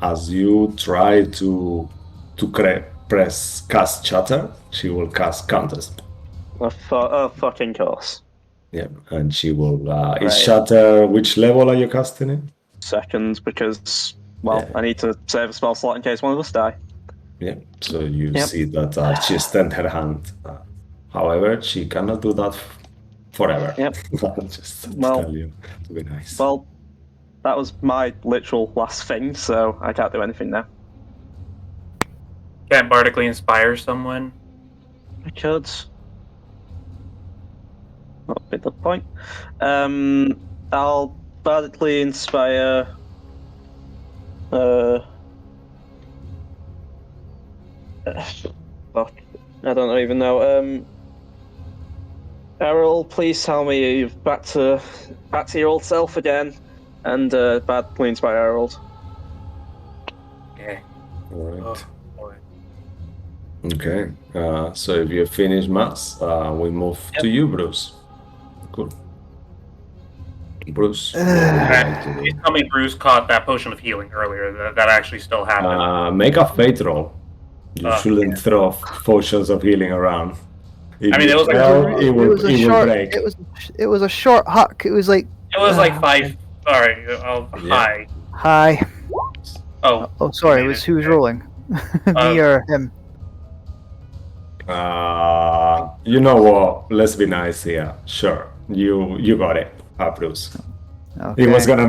As you try to press cast shatter, she will cast contest. Of fucking course. Yeah, and she will. Right. Is shatter? Which level are you casting it? Seconds, because, well, Yeah. I need to save a spell slot in case one of us die. Yeah. So you Yep. see that she extends her hand. However, she cannot do that forever. Yep. Just Well- tell you to be nice. Well, that was my literal last thing, so I can't do anything now. Can't bardically inspire someone. I could. Not be the point. I'll bardically inspire. Fuck. I don't even know. Errol, please tell me you're back to your old self again, and bardically inspire Errol. Okay. All right. Oh, boy. Okay. So if you finish mass, we move to you, Bruce. Cool. Bruce. what would you like to do? Please tell me Bruce caught that potion of healing earlier. That actually still happened. Make a fate roll. You Oh, shouldn't throw potions of healing around. If I mean, you it was like- fail, it It will was a it will short. break. It was a short huck. It was like It was like 5. Alright, Yeah. hi. hi. Oh, Oh, sorry. It was who was rolling? Me or him? You know what? Let's be nice here. Sure, you got it, Bruce. Okay. It was gonna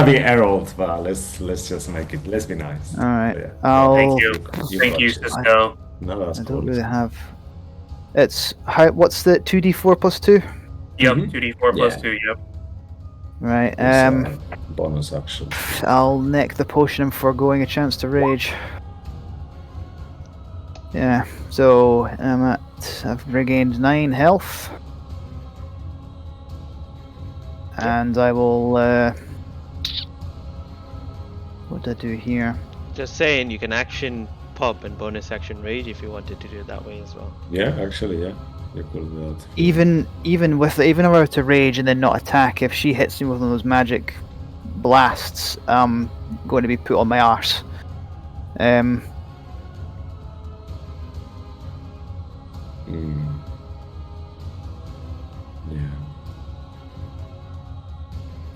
be Herald, but let's just make it. Let's be nice. All right. Yeah. I'll. thank you. You Thank got you, it. Cisco. No, that's I cool. don't really have. It's how? What's the 2d4 plus 2? Yep, Mhm. 2d4 plus Yeah. 2, yep. Right. It's, bonus action. I'll neck the potion and foregoing a chance to rage. Yeah. So I've regained 9 health, and I will. What did I do here? Just saying, you can action pop and bonus action rage if you wanted to do it that way as well. Yeah, actually, yeah, you could do that. Even if I were to rage and then not attack, if she hits me with one of those magic blasts going to be put on my arse. Yeah.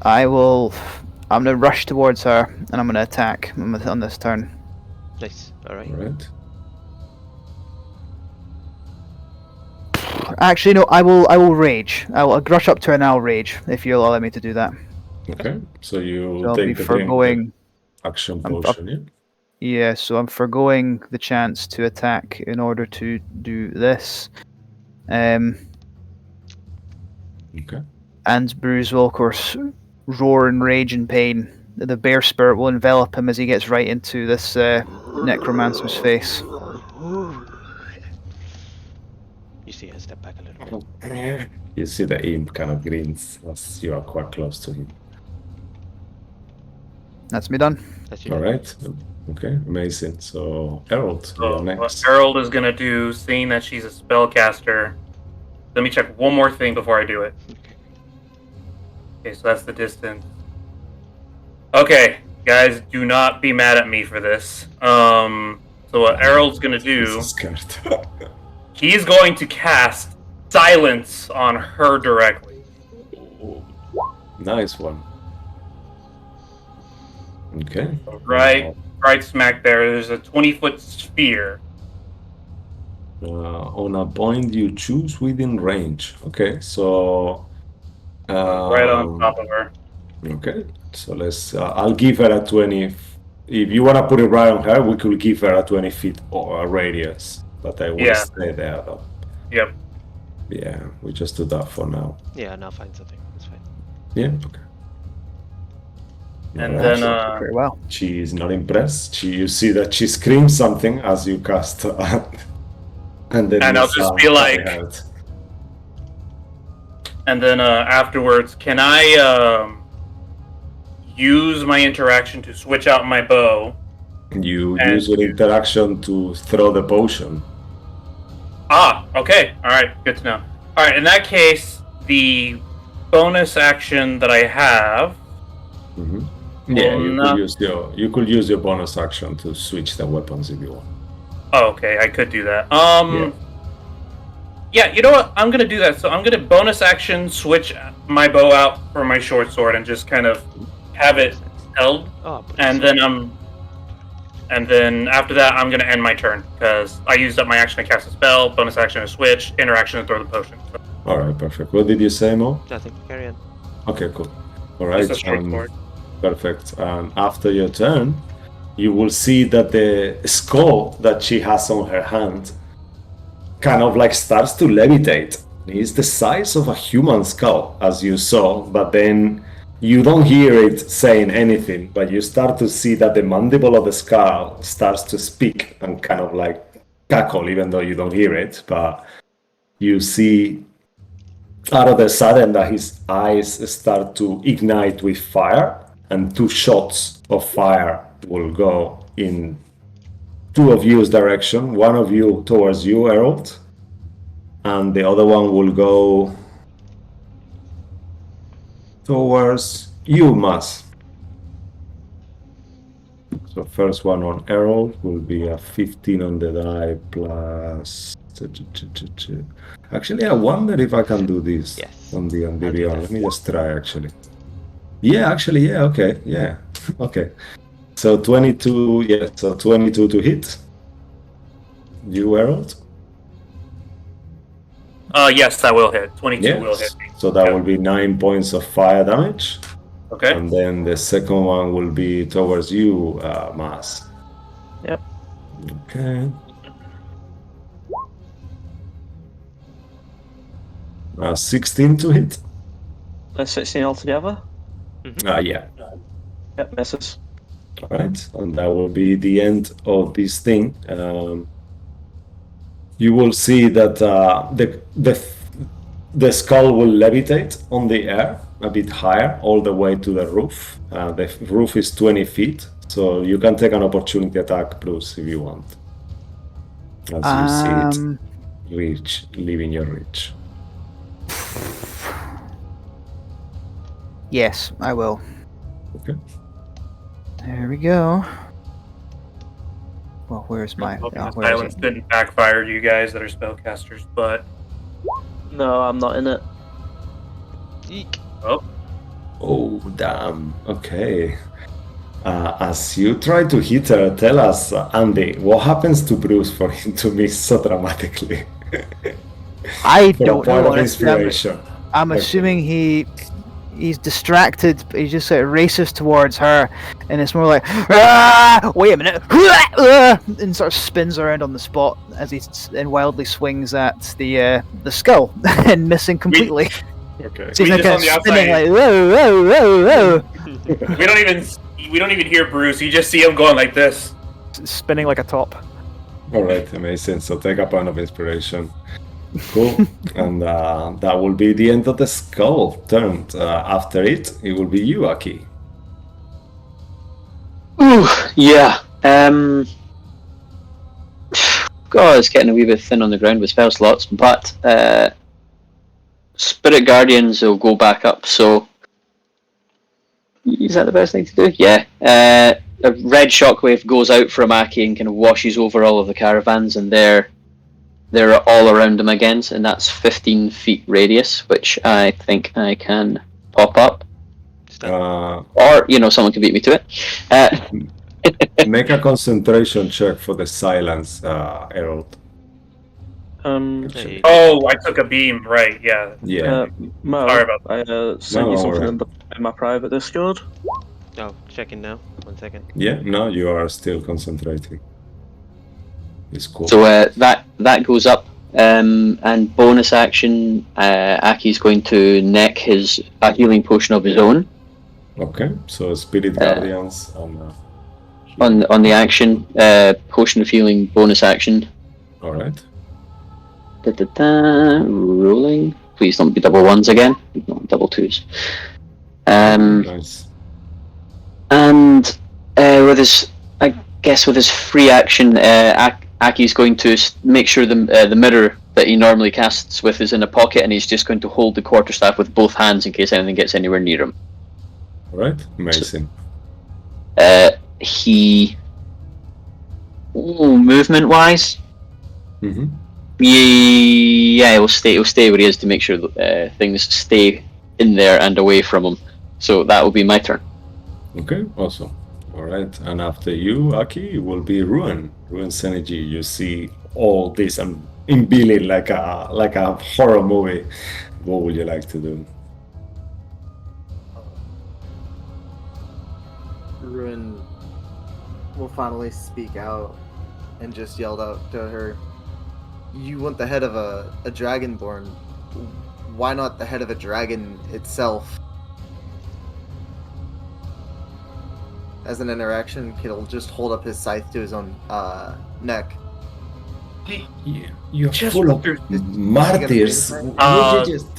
I'm going to rush towards her, and I'm going to attack on this turn. Nice. Alright. All right. Actually, no, I will rage. I'll rush up to her and I'll rage, if you'll allow me to do that. Okay. So you So I'll be take the foregoing... action I'm potion, yeah? Yeah, so I'm foregoing the chance to attack in order to do this. Okay. And Bruce will, of course, roar in rage and pain. The bear spirit will envelop him as he gets right into this necromancer's face. You see her step back a little bit. You see the imp kind of grins as you are quite close to him. That's me done. That's you. All right. Okay, amazing. So, Harold, you're So next. what Harold is gonna do, seeing that she's a spellcaster. Let me check one more thing before I do it. Okay, so that's the distance. Okay, guys, do not be mad at me for this. So what Harold's gonna do, He's scared. he's going to cast Silence on her directly. Nice one. Okay. Right smack there's a 20-foot sphere. On a point you choose within range. Okay, so Right on top of her. okay, so let's. I'll give her a 20. If you want to put it right on her, we could give her a 20 feet or a radius, but I will stay there. Though. Yep. Yeah, we just do that for now. Yeah, now find something. That's fine. Yeah. Okay. And Alright. then Very well. She is not impressed. You see that she screams something as you cast, and then And you I'll just sound be like- coming out. and then afterwards, can I use my interaction to switch out my bow? You And- use your interaction to throw the potion. Ah, okay. All right, good to know. All right, in that case, the bonus action that I have. Mm-hmm. Yeah, no. you could use your bonus action to switch the weapons if you want. Oh, okay, I could do that. Yeah, you know what? I'm gonna do that. So I'm gonna bonus action switch my bow out for my short sword and just kind of have it held, Oh, and then after that, I'm gonna end my turn because I used up my action to cast a spell, bonus action to switch, interaction to throw the potion. So All right, perfect. What did you say, Mo? nothing. Carry on. Okay, cool. All right, just a short sword. perfect. And after your turn, you will see that the skull that she has on her hand kind of like starts to levitate. It's the size of a human skull, as you saw, but then you don't hear it saying anything, but you start to see that the mandible of the skull starts to speak and kind of like cackle, even though you don't hear it. But you see out of the sudden that his eyes start to ignite with fire, and 2 shots of fire will go in 2 of you's direction. 1 of you towards you, Harold, and the other one will go towards you, Mas. So first one on Harold will be a 15 on the die plus... Actually, I wonder if I can do this Yes. on the I'll do Beyond. that. Let me just try, actually. Yeah, actually, yeah, okay, yeah, okay. So 22, yeah, so 22 to hit. You, Harold? Yes, that will hit. 22 will hit me. So that Yeah. will be 9 points of fire damage. Okay. And then the second one will be towards you, Mas. Yep. Okay. 16 to hit. That's 16 altogether. Yeah. Yep, misses. All right, and that will be the end of this thing. You will see that the skull will levitate on the air a bit higher, all the way to the roof. The roof is 20 feet, so you can take an opportunity attack, Bruce, if you want. As you see it leaving your reach. Yes, I will. Okay. There we go. Well, where's my... Hoping Oh, the where is silence it? didn't backfire to you guys that are spellcasters, but No, I'm not in it. Eek. Oh, damn. Okay. As you try to hit her, tell us, Andy, what happens to Bruce for him to miss so dramatically? I For a don't point know. of honestly. inspiration. I'm assuming he's distracted. He just sort of races towards her, and it's more like, wait a minute, and sort of spins around on the spot as he wildly swings at the skull and missing completely. Okay. So he's We like just on the spinning outside. like whoa, whoa, whoa, we don't even hear Bruce. You just see him going like this. spinning like a top. All right, amazing. So take a point of inspiration. Cool. And that will be the end of the skull turn. After it will be you, Aki. Ooh, yeah. God, it's getting a wee bit thin on the ground with spell slots, but Spirit Guardians will go back up, so is that the best thing to do? Yeah. A red shockwave goes out from Aki and kind of washes over all of the caravans, and they're all around him again, and that's 15 feet radius, which I think I can pop up. Or, someone can beat me to it. Make a concentration check for the silence, Herald. Hey. Oh, I took a beam. Right? Yeah. Yeah. Mo, Sorry about I sent you No, something alright. in my private Discord. Oh, checking now. 1 second. Yeah, no, you are still concentrating. It's cool. So that goes up, and bonus action, Aki's going to neck a healing potion of his own Okay, so Spirit Guardians on... on the action, potion of healing bonus action. Alright. Rolling. Please don't be double ones again. Not double twos. Nice. And with his free action, Aki's going to make sure the mirror that he normally casts with is in a pocket, and he's just going to hold the quarterstaff with both hands in case anything gets anywhere near him. Alright, amazing. Movement wise, Mm-hmm. yeah, he'll stay where he is to make sure that things stay in there and away from him. So that will be my turn. Okay, awesome. Alright, and after you, Aki, it will be Ruin. Ruin Synergy. You see all this in Billy like a horror movie. What would you like to do? Ruin will finally speak out and just yelled out to her, "You want the head of a dragonborn? Why not the head of a dragon itself?" As an interaction, he'll just hold up his scythe to his own neck. Yeah, you're Just full of through- martyrs.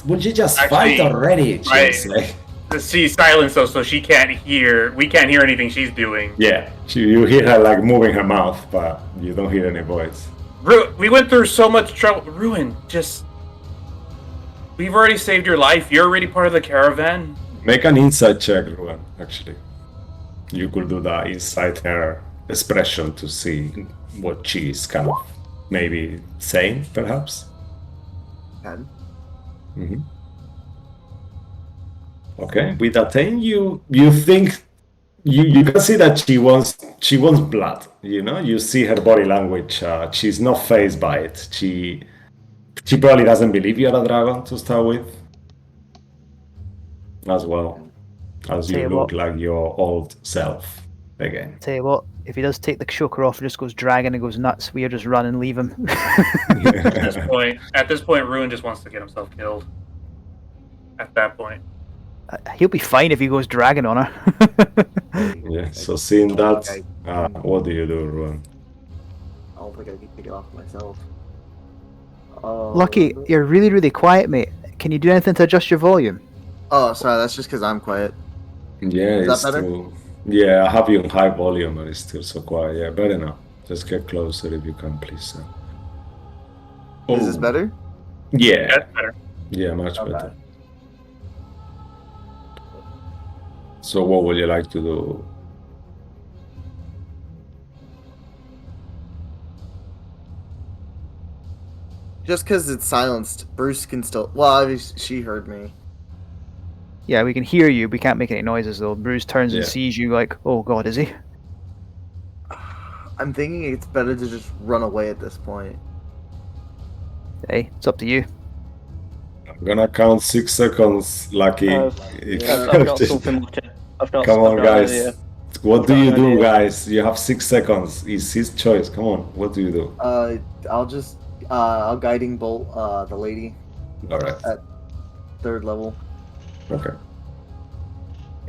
Would you just fight actually, already? right. Seriously? She's silenced though, so she can't hear. We can't hear anything she's doing. Yeah, you hear her like moving her mouth, but you don't hear any voice. We went through so much trouble. Ruin, just. We've already saved your life. You're already part of the caravan. Make an insight check, Ruan, actually. You could do that inside her expression to see what she's kind of maybe saying, perhaps. 10. Mm-hmm. Okay, with that 10, you think you can see that she wants blood. You see her body language. She's not fazed by it. She probably doesn't believe you're a dragon to start with, as well as you Tell you look what. like your old self again. Tell you what, if he does take the choker off and just goes dragging and goes nuts, we'll just run and leave him. At this point, Ruin just wants to get himself killed. At that point. He'll be fine if he goes dragging on her. Yeah. So seeing that, what do you do, Ruan? I don't think I can take it off myself. Lucky, you're really, really quiet, mate. Can you do anything to adjust your volume? Oh, sorry, that's just because I'm quiet. Yeah, Is that it's better? still. Yeah, I have you on high volume, but it's still so quiet. Yeah, better now. Just get closer if you can, please. Is this better? Yeah. That's better. Yeah, much Okay. better. So what would you like to do? Just because it's silenced, Bruce can still. Well, obviously she heard me. Yeah, we can hear you. We can't make any noises though. Bruce turns and Yeah. sees you like, oh god, is he? I'm thinking it's better to just run away at this point. Hey, it's up to you. I'm gonna count 6 seconds, Lucky. I've got something like it. Come on, I've got an guys. idea. What do I've you got an do, idea. guys? You have 6 seconds. It's his choice. Come on. What do you do? I'll guiding bolt the lady All right. 3rd level. Okay.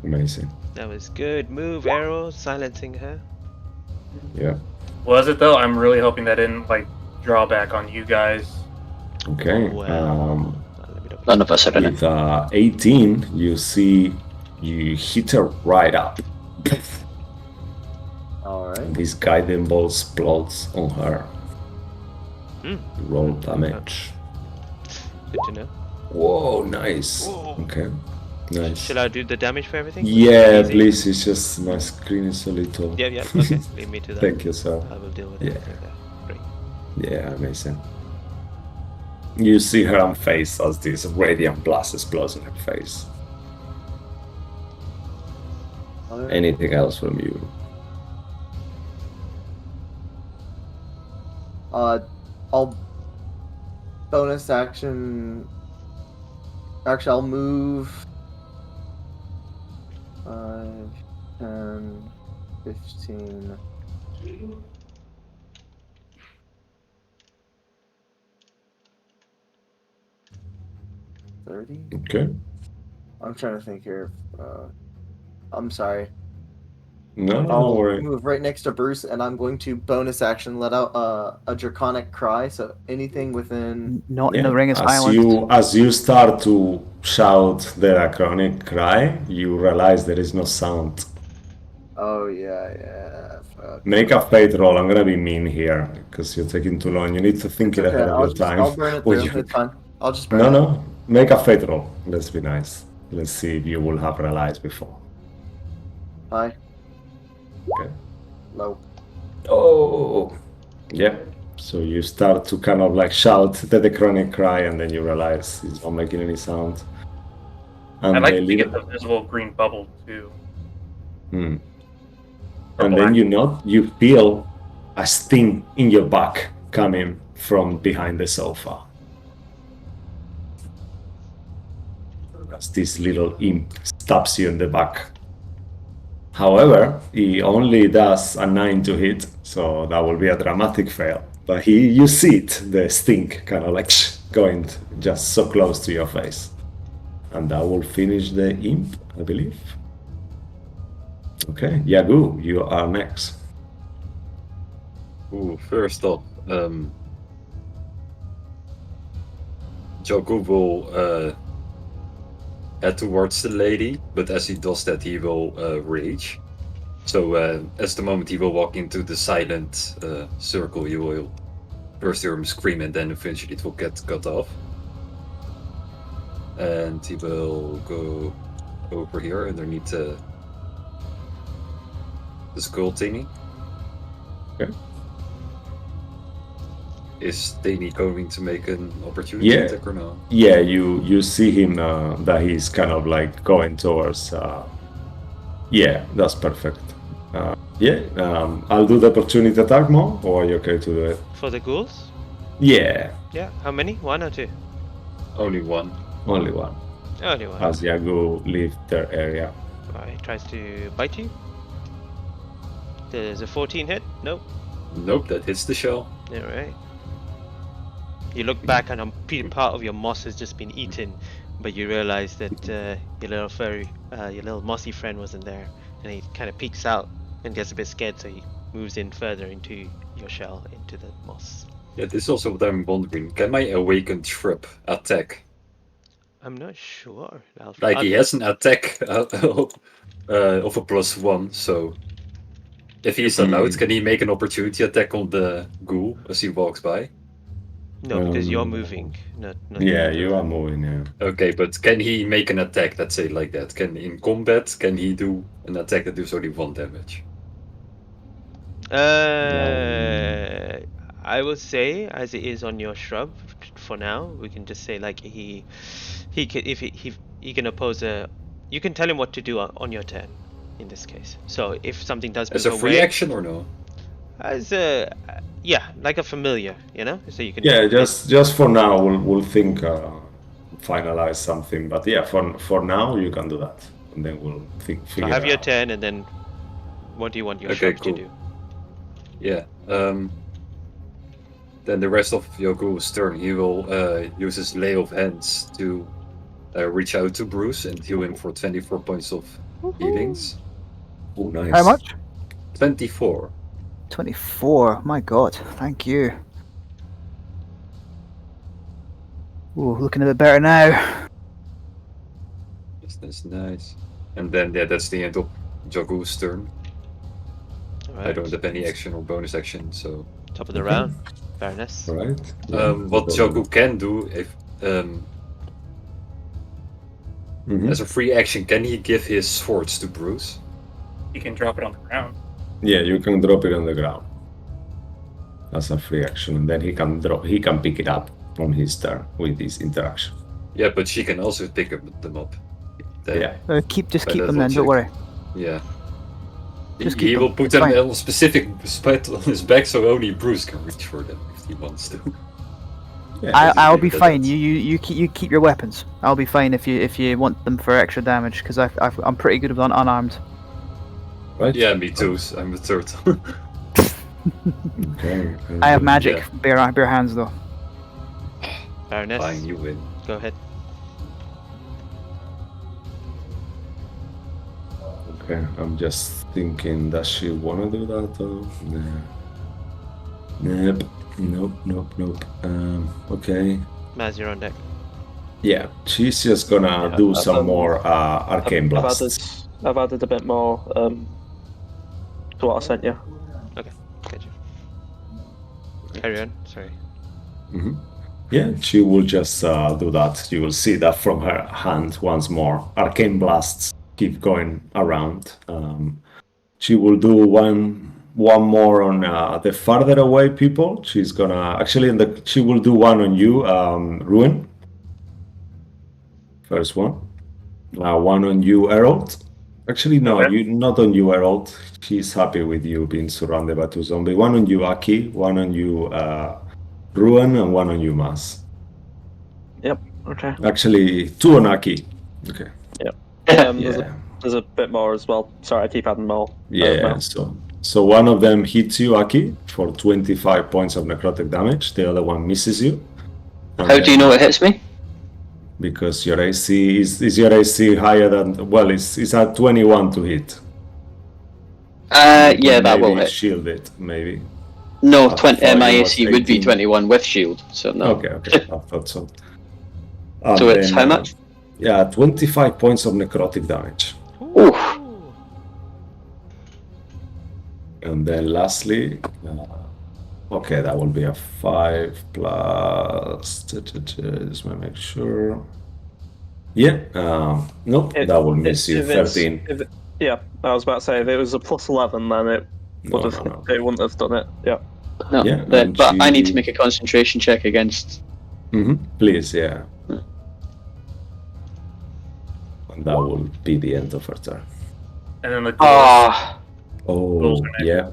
Amazing. That was good. Move, arrow, silencing her. Yeah. Was it though? I'm really hoping that didn't like draw back on you guys. Okay. Well, let me double None of us are in it. With 18, you see you hit her right up. Alright. This guiding bolt explodes on her. Roll damage. Good to know. Whoa, nice. Whoa. Okay. Nice. Shall I do the damage for everything? Yeah, Easy? please. It's just my screen is a little. Yeah, okay. Leave me to that. Thank you, sir. I will deal with Yeah. everything there. Great. Yeah, amazing. You see her on face as this radiant blast explodes in her face. Anything else from you? I'll bonus action. Actually, I'll move 5, 10, 15. Okay. I'm trying to think here. I'm sorry. No, don't I'll worry. move right next to Bruce, and I'm going to bonus action let out a draconic cry. So anything within. Not in the ring is as silenced. as you start to shout the draconic cry, you realize there is no sound. Oh yeah. Fuck. Make a fate roll. I'm gonna be mean here because you're taking too long. You need to think It's it ahead okay. of your time. I'll burn it When through. you- It's fine. I'll just burn No, it. no. Make a fate roll. Let's be nice. Let's see if you will have realized before. High. Okay. Low. Oh, yeah. So you start to kind of like shout the draconic cry, and then you realize it's not making any sound. And I'd like the to little- get the visible green bubble too. Hmm. Or And then black. you feel a sting in your back coming from behind the sofa. As this little imp stabs you in the back. However, he only does a 9 to hit, so that will be a dramatic fail. But you see it, the sting kind of like going just so close to your face. And that will finish the imp, I believe. Okay, Yagu, you are next. Ooh, first up, Joku will head towards the lady, but as he does that, he will rage. So, as the moment he will walk into the silent circle, you will first hear him scream, and then eventually it will get cut off. And he will go over here underneath the skull thingy. Okay. Is Danny going to make an opportunity Yeah. attack or no? Yeah, you see him that he's kind of like going towards. Yeah, that's perfect. I'll do the opportunity attack, Mo, or are you okay to do it? For the ghouls? Yeah, Yeah. How many? 1 or 2? Only one. only one. Only 1. As Yagu leave their area. Alright, tries to bite you. There's a 14 hit? Nope. Nope, that hits the shell. Alright. You look back and part of your moss has just been eaten, but you realize that your little furry, your little mossy friend wasn't there, and he kind of peeks out and gets a bit scared, so he moves in further into your shell, into the moss. Yeah, this is also what I'm wondering. Can my awakened shrub attack? I'm not sure. Like, he has an attack of a +1, so if he is allowed, can he make an opportunity attack on the ghoul as he walks by? No, because you're Um, moving. Not Yeah, you are moving. Yeah. Okay, but can he make an attack? Let's say like that. In combat, can he do an attack that does only 1 damage? I will say, as it is on your shrub, for now, we can just say like he can, if he can oppose a, you can tell him what to do on your turn, in this case. So if something does move As a free away, action or no? as a, yeah, like a familiar, you know, so you can. Yeah, just for now, we'll think, finalize something. But yeah, for now, you can do that, and then we'll So figure have it your out. turn, and then what do you want your Okay, shrub cool. to do? Yeah. Then the rest of Yogu's turn, he will use his lay of hands to reach out to Bruce and heal him for 24 points of healings. Oh, nice. How much? 24. 24. My God, thank you. Ooh, looking a bit better now. Yes, that's nice. And then yeah, that's the end of Yogu's turn. I don't have any action or bonus action, so. Top of the round. Fairness. All right. Yeah, What Yogu can do, if Mhm. as a free action, can he give his swords to Bruce? You can drop it on the ground. Yeah, you can drop it on the ground as a free action, and then he can pick it up on his turn with this interaction. Yeah, but she can also pick them up. Then- Yeah. Keep But them that then. will Don't check. worry. Yeah. Just He keep will them, put them fine. on a specific spot on his back so only Bruce can reach for them if he wants to. Yeah. I'll be leave it at fine. that. You keep your weapons. I'll be fine if you want them for extra damage because I'm pretty good with unarmed. Right. Yeah, me too. I'm the third. Okay. I have magic Yeah. bare hands though. Fairness. Fine, you win. Go ahead. Okay, I'm just thinking, does she want to do that or nah. Nope. Okay. Maz, you're on deck. Yeah, she's just gonna Yeah, do I've some done- more arcane blasts. I've added a bit more to what I sent you. Okay, get you. Carry on. Sorry. Mhm. Yeah, she will just do that. You will see that from her hand once more. Arcane blasts keep going around. She will do one more on the farther away people. She's gonna actually she will do one on you, Ruin. First one. One on you, Herald. Actually, no, Okay. not on you, Herald. She's happy with you being surrounded by 2 zombies. One on you, Aki. One on you, Ruin, and one on you, Mas. Yep. Okay. Actually, 2 on Aki. Okay. Yeah. There's a bit more as well. Sorry, I keep adding more. Yeah. So one of them hits you, Aki, for 25 points of necrotic damage. The other one misses you. And How do you know it hits me? Because your AC is your AC higher than, well, it's at 21 to hit. Yeah, that Maybe will hit. shield it, maybe. No, I 20. thought My it was AC would be 18. 21 with shield, so no. Okay, I thought so. And So it's then, how much? Yeah, 25 points of necrotic damage. Oof. And then lastly, okay, that will be a 5 plus. Just want to make sure. Yeah, nope, that will miss you. 13. Yeah, I was about to say if it was a plus 11, then it No, would have no. it wouldn't have done it. Yeah. No, Yeah, but and I need to she- make a concentration check against. Please, yeah. And that will be the end of her turn. And then the Ah, Oh, Those are next. yeah.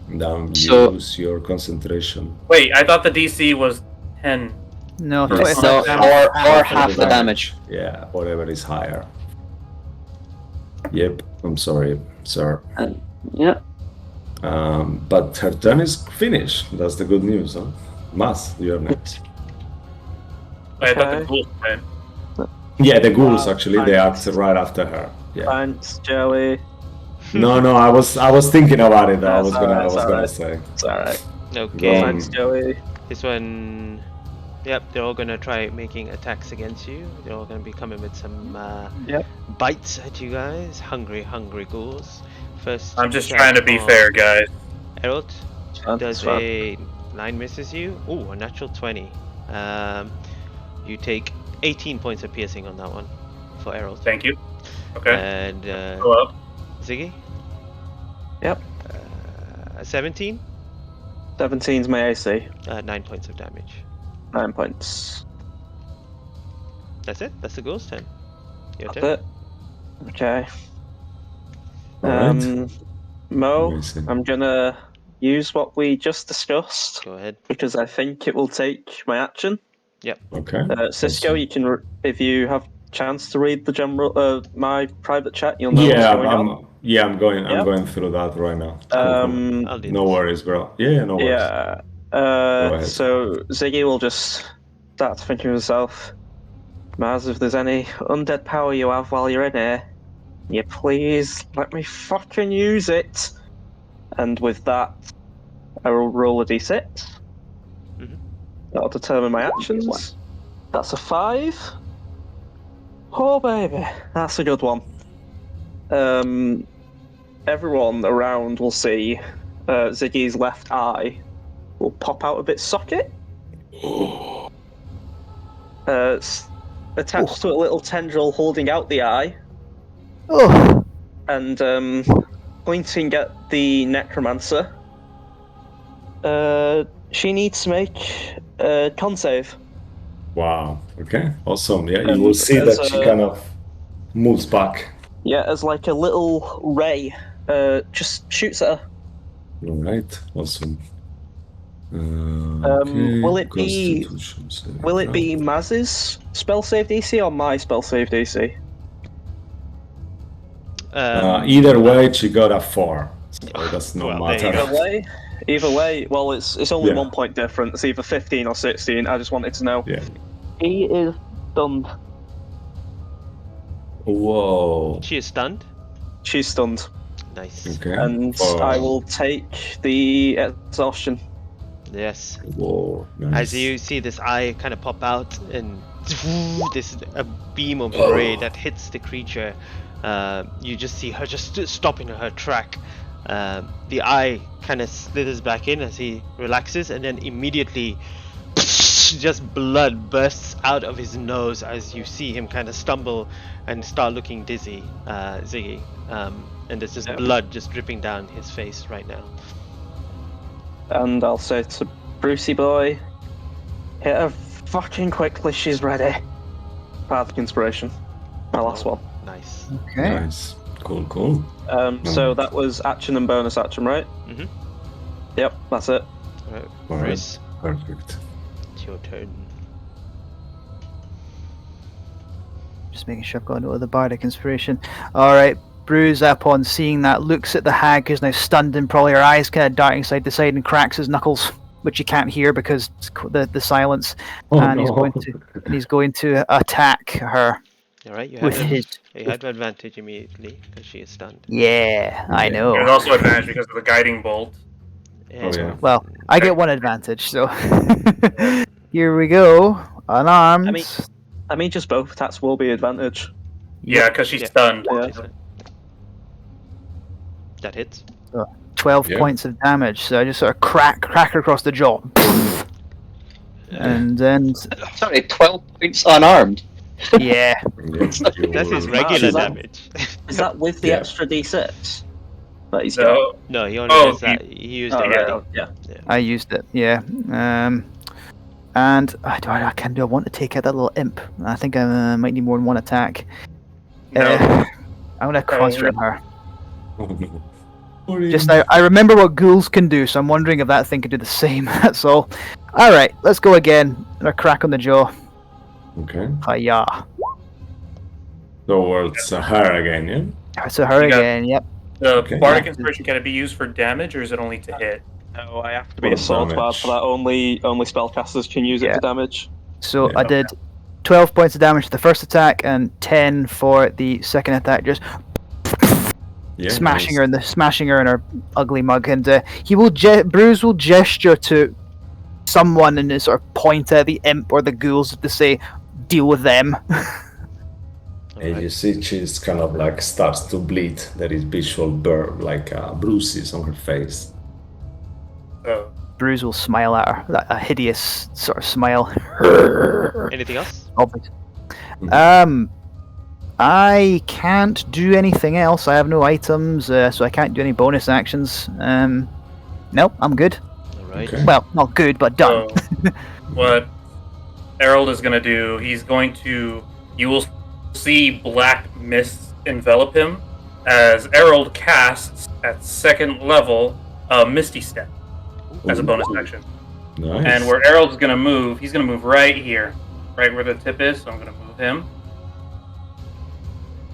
Now So- use your concentration. Wait, I thought the DC was 10. No, Yes. 25 no, damage. or half the damage. Yeah, whatever is higher. Yep, I'm sorry, sir. Yeah. But her turn is finished. That's the good news, huh? Mas, you're next. I thought the Okay. ghouls went. Yeah, the ghouls actually they thanks. act right after her. Yeah. Thanks, Joey. No, I was thinking about it. I was gonna alright. say. It's alright. Okay. Um, Thanks, Joey. This one. Yep, they're all gonna try making attacks against you. They're all gonna be coming with some Yep. bites at you guys. Hungry ghouls. First. I'm just attack trying to be on fair, guys. Herald That's does fine. a 9 misses you. Ooh, a natural 20. You take 18 points of piercing on that one for Errol. Thank you. Okay. And Go up. Ziggy? Yep. 17? 17's my AC. 9 points of damage. 9 points. That's it? That's the ghoul's turn. Your That's turn. it. Okay. Alright. Mo, Amazing. I'm gonna use what we just discussed Go ahead. because I think it will take my action. Okay. Cisco, Awesome. you can, if you have chance to read the general, my private chat, you'll know what's Yeah, going on. I'm going. I'm Yep. going through that right now. Cool. I'll do No this. worries, bro. Yeah, no worries. Yeah. ahead. So Ziggy will just start to think to himself, Maz, if there's any undead power you have while you're in here, you please let me fucking use it. And with that, I will roll a d6. Mhm. That'll determine my actions. That's a 5. Oh baby, that's a good one. Everyone around will see Ziggy's left eye will pop out of its socket. Attached to a little tendril holding out the eye, Oh, and pointing at the necromancer. She needs to make a con save. Wow. Okay. Awesome. Yeah, you And will see as that she a- kind of moves back. Yeah, as like a little ray, just shoots at her. All right. Awesome. Okay. Will it be- Constitution save. Will it be Maz's spell save DC or my spell save DC? Either way, she got a 4. So it does not Well, there you matter. Either way, well, it's only Yeah. 1 point difference, either 15 or 16. I just wanted to know. Yeah. He is stunned. Whoa. She is stunned. She's stunned. Nice. Okay. And Oh. I will take the exhaustion. Yes. Whoa. Nice. As you see this eye kind of pop out and this a beam of ray that hits the creature, you just see her just stopping her track. The eye kind of slithers back in as he relaxes, and then immediately just blood bursts out of his nose as you see him kind of stumble and start looking dizzy, Ziggy. And there's just blood just dripping down his face right now. And I'll say to Brucey boy, hit her fucking quickly, she's ready. Path of Inspiration. My last one. Nice. okay. Nice. Cool. So that was action and bonus action, right? Mhm. Yep, that's it. Alright, Alright. Bruce, Perfect. it's your turn. Just making sure I've got no other bardic inspiration. Alright, Bruce, upon seeing that, looks at the hag who's now stunned and probably her eyes kind of darting side to side and cracks his knuckles, which you can't hear because it's the silence. Oh, and no. he's going to attack her Alright, you with have his. you have advantage immediately because she is stunned. Yeah, I Yeah. know. There's also advantage because of the guiding bolt. And yeah. Well, I get one advantage, so here we go. Unarmed. I mean, just both attacks will be advantage. Yeah, because she's Yeah. stunned. Yeah. she's stunned. That hits. 12 Yeah. points of damage. So I just sort of crack her across the jaw, and then Sorry, 12 points unarmed. yeah, That's his regular is that- damage. Is that with the Yeah. extra d6 that he's got? So, No, he only Oh, does that. He used Oh, it yeah, already. yeah. I used it. Yeah. And do I want to take out that little imp? I think I might need more than one attack. no. I'm gonna cross-rim her. Oh, no. Just I remember what ghouls can do, so I'm wondering if that thing can do the same. That's all. All right, let's go again. And a crack on the jaw. Okay. Hiya. Towards her again, yeah? So her You got- again. Yep. The Okay. bardic inspiration, can it be used for damage or is it only to hit? No, I have to be What a sword bard damage? for that. Only spellcasters can use it Yeah. for damage. So Yeah. I did 12 points of damage to the first attack and 10 for the second attack. Just Yeah. smashing her in her ugly mug, and Bruce will gesture to someone and sort of point at the imp or the ghouls to say, "Deal with them." And you see she's kind of like starts to bleed. There is visual bruises on her face. So, Bruce will smile at her, a hideous sort of smile. Anything else? Obvious. I can't do anything else. I have no items, so I can't do any bonus actions. Nope, I'm good. Alright. Okay. Well, not good, but done. So, what Harold is going to do, you will see black mist envelop him as Harold casts at 2nd level a Misty Step as a bonus action. Nice. And where Harold's going to move, he's going to move right here, right where the tip is, so I'm going to move him.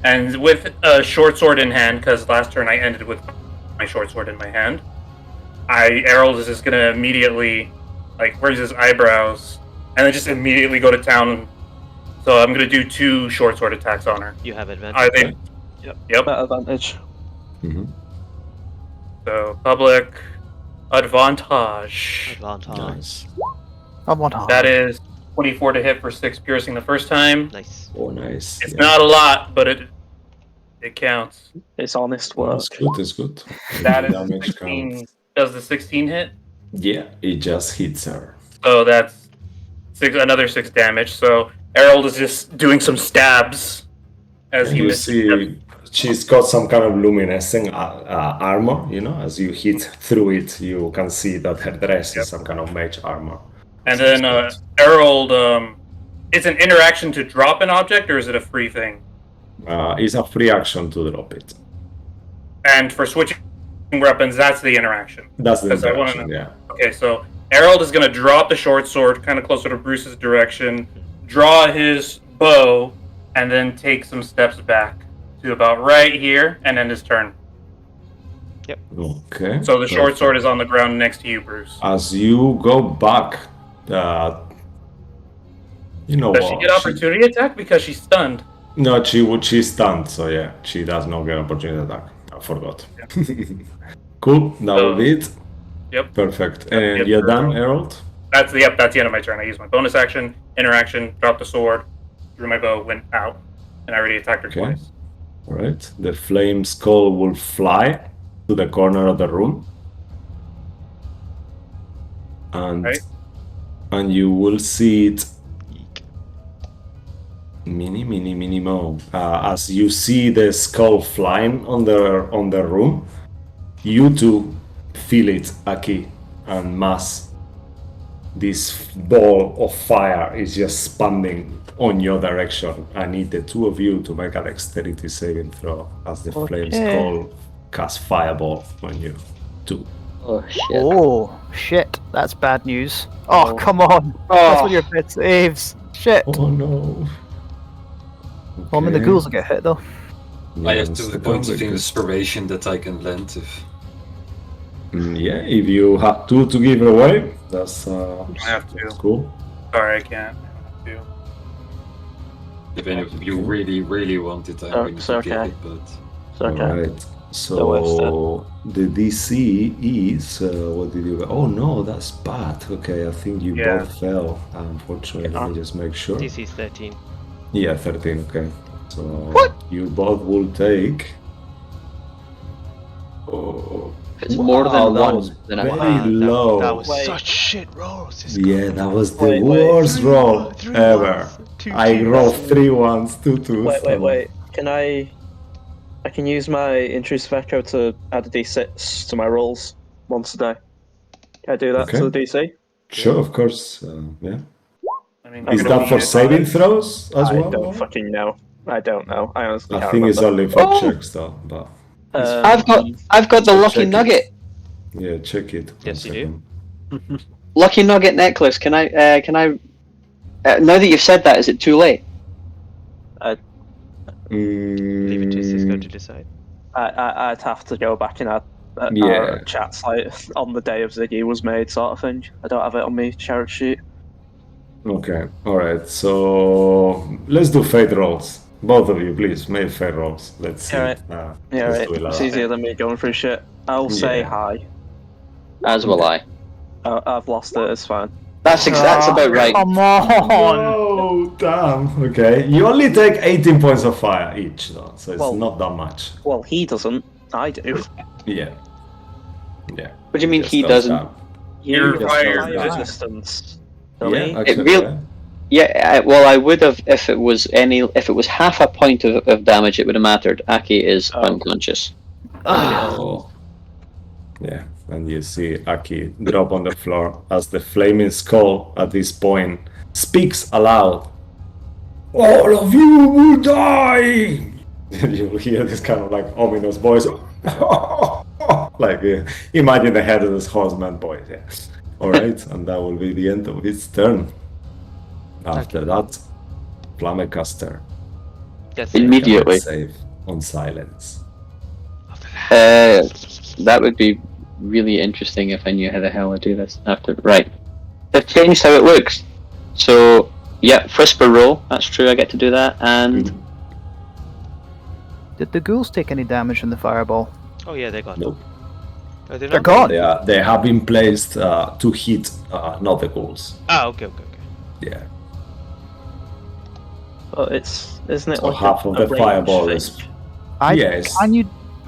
And with a short sword in hand, because last turn I ended with my short sword in my hand, Harold is just going to immediately, raise his eyebrows, and then just immediately go to town. So I'm going to do 2 short sword attacks on her. You have advantage. Yep. That advantage. So, public advantage. Advantage. Nice. I want to. That is 24 to hit for 6 piercing the first time. Nice. Oh, nice. It's not a lot, but it counts. It's honest work. It's good, it's good. That is Damage 16. count. Does the 16 hit? Yeah, it just hits her. So that's another 6 damage. So Harold is just doing some stabs as he You misses. see, she's got some kind of luminescent armor, as you hit through it, you can see that her dress is some kind of mage armor. And then Harold, it's an interaction to drop an object, or is it a free thing? It's a free action to drop it. And for switching weapons, that's the interaction. That's the 'Cause I wanna interaction, yeah. Okay, so Harold is going to drop the short sword kind of closer to Bruce's direction, draw his bow, and then take some steps back to about right here, and end his turn. Okay. So the short sword is on the ground next to you, Bruce. As you go back, you know Does what? she get opportunity attack because she's stunned? No, she's stunned, so yeah, she does not get opportunity attack. I forgot. Cool, that will be it. Yep. Perfect. And Yep. you're done, Harold? That's the end of my turn. I used my bonus action, interaction, dropped the sword, drew my bow, went out, and I already attacked her Okay. twice. Alright. The flame skull will fly to the corner of the room. And Right. and you will see it mini mo. As you see the skull flying on the room, you two feel it, Aki and Mas. This ball of fire is just expanding on your direction. I need the 2 of you to make a dexterity saving throw as the flame skull casts fireball on you. 2. Oh shit. Oh, shit. That's bad news. Oh, come on. Oh. That's one of your best saves. Shit. Oh no. Well, I mean, the ghouls will get hit, though. I have Yes, 2 points of inspiration that I can lend if. Yeah, if you have 2 to give away, that's I have to. cool. Sorry, I can't. I have to. If any of you really want it, I'm Oh, willing it's to okay. give it, but It's okay. Alright, Don't waste so the DC is what did you? Oh no, that's bad. Okay, I think you Yeah. both fell. Unfortunately, let me just make sure. DC is 13. Yeah, 13. Okay, so you both will take. Oh, If it's more than that one, was then very I'm low. That was Wait. such shit rolls. This Yeah, that was the Wait. worst roll Three ever. ones, 2 I twos. rolled 3 ones, 2 twos. Wait. Can I can use my intrusive echo to add a d6 to my rolls once a day. Can I do that Okay. to the DC? Sure, of course. Yeah. I mean, Is I'm that gonna for use saving throws as I well? don't fucking know. I don't know. I honestly I can't think it's remember. only for Oh. checks though, but I've got the So lucky check it. nugget. yeah, check it. Yes, you do. Lucky nugget necklace. Can I now that you've said that, is it too late? Leave it to Cisco to decide. I'd have to go back and add Yeah. our chats like on the day of Ziggy was made, sort of thing. I don't have it on my character sheet. Okay, alright, so let's do fate rolls. Both of you, please, make fate rolls. Let's see. Alright. Yeah, Right, do it like it's that. easier than me going through shit. I'll say Yeah. hi. As will I. I've lost it. It's fine. That's about right. Come on. Oh, damn. Okay, you only take 18 points of fire each, though, so it's Well- not that much. Well, he doesn't. I do. Yeah. Yeah. What do you mean Just he goes doesn't? down. Your just fire goes down. resistance. Don't Yeah, he? actually, real- yeah. Yeah, well, I would have if it was half a point of damage, it would have mattered. Aki is Oh. unconscious. Oh. Yeah, and you see Aki drop on the floor as the flaming skull at this point speaks aloud. All of you will die! You hear this kind of like ominous voice. Like, imagine the head of this horseman voice. Yeah. Alright, and that will be the end of his turn. After that, Flammecaster. Yes, Immediately. Save on silence. That would be really interesting if I knew how the hell I do this after. Right. They've changed how it looks. So, yeah, Frisper roll. That's true, I get to do that. And Did the ghouls take any damage from the fireball? Oh yeah, they're gone. Nope. Oh, they're They're not? gone. They have been placed to hit not the ghouls. Ah, okay. Yeah. But isn't it So like half a, of a the range fireball thing? is. Yes.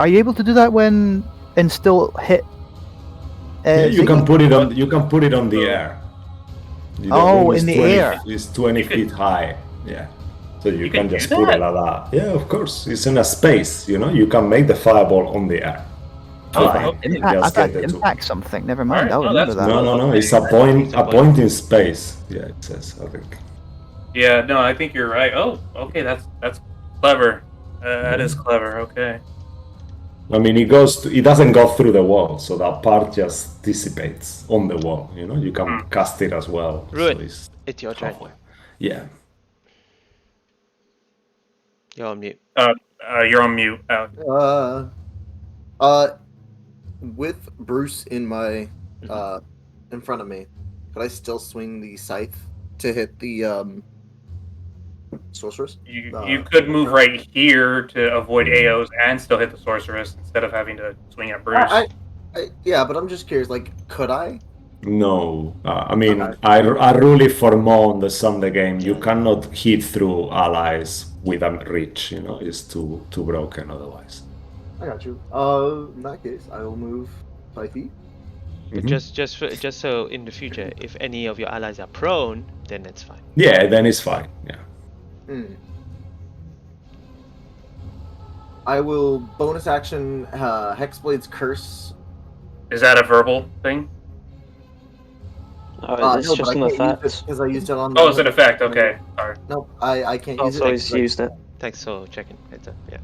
Are you able to do that when and still hit? Yeah, you can Ziggy? put it on. You can put it on the air. The Oh, room is in the 20 air. It's 20 feet high. Yeah. So you can can just do put it that? like that. Yeah, of course. It's in a space. You know, you can make the fireball on the air. Oh, Fine. okay. Just I get thought the two. impact something. Never mind. Alright, I'll no, remember that's that. No. It's a point in space. Yeah, it says. I think. Yeah, no, I think you're right. Oh, okay, that's clever. That is clever. Okay. I mean, it doesn't go through the wall, so that part just dissipates on the wall. You know, you can cast it as well. Ruin, So it's your turn. yeah. You're on mute. You're on mute. With Bruce in my in front of me, could I still swing the scythe to hit the sorceress? You could move right here to avoid AOs and still hit the sorceress instead of having to swing at Bruce. Yeah, but I'm just curious. Like, could I? No, I mean, Okay. I really for more on the Sunday game, you cannot hit through allies with a reach. You know, it's too broken otherwise. I got you. In that case, I will move 5 feet. But just so in the future, if any of your allies are prone, then it's fine. Yeah, then it's fine. Yeah. I will bonus action Hexblade's Curse. Is that a verbal thing? Oh, it's no, just but an I can't use effect. it because I used it on. Oh, it's an effect. Okay, sorry. Nope, I can't use Also, it. he's used it. Thanks for checking. Yeah.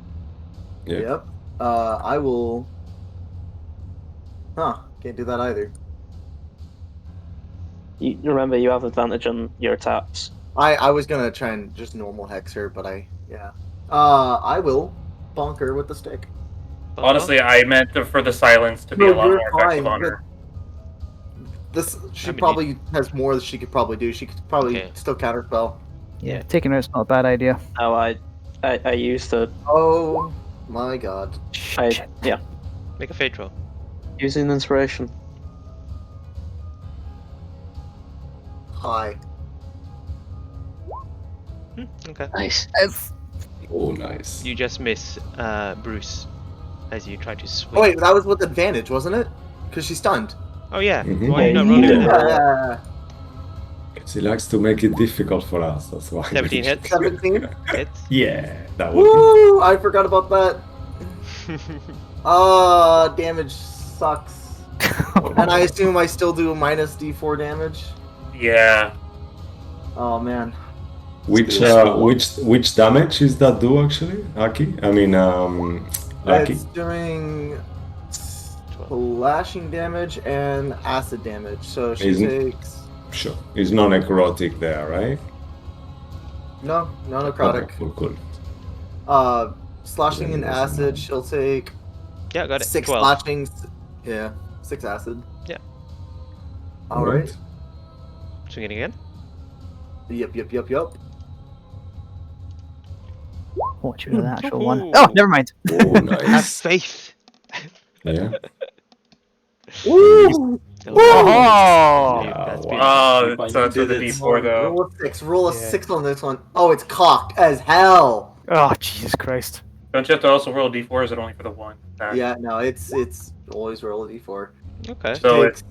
Yeah. Yep. I will. Can't do that either. You remember, you have advantage on your attacks. I was gonna try and just normal hex her, but I will bonk her with the stick. Honestly, I meant for the silence to be a lot more effective on her. She I mean, probably has more that she could probably do. She could probably Okay. still counterspell. Yeah, taking her is not a bad idea. Oh, I used the Oh my god. yeah, Make a fate roll. using inspiration. Hi. Okay. nice. Oh, nice. You just miss Bruce as you try to swing. Oh wait, that was with advantage, wasn't it? Because she's stunned. Oh yeah. Mhm. Why are you not rolling with it? Yeah. She likes to make it difficult for us. That's why. 17 hits. 17. Hits. Yeah, that would Woo! I forgot about that. Damage sucks. And I assume I still do a minus D4 damage. Yeah. Oh man. Which damage is that do actually, Aki? I mean, Aki. It's doing slashing damage and acid damage. So she Isn't- takes Sure. It's non-necrotic there, right? no necrotic. Okay, cool. Slashing and acid. She'll take Yeah, got it. 6 12. slashings. Yeah, 6 acid. Yeah. All right. Swing it again. Yep. What you do the actual one? Ooh. Oh, never mind. Oh, Have nice. faith. Yeah. Woo! Oh! That's Oh, beautiful. so it's with the did it. D4 though. Roll a 6. Roll a Yeah. 6 on this one. Oh, it's cocked as hell. Oh, Jesus Christ. Don't you have to also roll D4? Or is it only for the one? Yeah, no, it's always roll a D4. Okay. So Takes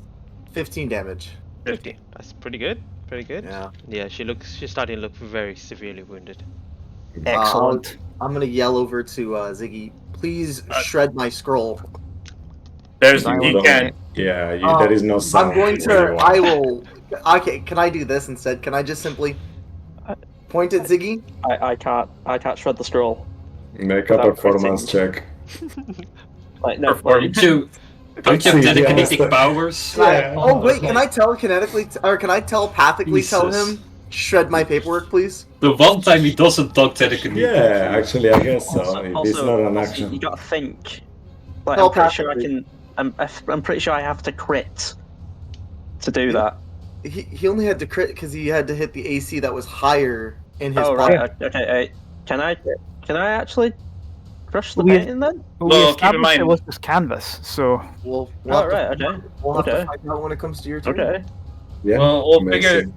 15 damage. 50. That's pretty good. Pretty good. Yeah. Yeah, she's starting to look very severely wounded. Excellent. I'm gonna yell over to Ziggy. Please shred my scroll. There's I he will- can't. Yeah, there is no sound. I'm going where to. you are. I will. Okay, can I do this instead? Can I just simply point at Ziggy? I can't shred the scroll. Make a without performance critting. check. Like no, Performance. Don't you have See, yeah, telekinetic that's the- powers? Oh wait, can I telekinetically or can I telepathically tell Jesus. him shred my paperwork, please? The one time he doesn't talk telekinetic. Yeah, actually, I guess so. Also, If it's not an also, action. you gotta think. Like, Well, I'm pretty sure I practically. can. I'm pretty sure I have to crit to do that. He only had to crit because he had to hit the AC that was higher in his Oh body. right. Okay. Can I actually crush the We- painting then? But Well, we keep in established mind- it was just canvas, so We'll Oh have to- right. Okay. We'll have to Okay. find out when it comes to your turn. Okay. Yeah. Well, we'll amazing.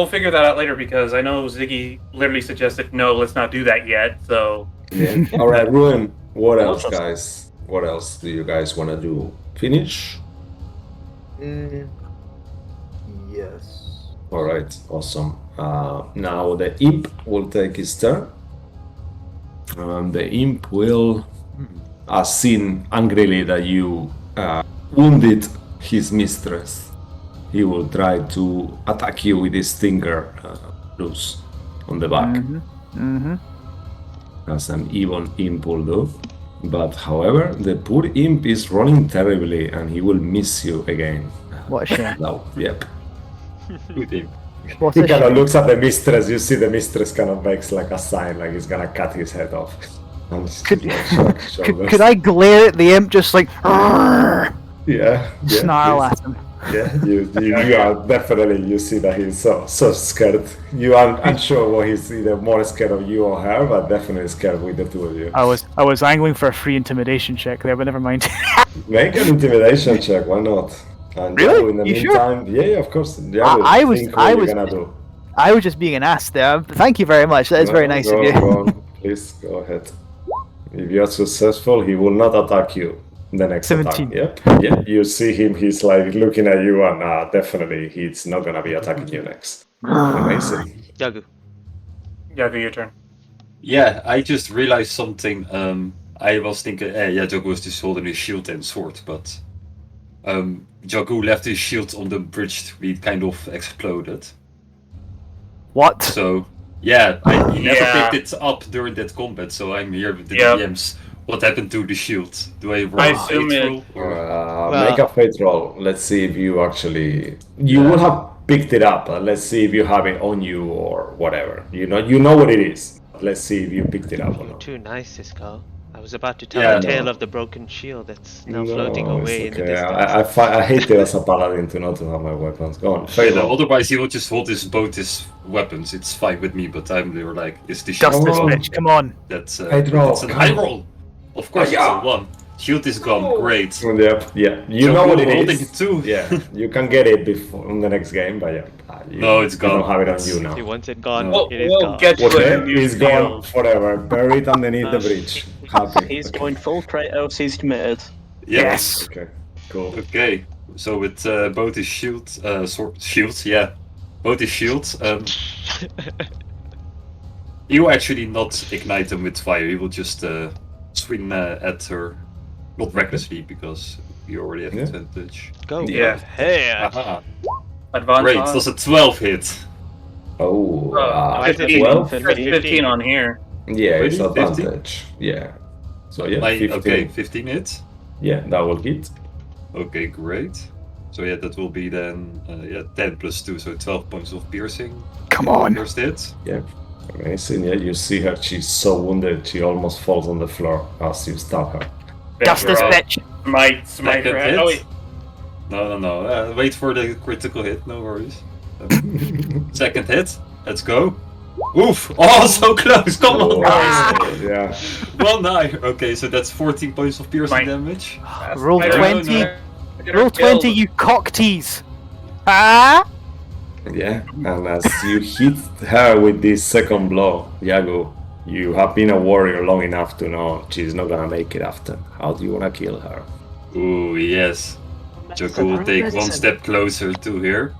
figure that out later because I know Ziggy literally suggested no, let's not do that yet. So Yeah. All right, Ruin. What else, Awesome. guys? What else do you guys want to do? Finish? Yes. All right, awesome. Now the imp will take his turn. The imp will, as seen angrily that you wounded his mistress, he will try to attack you with his stinger loose on the back. As an even imp will do. But however, the poor imp is rolling terribly and he will miss you again. what a shame. No, yep. Good aim. What He a kind of shame. looks at the mistress. You see the mistress kind of makes like a sign, like he's gonna cut his head off. And Could- shoulders. Could I glare at the imp just like "Arrgh," Yeah. snarl please. at him? Yeah, you are definitely. You see that he's so scared. You are unsure what he's either more scared of you or her, but definitely scared with the two of you. I was angling for a free intimidation check there, but never mind. Make an intimidation check. Why not? And Really? Yabu, in the You sure? meantime, yeah, of course. Yabu, I was- think what I you're was- gonna do. I was just being an ass there. Thank you very much. That is very No, nice go, of you. Go on. Please go ahead. If you're successful, he will not attack you. The next 17. attack. Yep. Yeah. You see him. He's like looking at you, and definitely he's not gonna be attacking you next. Amazing. Yagu. yeah, do your turn. Yeah, I just realized something. I was thinking, Jagu was just holding his shield and sword, but Jagu left his shield on the bridge to be kind of exploded. What? So, yeah, he never Yeah. picked it up during that combat, so I'm here with the Yep. DMs. What happened to the shield? Do I roll I a assume fate it- roll, or- Well- Make a fate roll. Let's see if you actually. You would have picked it up. Let's see if you have it on you or whatever. You know what it is. Let's see if you picked it up or not. Too nice, this girl. I was about to tell Yeah, the tale no. of the broken shield that's now No, floating it's away in the okay. distance. I hate it as a paladin to not have my weapons. Go on. You Fate know, roll. otherwise, he will just hold both his weapons. It's fine with me, but I'm there like, is the shield Justice, Oh. gone? bitch. Come on. That's High roll. that's an high roll. Of course, Yeah. it's a 1. Shield is gone. Great. Yep. Yeah. You So know what we're it holding is. it too. Yeah. You can get it before in the next game, but yeah. No, it's You gone. don't have it on you now. He wants it gone. No. It is We'll gone. get you Okay, a new he's gone shield. forever, buried underneath the bridge. Happy. He's Okay. going full Kratos. He's committed. Yes. Okay, cool. Okay. So with both his shields, shields, yeah, both his shields. He will actually not ignite them with fire. He will just swing at her, not recklessly because you already have Yeah. advantage. Go. Yeah. Hey. Aha. Advantage. Great. Does a 12 hit? Oh, I said 15, 12? 15 on here. Yeah, it's 15? advantage. Yeah. So yeah, 15. Okay, 15 hits. Yeah, that will hit. Okay, great. So yeah, that will be then 10 plus 2, so 12 points of piercing. Come on. First hit. Yeah. Amazing. Yeah, you see her. She's so wounded. She almost falls on the floor as you stab her. Justice, Roll. bitch. Smite Second her head. hit. Oh wait. No. Wait for the critical hit. No worries. Second hit. Let's go. Oof! Oh, so close! Come on, guys! Oh, yeah. One die. Okay, so that's 14 points of piercing Fine. damage. Roll Smite her. 20. no. Roll 20, you cock tease. Ah! Yeah, and as you hit her with this second blow, Yago, you have been a warrior long enough to know she's not gonna make it after. How do you wanna kill her? Ooh, yes. Joku will take one step closer to her,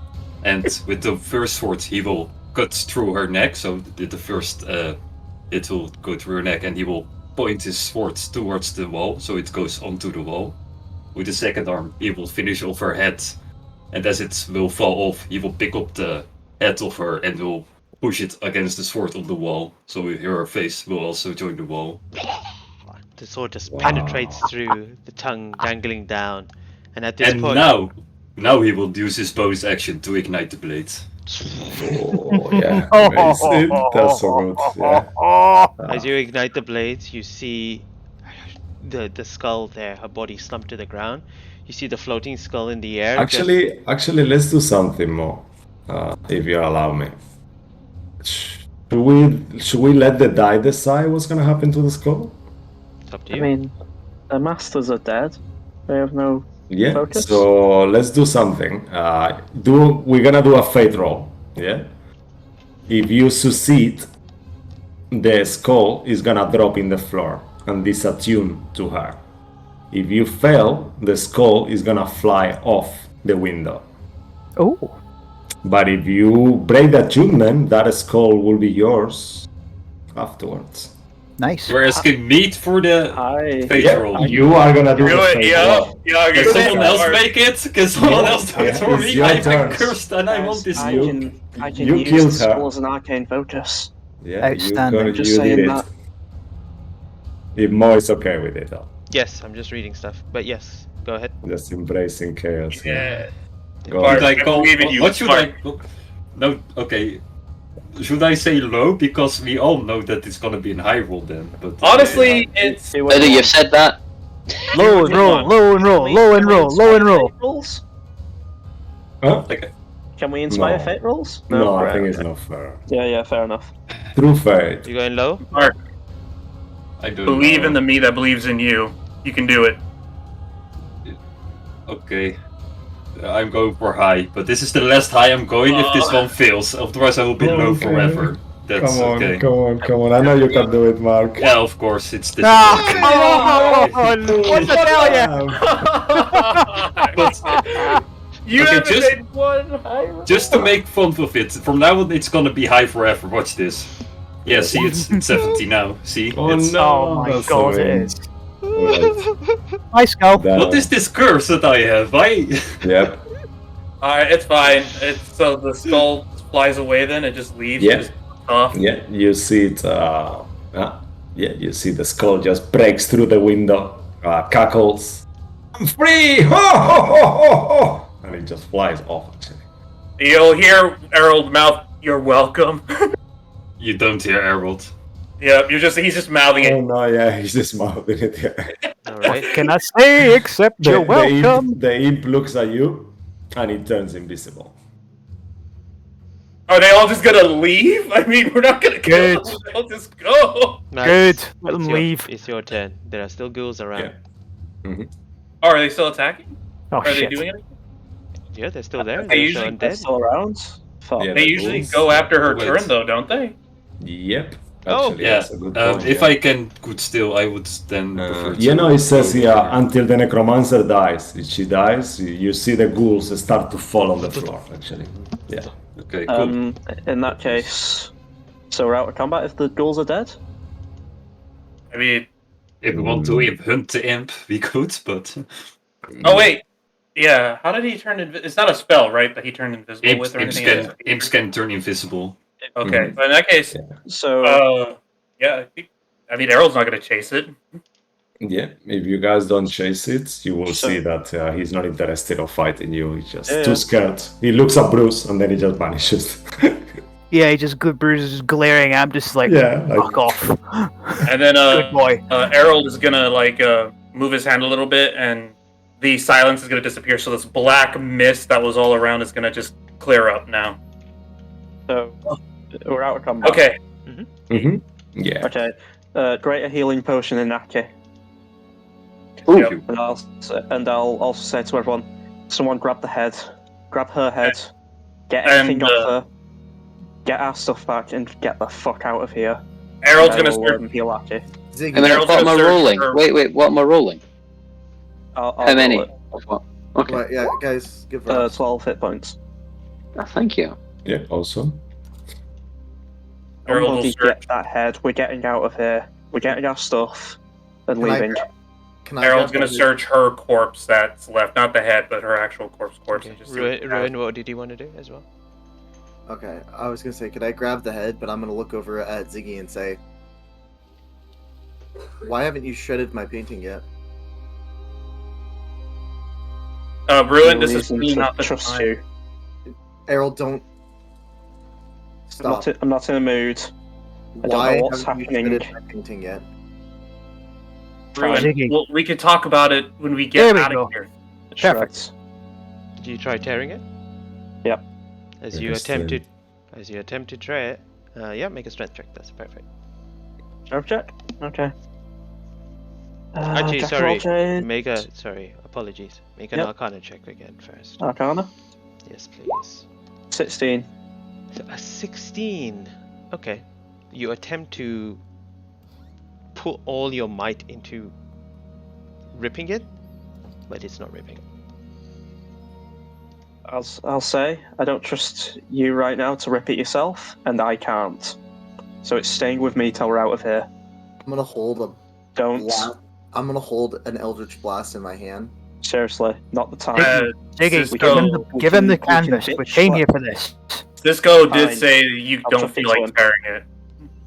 and with the first sword he will cut through her neck. So the first it will go through her neck, and he will point his sword towards the wall, so it goes onto the wall. With the second arm, he will finish off her head, and as it will fall off, he will pick up the head of her and will push it against the sword on the wall, so her face will also join the wall. The sword just penetrates through the tongue dangling down, and at this And point, now he will use his bonus action to ignite the blade. Oh, yeah. Amazing. That's so good. Yeah. as you ignite the blades, you see the skull there, her body slumped to the ground. You see the floating skull in the air. Actually, let's do something more, if you allow me. Should we let the die decide what's gonna happen to the skull? It's up to I you. mean, the masters are dead. They have no Yeah. focus. So let's do something. We're gonna do a fate roll. Yeah. If you succeed, the skull is gonna drop in the floor and disattune to her. If you fail, the skull is gonna fly off the window. Oh, But if you break the attunement, that skull will be yours afterwards. nice. We're asking meat for the fate roll. You are gonna do Do the it, fate yeah. roll. Yeah, Can someone else make it? Can someone else do it for It's me? your I'm turn. cursed and I want this. I You- can you use killed the her. skull as an arcane focus. Yeah, Outstanding. Just you saying did it. that. If Mo is okay with it, though. Yes, I'm just reading stuff. But yes, go ahead. Just embracing chaos. Yeah. Go Should ahead. I call? believe in you, What should Mark. I? No, okay. Should I say low because we all know that it's gonna be in high roll then? But Honestly, it's Do Now that you've said that, Low and roll, low and roll, low and roll, low and roll. Rolls? Huh? like Can we inspire No. fate rolls? No, I Right, think it's okay. not fair. Yeah, fair enough. True fate. You going low? Mark. I don't Believe know. in the me that believes in you. You can do it. Okay. I'm going for high, but this is the last high I'm going if this one fails. Otherwise, I will be low Okay. forever. That's Come on, okay. come on. I know you can do it, Mark. Yeah, of course, it's this. Ah, come on! What the hell, yeah? You Okay, haven't just- made one high. Just to make fun of it, from now on it's gonna be high forever. Watch this. Yeah, see, it's 70 now. See? Oh It's- no! Oh my that's god, so it mean. is. Right. Hi, Skull. What is this curse that I have? Yep. Alright, it's fine. It's so the skull flies away then, it just leaves. Yeah. Just off. Yeah, you see it. Yeah, you see the skull just breaks through the window, cackles. I'm free! Ho, ho, ho, ho, ho! And it just flies off. Actually. You'll hear Errol mouth, "You're welcome." You don't hear Harold. Yeah, he's just mouthing Oh it. no! Yeah, he's just mouthing it. Yeah. Alright. Can I say except you're welcome? The imp looks at you, and it turns invisible. Are they all just gonna leave? I mean, we're not gonna kill Good. them. They'll just go. Nice. Good. Let them It's your- leave. It's your turn. There are still ghouls around. Yeah. Oh, are they still attacking? Oh Are they shit. doing anything? Yeah, they're still there. They They're usually- still They're undead. still around? Fuck. Yeah. They the usually ghouls. go after her Wait. turn, though, don't they? Yep. Oh, Actually, Yeah. that's a good point, If yeah. I could still, I would then prefer to. You know, it says go here here. until the necromancer dies. If she dies, you see the ghouls start to fall on the floor. Actually, yeah. Okay, cool. In that case, so we're out of combat if the ghouls are dead? I mean, If we want to hunt the imp, we could, but oh wait, yeah. How did he turn? It's not a spell, right? That he turned invisible imps, with or imps anything. can imps can turn invisible. Okay, but in that case, So, yeah. I mean, Errol's not gonna chase it. Yeah, if you guys don't chase it, you will So- see that he's not interested of fighting you. He's just Yeah, too yeah. scared. He looks at Bruce and then he just vanishes. Yeah, he just good. Bruce is glaring. I'm just like, Yeah, like- fuck off. And then Good boy. Errol is gonna move his hand a little bit, and the silence is gonna disappear. So this black mist that was all around is gonna just clear up now. so we're out of combat. Okay. Mm-hmm. Yeah. Okay. Greater healing potion in Naki. Ooh. Yep. And I'll also say to everyone, someone grab the head, grab her head, get And, everything off her, get our stuff back, and get the fuck out of here. Errol's And I gonna will, start. heal Aki. I Ziggy, mean, Errol's what am gonna I search rolling? for- Wait, what am I rolling? I'll How many? roll it. Of what? Okay. Right, yeah, guys, give Ross. 12 hit points. Thank you. Yeah, awesome. Harold will Everybody search. get that head. We're getting out of here. We're getting our stuff and Can I leaving. Can I Harold's grab gonna the- search her corpse that's left, not the head, but her actual corpse. Okay. And just see what she has. Ruin, what did you want to do as well? Okay, I was gonna say, could I grab the head? But I'm gonna look over at Ziggy and say, "Why haven't you shredded my painting yet?" Bruin, No this is reason really to not the trust time. you. Errol, don't stop. I'm not in the mood. I don't Why know what's haven't you happening. shredded my painting yet? Bruin, Ziggy. well, we could talk about it when we There get we out go. of here. Shreds. Did you try tearing it? Yep. As Make you a attempt to, strength. try it, yeah, make a strength check. That's perfect. Strength check? Okay. Actually, Jack sorry. roll trade. Apologies. Make an Yep. Arcana check again first. Arcana. Yes, please. 16. So a 16. Okay. You attempt to put all your might into ripping it, but it's not ripping. I'll say, I don't trust you right now to rip it yourself, and I can't. So it's staying with me till we're out of here. I'm gonna hold a Don't. blast. I'm gonna hold an Eldritch Blast in my hand. Seriously, not the time. Ziggy, Cisco, give him the we can canvas. We bitch came slap. here for this. Cisco did Fine. say you I'll don't chuck it feel to like him. tearing it.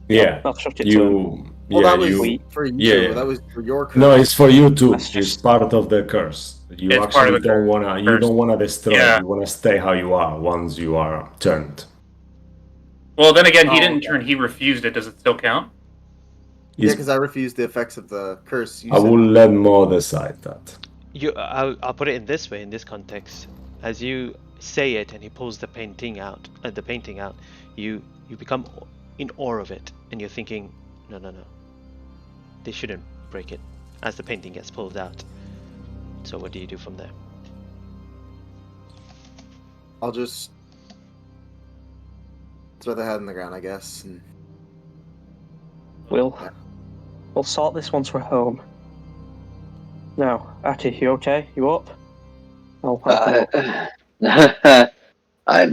Yeah, I'll chuck it to him. Well, that was you. for you. Yeah. That was for your curse. No, it's for you too. That's It's just- part of the curse. You It's part of actually the don't wanna. You curse. don't wanna destroy. Yeah. You wanna stay how you are once you are turned. Well, then again, he Oh, didn't okay. turn. He refused it. Does it still count? Yeah, It's- because I refused the effects of the curse. You I said- will let Mo decide that. I'll put it in this way, in this context. As you say it, and he pulls the painting out, you become in awe of it, and you're thinking, no, they shouldn't break it. As the painting gets pulled out. So what do you do from there? I'll just throw the head in the ground, I guess. And... We'll sort this once we're home. Now, Aki, you okay? You up? I'll help you up. I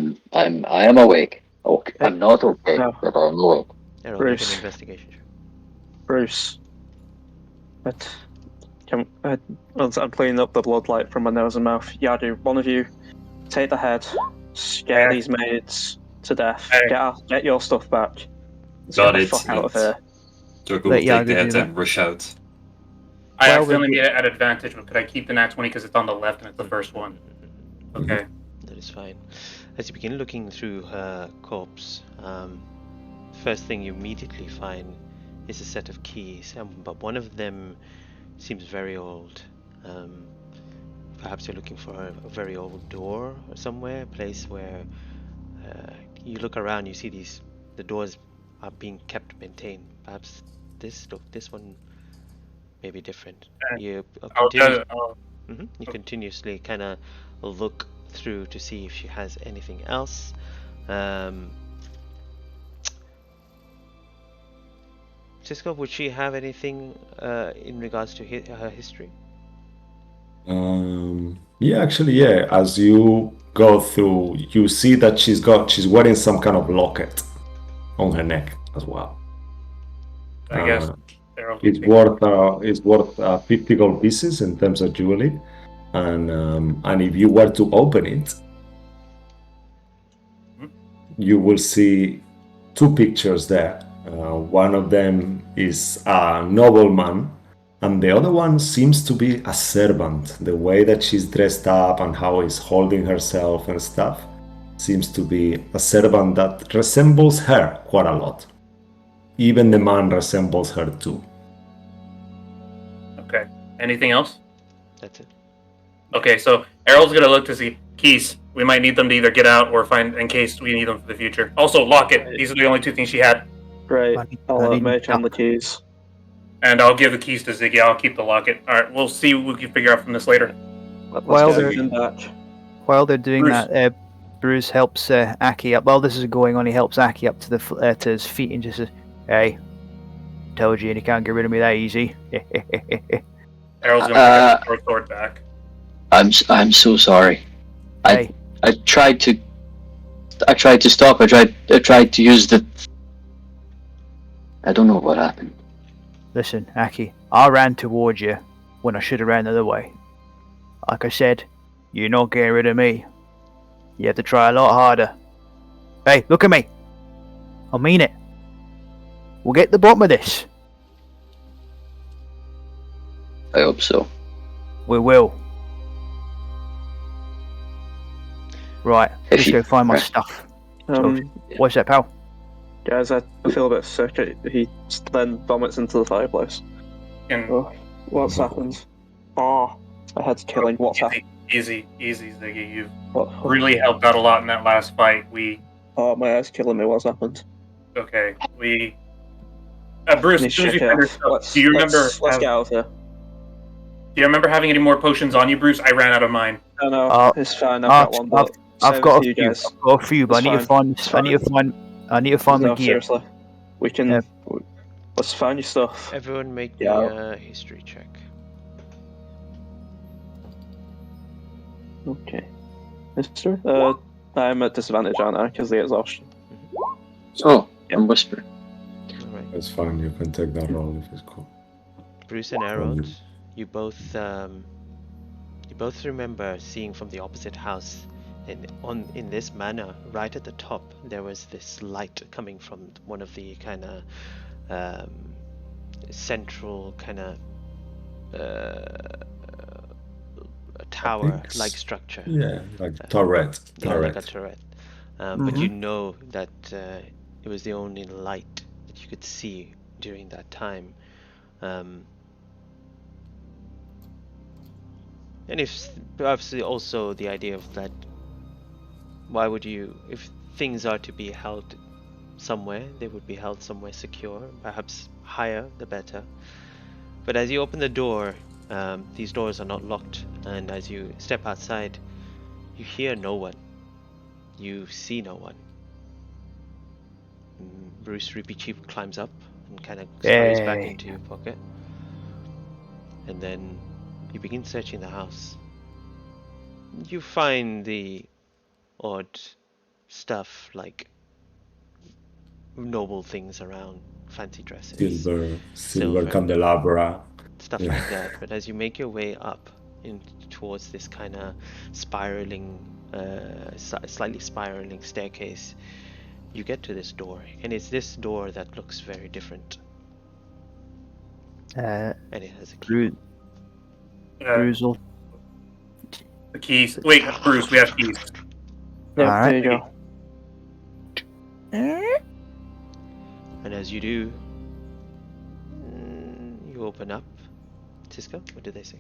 am awake. Okay, Hey. I'm not okay, No. but I'm awake. Errol, make an Bruce. investigation check. Bruce. Once I'm cleaning up the bloodlight from my nose and mouth, Yadu, one of you, take the head, scare Yeah. these maids to death, Hey. get your stuff back. Let's Got get it, the fuck out of and- here. Draco will Let take Yago the do head that. and rush out. I Well, accidentally we- made it at advantage, but could I keep the nat 20 because it's on the left and it's the first one? Okay. That is fine. As you begin looking through her corpse, first thing you immediately find is a set of keys, but one of them seems very old. Perhaps you're looking for a very old door or somewhere, a place where you look around, you see the doors are being kept maintained. Perhaps this one may be different. You you continuously kind of look through to see if she has anything else. Cisco, would she have anything in regards to her history? Yeah, actually, yeah. As you go through, you see that she's wearing some kind of locket on her neck as well. I guess. Errol can It's speak. worth 50 gold pieces in terms of jewelry, and if you were to open it, you will see two pictures there. One of them is a nobleman, and the other one seems to be a servant. The way that she's dressed up and how he's holding herself and stuff seems to be a servant that resembles her quite a lot. Even the man resembles her too. Okay. Anything else? That's it. Okay, so Errol's gonna look to see keys. We might need them to either get out or find in case we need them for the future. Also, locket. These are the only two things she had. Great. I need- I'll I need mage on the help. keys. And I'll give the keys to Ziggy. I'll keep the locket. Alright, we'll see what we can figure out from this later. Let's While get they're- everything back. While they're doing Bruce. that, Bruce helps Aki up. While this is going on, he helps Aki up to to his feet and just says, "Hey, told you, and you can't get rid of me that easy." Errol's gonna pick up the short sword back. I'm so sorry. Hey, I tried to stop. I tried to use the. I don't know what happened. listen, Aki. I ran towards you when I should have ran the other way. Like I said, you're not getting rid of me. You have to try a lot harder. Hey, look at me. I mean it. We'll get to the bottom of this. I hope so. We will. Right, If let's you- go find my right. stuff. Um, What's that, pal? guys, I feel a bit sick. He then vomits into the fireplace. And Oh, what's happened? Oh, my head's killing. What's happened? easy, Ziggy. You've What? really helped out a lot in that last fight. Oh, my head's killing me. What's happened? Bruce, Need as to soon as you check find it your off. stuff, do you remember? Let's get out of here. Do you remember having any more potions on you, Bruce? I ran out of mine. No, no, Uh, it's fine. I've got one, but I've save got it a for few. you guys. I've got a few, but I It's need to fine. find. I need to find No, the gear. seriously, we can. Yeah. Let's find your stuff. Everyone make Yeah. me a history check. Okay. History? I'm at disadvantage, aren't I? Because of the exhaustion. Oh, I'm whispering. Alright. That's fine. You can take that role if it's cool. Bruce and Harold, you both remember seeing from the opposite house, in this manor, right at the top, there was this light coming from one of the kind of central kind of tower-like structure. Yeah, like turret. Yeah, like a Turret. turret. But you know that it was the only light that you could see during that time. And if perhaps also the idea of that, why would you, if things are to be held somewhere, they would be held somewhere secure, perhaps higher the better. But as you open the door, these doors are not locked, and as you step outside, you hear no one. You see no one. Bruce Reapy Cheap climbs up and kind of scurries back Hey. into your pocket. And then you begin searching the house. You find the odd stuff like noble things around, fancy dresses, Silver candelabra. stuff Yeah. like that. But as you make your way up towards this kind of spiraling, slightly spiraling staircase, you get to this door, and it's this door that looks very different, and it has a key. Bruzel. The keys. Wait, Bruce, we have keys. Yeah, Alright. there you go. And as you do, you open up. Cisco, what did they say?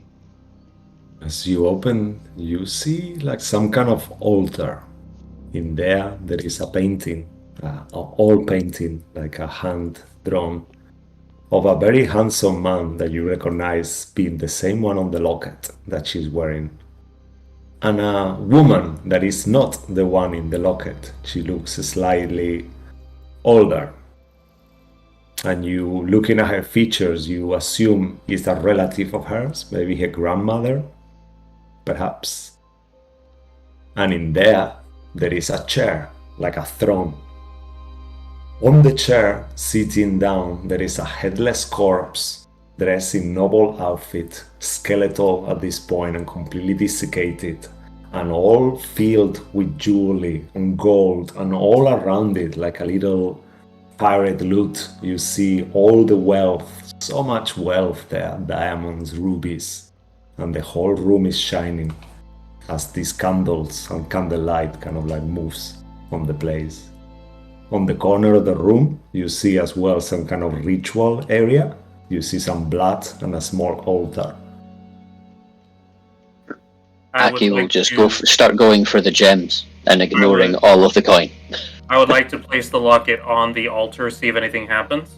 As you open, you see like some kind of altar. In there is a painting, an oil painting, like a hand drawn, of a very handsome man that you recognize being the same one on the locket that she's wearing. And a woman that is not the one in the locket. She looks slightly older. And you, looking at her features, you assume it's a relative of hers, maybe her grandmother, perhaps. And in there is a chair, like a throne. On the chair, sitting down, there is a headless corpse, dressed in noble outfit, skeletal at this point and completely desiccated, and all filled with jewelry and gold, and all around it, like a little pirate loot, you see all the wealth, so much wealth there, diamonds, rubies, and the whole room is shining as these candles and candlelight kind of like moves from the place. On the corner of the room, you see as well some kind of ritual area. You see some blood and a small altar. Aki will just start going for the gems and ignoring all of the coin. I would like to place the locket on the altar, see if anything happens.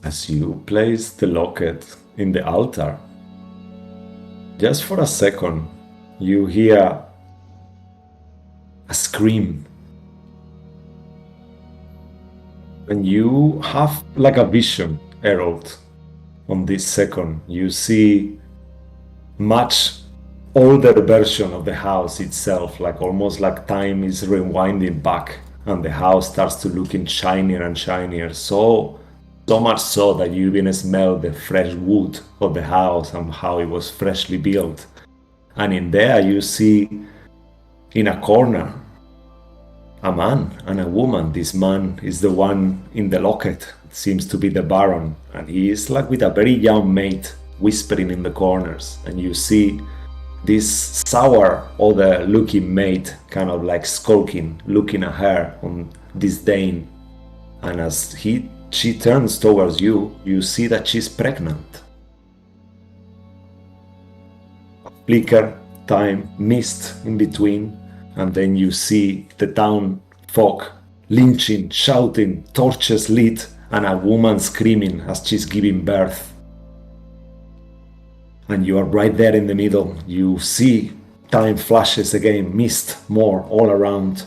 As you place the locket in the altar, just for a second, you hear a scream. And you have like a vision, Harold. On this second, you see much older version of the house itself, like almost like time is rewinding back, and the house starts to looking shinier and shinier. So much so that you even smell the fresh wood of the house and how it was freshly built. And in there you see in a corner a man and a woman. This man is the one in the locket, it seems to be the Baron, and he is like with a very young mate whispering in the corners. And you see this sour, older looking mate kind of like skulking, looking at her on disdain. And as she turns towards you, you see that she's pregnant. Flicker, time, mist in between, and then you see the town folk lynching, shouting, torches lit, and a woman screaming as she's giving birth. And you are right there in the middle. You see time flashes again, mist more all around,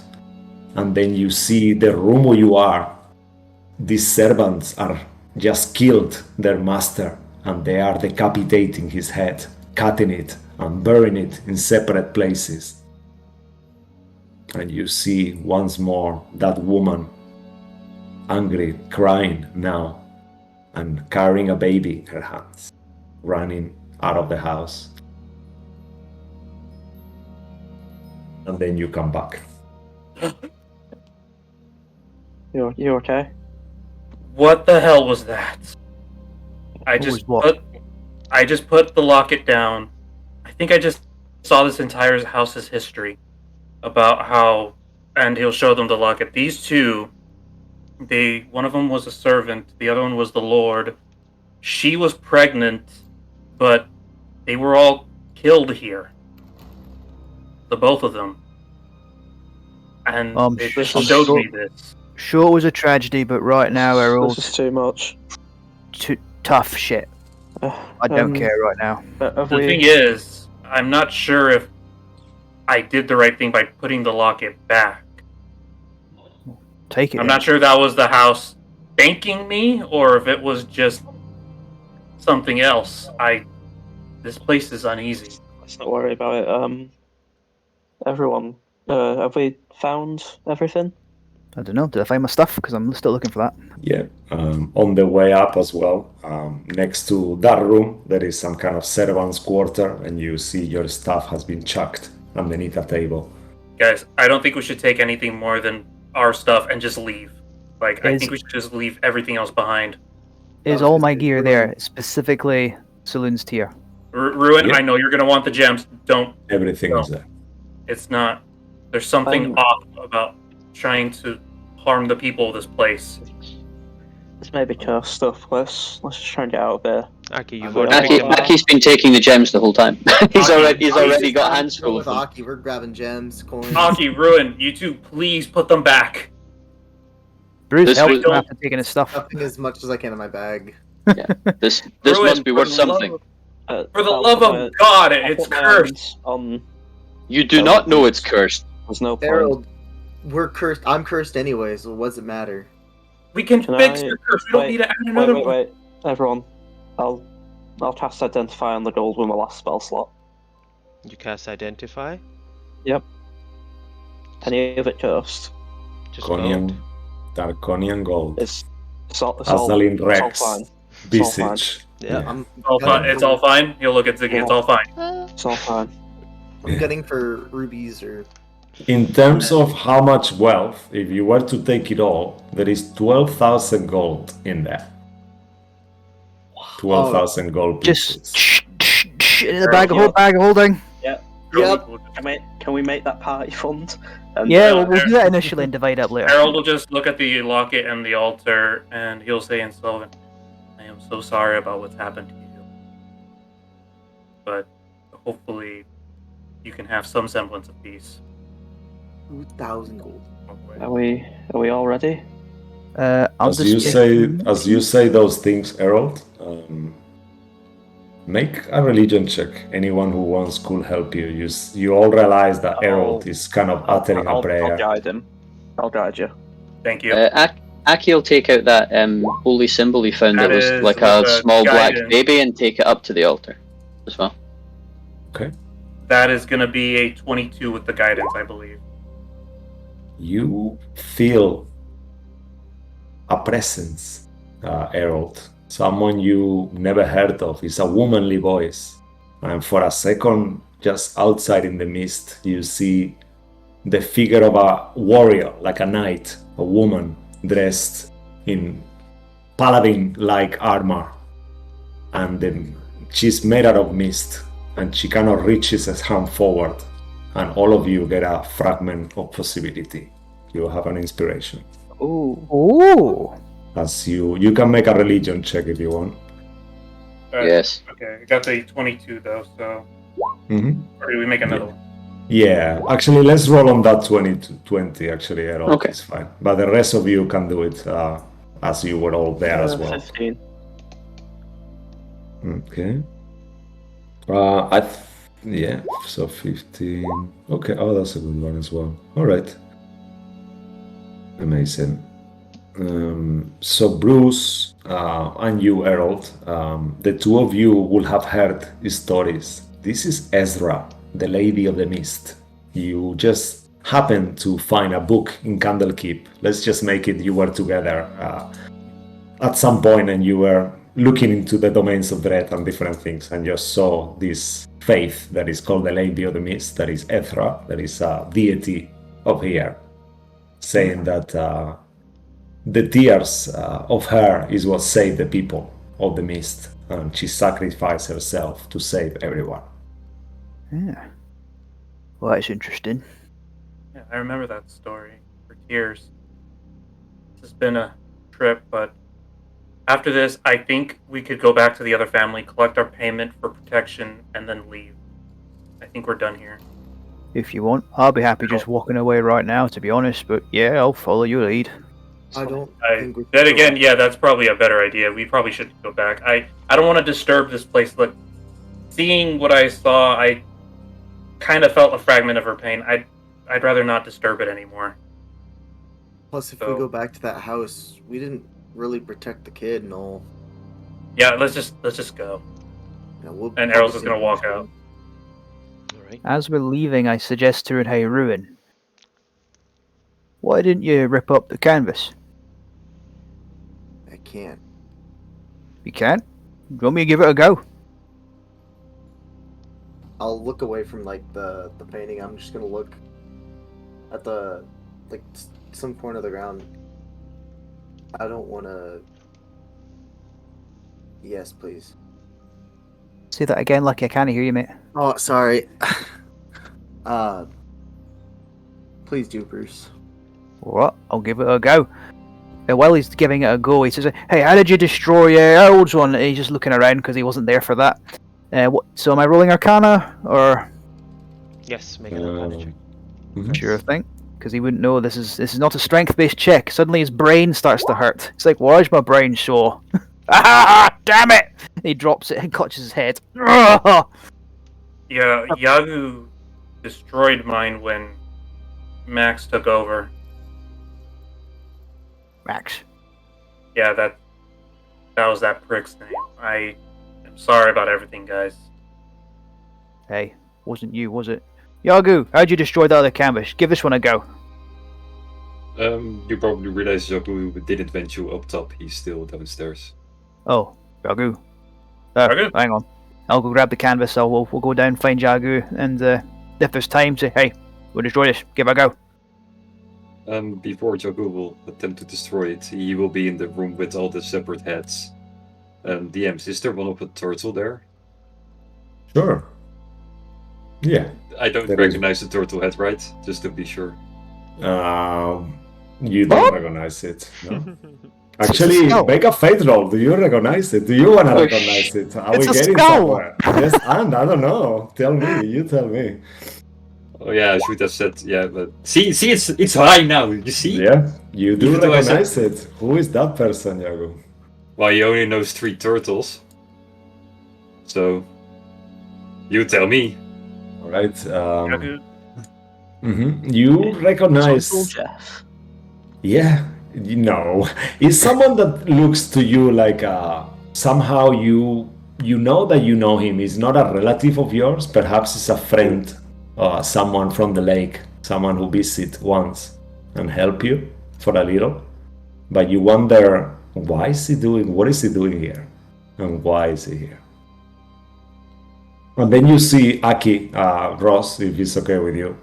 and then you see the room where you are. These servants are just killed their master, and they are decapitating his head, cutting it and burying it in separate places. And you see once more that woman, angry, crying now, and carrying a baby in her hands, running out of the house. And then you come back. You okay? What the hell was that? I just put the locket down. I think I just saw this entire house's history about how, and he'll show them the locket. These two, one of them was a servant, the other one was the Lord. She was pregnant, but they were all killed here. The both of them. And they just showed me this. Sure, it was a tragedy, but right now, Errol, This is too much. Tough shit. I don't care right now. The thing is, I'm not sure if I did the right thing by putting the locket back. Take it. I'm not sure if that was the house thanking me, or if it was just something else. This place is uneasy. Let's not worry about it. Everyone, have we found everything? I don't know. Did I find my stuff? Because I'm still looking for that. Yeah, on the way up as well, next to that room, there is some kind of servant's quarter, and you see your stuff has been chucked underneath a table. Guys, I don't think we should take anything more than our stuff and just leave. I think we should just leave everything else behind. Is all my gear there, specifically Saloon's tier? Ruin, Yeah. I know you're going to want the gems. Don't. Everything is there. It's not. There's something off about trying to harm the people of this place. This may be cursed stuff. Let's just try and get out of there. Aki, you've already picked them up. Aki's been taking the gems the whole time. he's already got hands full with of them. Aki. We're grabbing gems, coins. Aki, Ruin, you two, please put them back. Bruce, This help was- him after taking his stuff. Stuffing as much as I can in my bag. This Ruin, must be for worth the something. For the love of God, it's cursed. You do not know it's cursed. There's no point. Harold, we're cursed. I'm cursed anyway, so what does it matter? We can Can fix I- the curse. We don't need to add another one. Wait. Everyone, I'll cast Identify on the gold with my last spell slot. You cast Identify. Any of it cursed? Just gold. Darkonian gold. It's all Azalin it's all Rex. fine. Visage. Yeah. I'm All fine. It's all fine. You'll look at Ziggy. It's all fine. It's all fine. I'm getting for rubies or In terms of how much wealth, if you were to take it all, there is 12,000 gold in there. 12,000 gold pieces. Just in the bag of holding. Yep. Can we make that party fund? And, Yeah, we'll do that initially and divide up later. Harold will just look at the locket and the altar, and he'll say in Sylvan, "I am so sorry about what's happened to you, but hopefully you can have some semblance of peace." 2,000 gold. Are we all ready? I'll As you say those things, Harold, make a religion check. Anyone who wants could help you. You all realize that Harold is kind of uttering a prayer. I'll guide him. I'll guide you. Thank you. Aki will take out that holy symbol he found. That It was is like a with small black guidance. baby and take it up to the altar as well. Okay. That is going to be a 22 with the guidance, I believe. You feel a presence, Harold. Someone you never heard of. It's a womanly voice. And for a second, just outside in the mist, you see the figure of a warrior, like a knight, a woman dressed in paladin-like armor. And then she's made out of mist, and she kind of reaches her hand forward, and all of you get a fragment of possibility. You have an inspiration. Ooh. As you can make a religion check if you want. Yes. Okay, I got the 22 though, so. Mm-hmm. Or do we make another one? Yeah, actually, let's roll on that 20, actually, Errol. Okay. It's fine. But the rest of you can do it as you were all there as well. 15. Okay. Yeah, so 15. Okay, oh, that's a good one as well. All right. Amazing. So Bruce and you, Harold, the two of you will have heard stories. This is Ezra, the Lady of the Mist. You just happened to find a book in Candlekeep. Let's just make it you were together at some point, and you were looking into the domains of dread and different things, and just saw this faith that is called the Lady of the Mist, that is Ezra, that is a deity of here, saying that the tears of her is what saved the people of the mist, and she sacrificed herself to save everyone. Yeah. Well, that's interesting. Yeah, I remember that story. For tears. This has been a trip, but after this, I think we could go back to the other family, collect our payment for protection, and then leave. I think we're done here. If you want, I'll be happy just walking away right now, to be honest. But yeah, I'll follow your lead. I don't think we Then should go again, back. yeah, that's probably a better idea. We probably should go back. I don't want to disturb this place. Look, seeing what I saw, I kind of felt a fragment of her pain. I'd rather not disturb it anymore. Plus, if So- we go back to that house, we didn't really protect the kid and all. Yeah, let's just go. Yeah, we'll And Errol's just gonna walk out. All right. As we're leaving, I suggest to Hey Ruin, why didn't you rip up the canvas? I can't. You can't? You want me to give it a go? I'll look away from like the painting. I'm just gonna look at the some corner of the ground. I don't want to. Yes, please. Say that again, Lucky. I can't hear you, mate. Oh, sorry. Please do, Bruce. What? I'll give it a go. While he's giving it a go, he says, "Hey, how did you destroy Harold's one?" And he's just looking around because he wasn't there for that. What? So am I rolling Arcana or? Yes, make an Arcana check. Mhm. Sure thing, because he wouldn't know this is not a strength-based check. Suddenly his brain starts to hurt. It's like, why is my brain sore? Ah, damn it! He drops it and clutches his head. Yeah, Yagu destroyed mine when Max took over. Max. Yeah, that was that prick's name. I am sorry about everything, guys. Hey, wasn't you, was it? Yagu, how'd you destroy the other canvas? Give this one a go. You probably realize Jabu didn't vent you up top. He's still downstairs. Oh, Yagu. Yagu? Hang on. I'll go grab the canvas. We'll go down, find Yagu, and if there's time, say, hey, we'll destroy this. Give it a go. Before Jabu will attempt to destroy it, he will be in the room with all the separate heads. DMs, is there one of a turtle there? Sure. Yeah. I don't There is. recognize the turtle head, right? Just to be sure. You don't What? recognize it. No? Actually, skull. make a fate roll. Do you recognize it? Do you want to Oh, recognize it? Are It's we a getting skull. somewhere? Yes, and I don't know. Tell me. You tell me. Oh yeah, I should have said yeah, but see, it's high now. You see? Yeah, you do Even though I said- recognize it. Who is that person, Yago? Well, he only knows 3 turtles. So, you tell me. All right. Yagu, You recognize. Uncle Jeff. Yeah, you know, it's someone that looks to you like somehow you you know that you know him. He's not a relative of yours. Perhaps he's a friend, someone from the lake, someone who visited once and help you for a little. But you wonder, why is he doing? What is he doing here? And why is he here? And then you see Aki, Ross, if it's okay with you.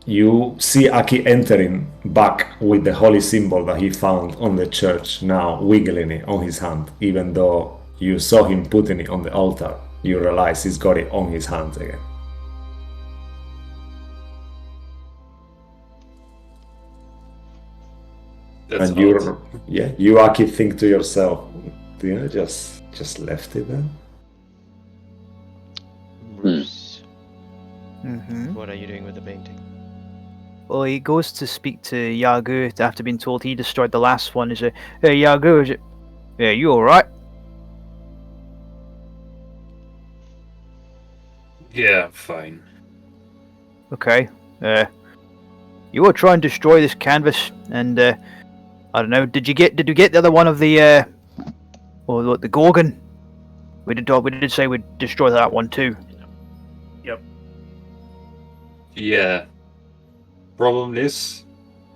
You see Aki entering back with the holy symbol that he found on the church, now wiggling it on his hand. Even though you saw him putting it on the altar, you realize he's got it on his hand again. That's And odd. you Aki think to yourself, just left it there? Bruce, Mm-hmm. what are you doing with the painting? Well, he goes to speak to Yagu after being told he destroyed the last one. He says, "Hey, Yagu, is it? Yeah, you all right?" Yeah, fine. Okay. You will try and destroy this canvas, and I don't know. Did you get the other one of the the Gorgon? We did say we'd destroy that one too. Yeah. Problem is,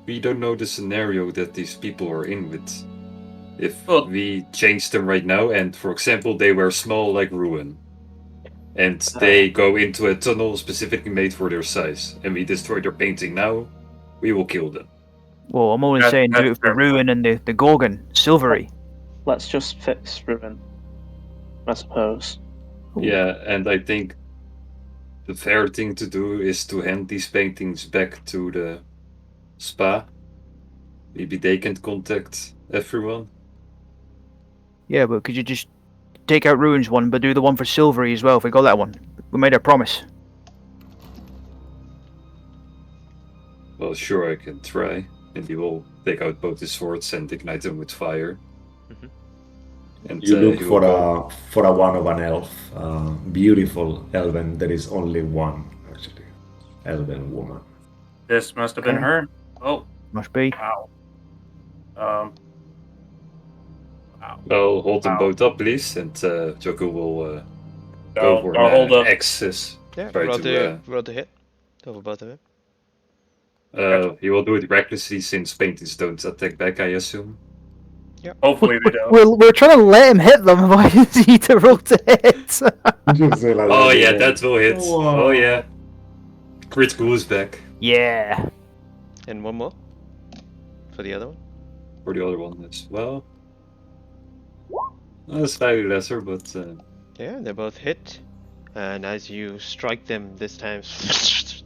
we don't know the scenario that these people are in with. If we change them right now, and for example, they were small like Ruin, and they go into a tunnel specifically made for their size, and we destroy their painting now, we will kill them. Well, I'm only That- saying do that's it for fair. Ruin and the Gorgon, Silvery. Let's just fix Ruin, I suppose. Yeah, and I think the fair thing to do is to hand these paintings back to the spa. Maybe they can contact everyone. Yeah, but could you just take out Ruin's one, but do the one for Silvery as well? If we got that one, we made a promise. Well, sure, I can try. And he will take out both his swords and ignite them with fire. Mhm. And You look he will go. for a one of an elf, beautiful elven. There is only one actually, elven woman. This must have been Okay. her. Oh, Must be. wow. Wow. Well, hold them Wow. both up, please, and Joku will go I'll- for I'll hold up. axis. Yeah, Try roll to. the hit over both of them. He will do it recklessly since paintings don't attack back, I assume. Hopefully they don't. We're trying to let him hit them. Why is he to roll to hit? Oh yeah, that will hit. Wow. Oh yeah. Crit goose back Yeah. And one more for the other one. for the other one as well. Slightly lesser, but Yeah, they both hit, and as you strike them this time,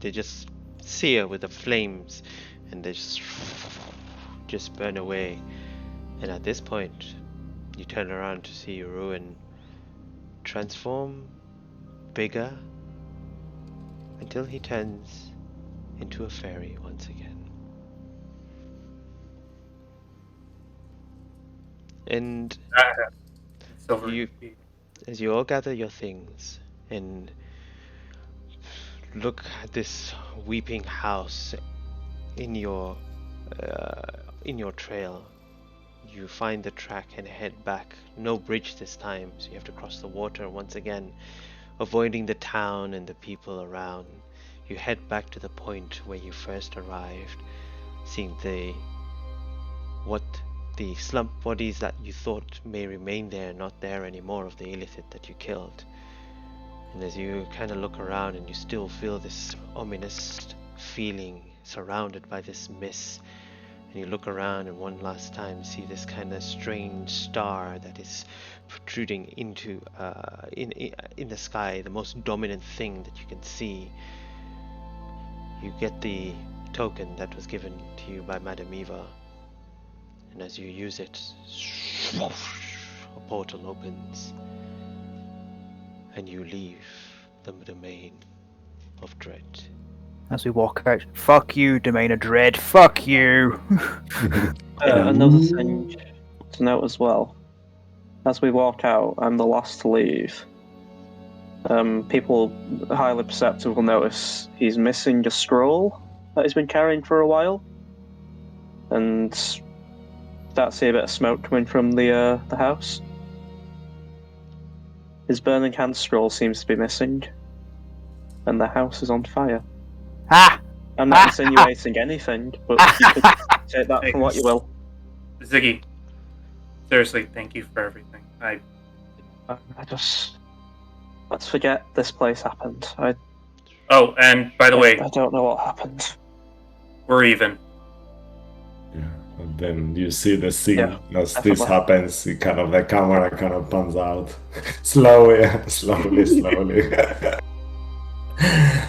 they just sear with the flames, and they just burn away. And at this point, you turn around to see Ruin transform bigger until he turns into a fairy once again. And Silver. You- as you all gather your things and look at this weeping house in your trail, you find the track and head back. No bridge this time, so you have to cross the water once again, avoiding the town and the people around. You head back to the point where you first arrived, seeing the slump bodies that you thought may remain there, not there anymore, of the illithid that you killed. And as you kind of look around and you still feel this ominous feeling surrounded by this mist, and you look around and one last time see this kind of strange star that is protruding into in the sky, the most dominant thing that you can see. You get the token that was given to you by Madame Eva, and as you use it, a portal opens and you leave the domain of dread. As we walk out, fuck you, Domain of Dread. Fuck you. Another thing to note as well. As we walk out, I'm the last to leave. People highly perceptive will notice he's missing a scroll that he's been carrying for a while, and start to see a bit of smoke coming from the house. His burning hand scroll seems to be missing, and the house is on fire. Ah! I'm not insinuating anything, but you could take that from what you will. Ziggy, seriously, thank you for everything. I just... Let's forget this place happened. Oh, and by the way, I don't know what happened. we're even. Yeah. And then you see the scene Yeah, as definitely. this happens. The camera kind of pans out slowly, slowly,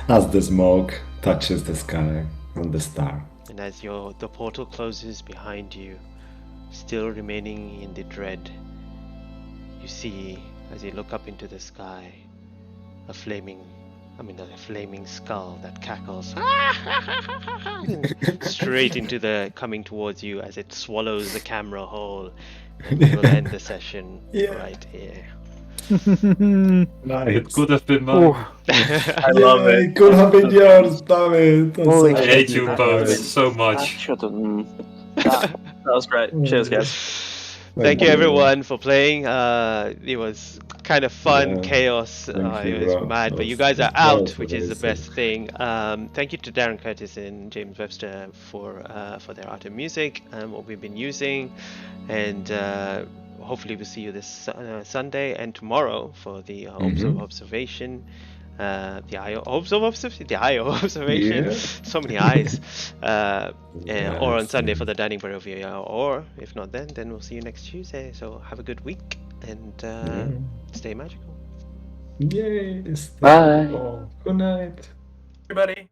as the smoke touches the sky and the star. And as the portal closes behind you, still remaining in the dread, you see, as you look up into the sky, a flaming skull that cackles straight into the coming towards you as it swallows the camera whole, and we will end the session right here. Nice. It could have been mine. I love it. It could have been yours, damn it. I'm Holy sorry. I hate you both so I much. shouldn't. That was great. Cheers, guys. Thank you everyone for playing. It was kind of fun, Yeah. chaos. Thank you, It was bro. mad, That but you was- guys are that out, was which is the amazing. best thing. Thank you to Darren Curtis and James Webster for their art and music and what we've been using, and hopefully we'll see you this Sunday and tomorrow for the observation. The IO observation. Yeah. So many eyes. Or on Yes, Sunday yeah. for the dining bar review, or if not, then we'll see you next Tuesday. So have a good week and stay magical. Yes. Bye. Good night. Everybody.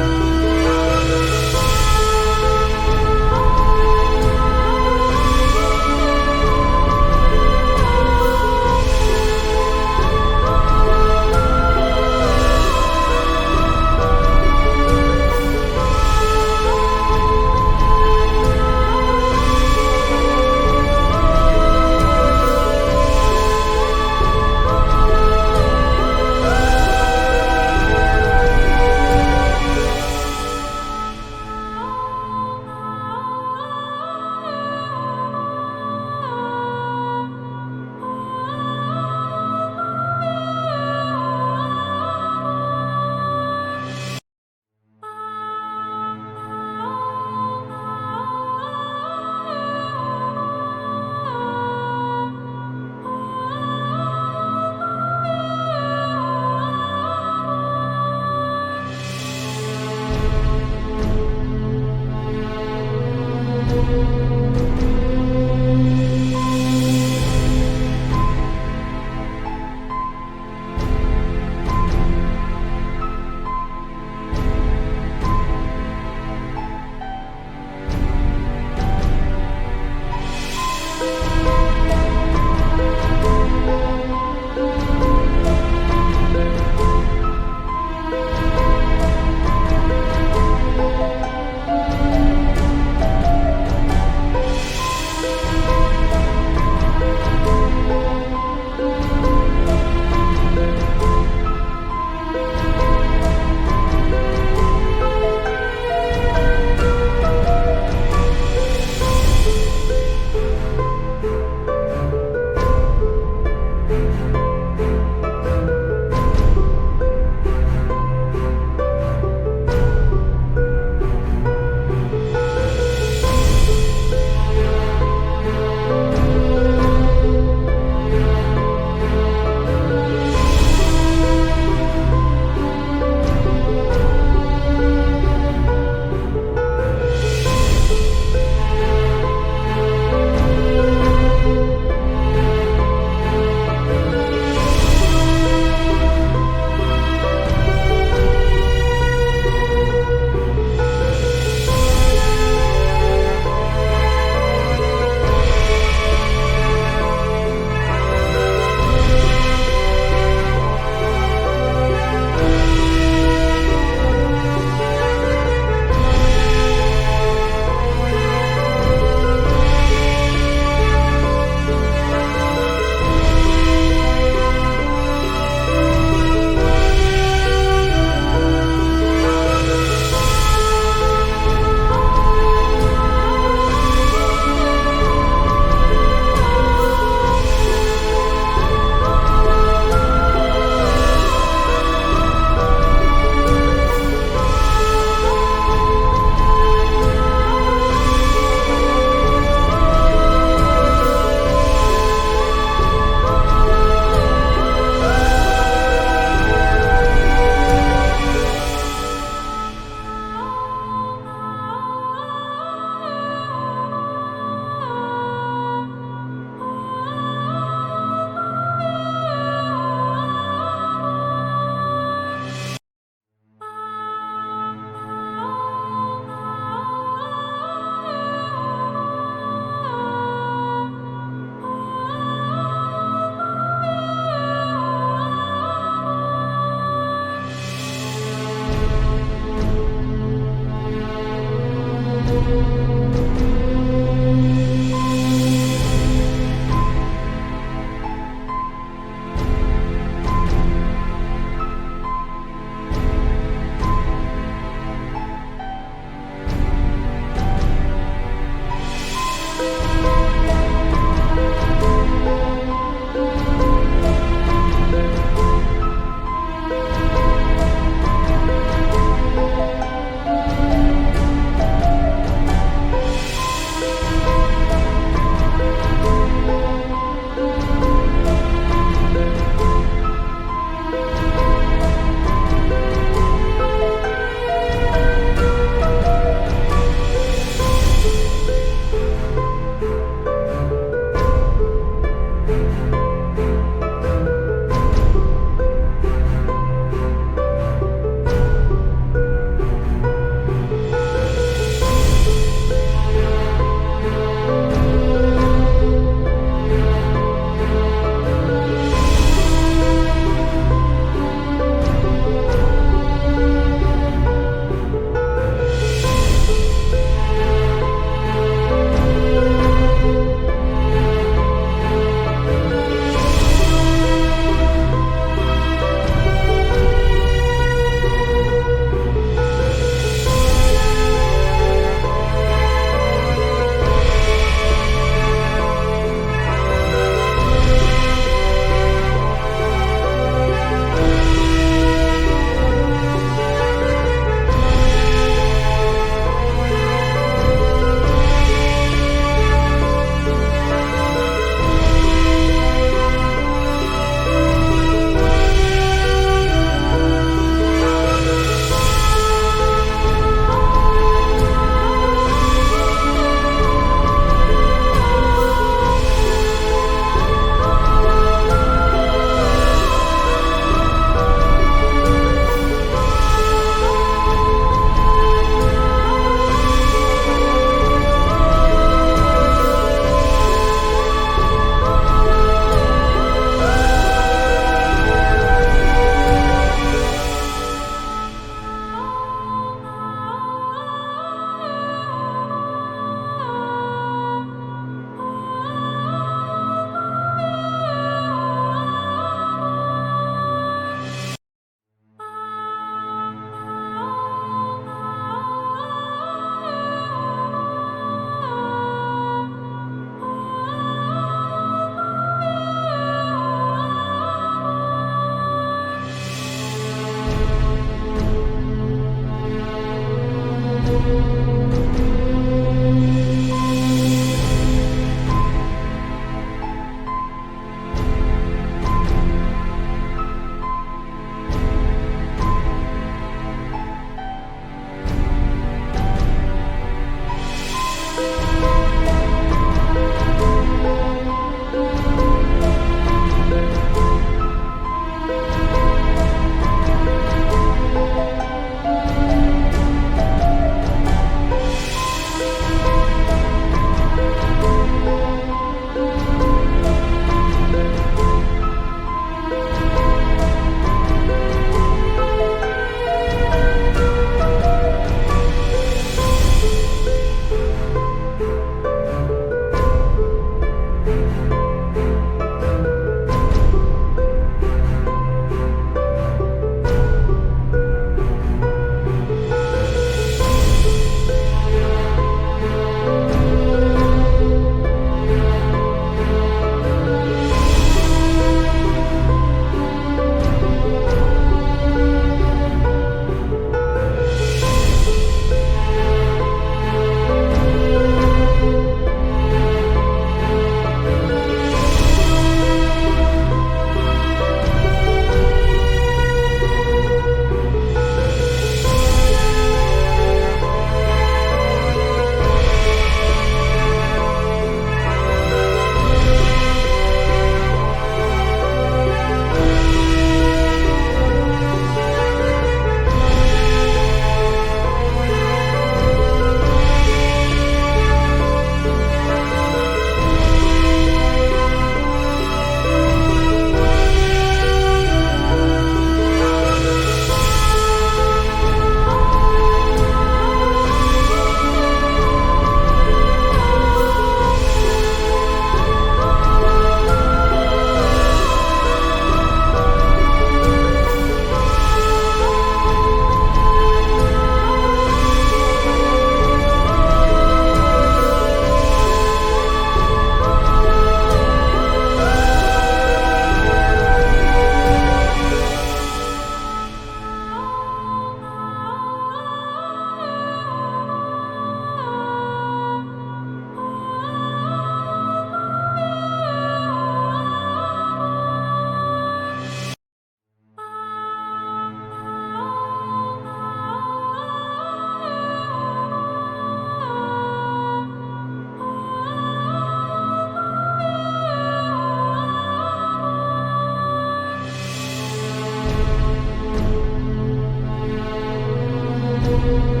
Bye.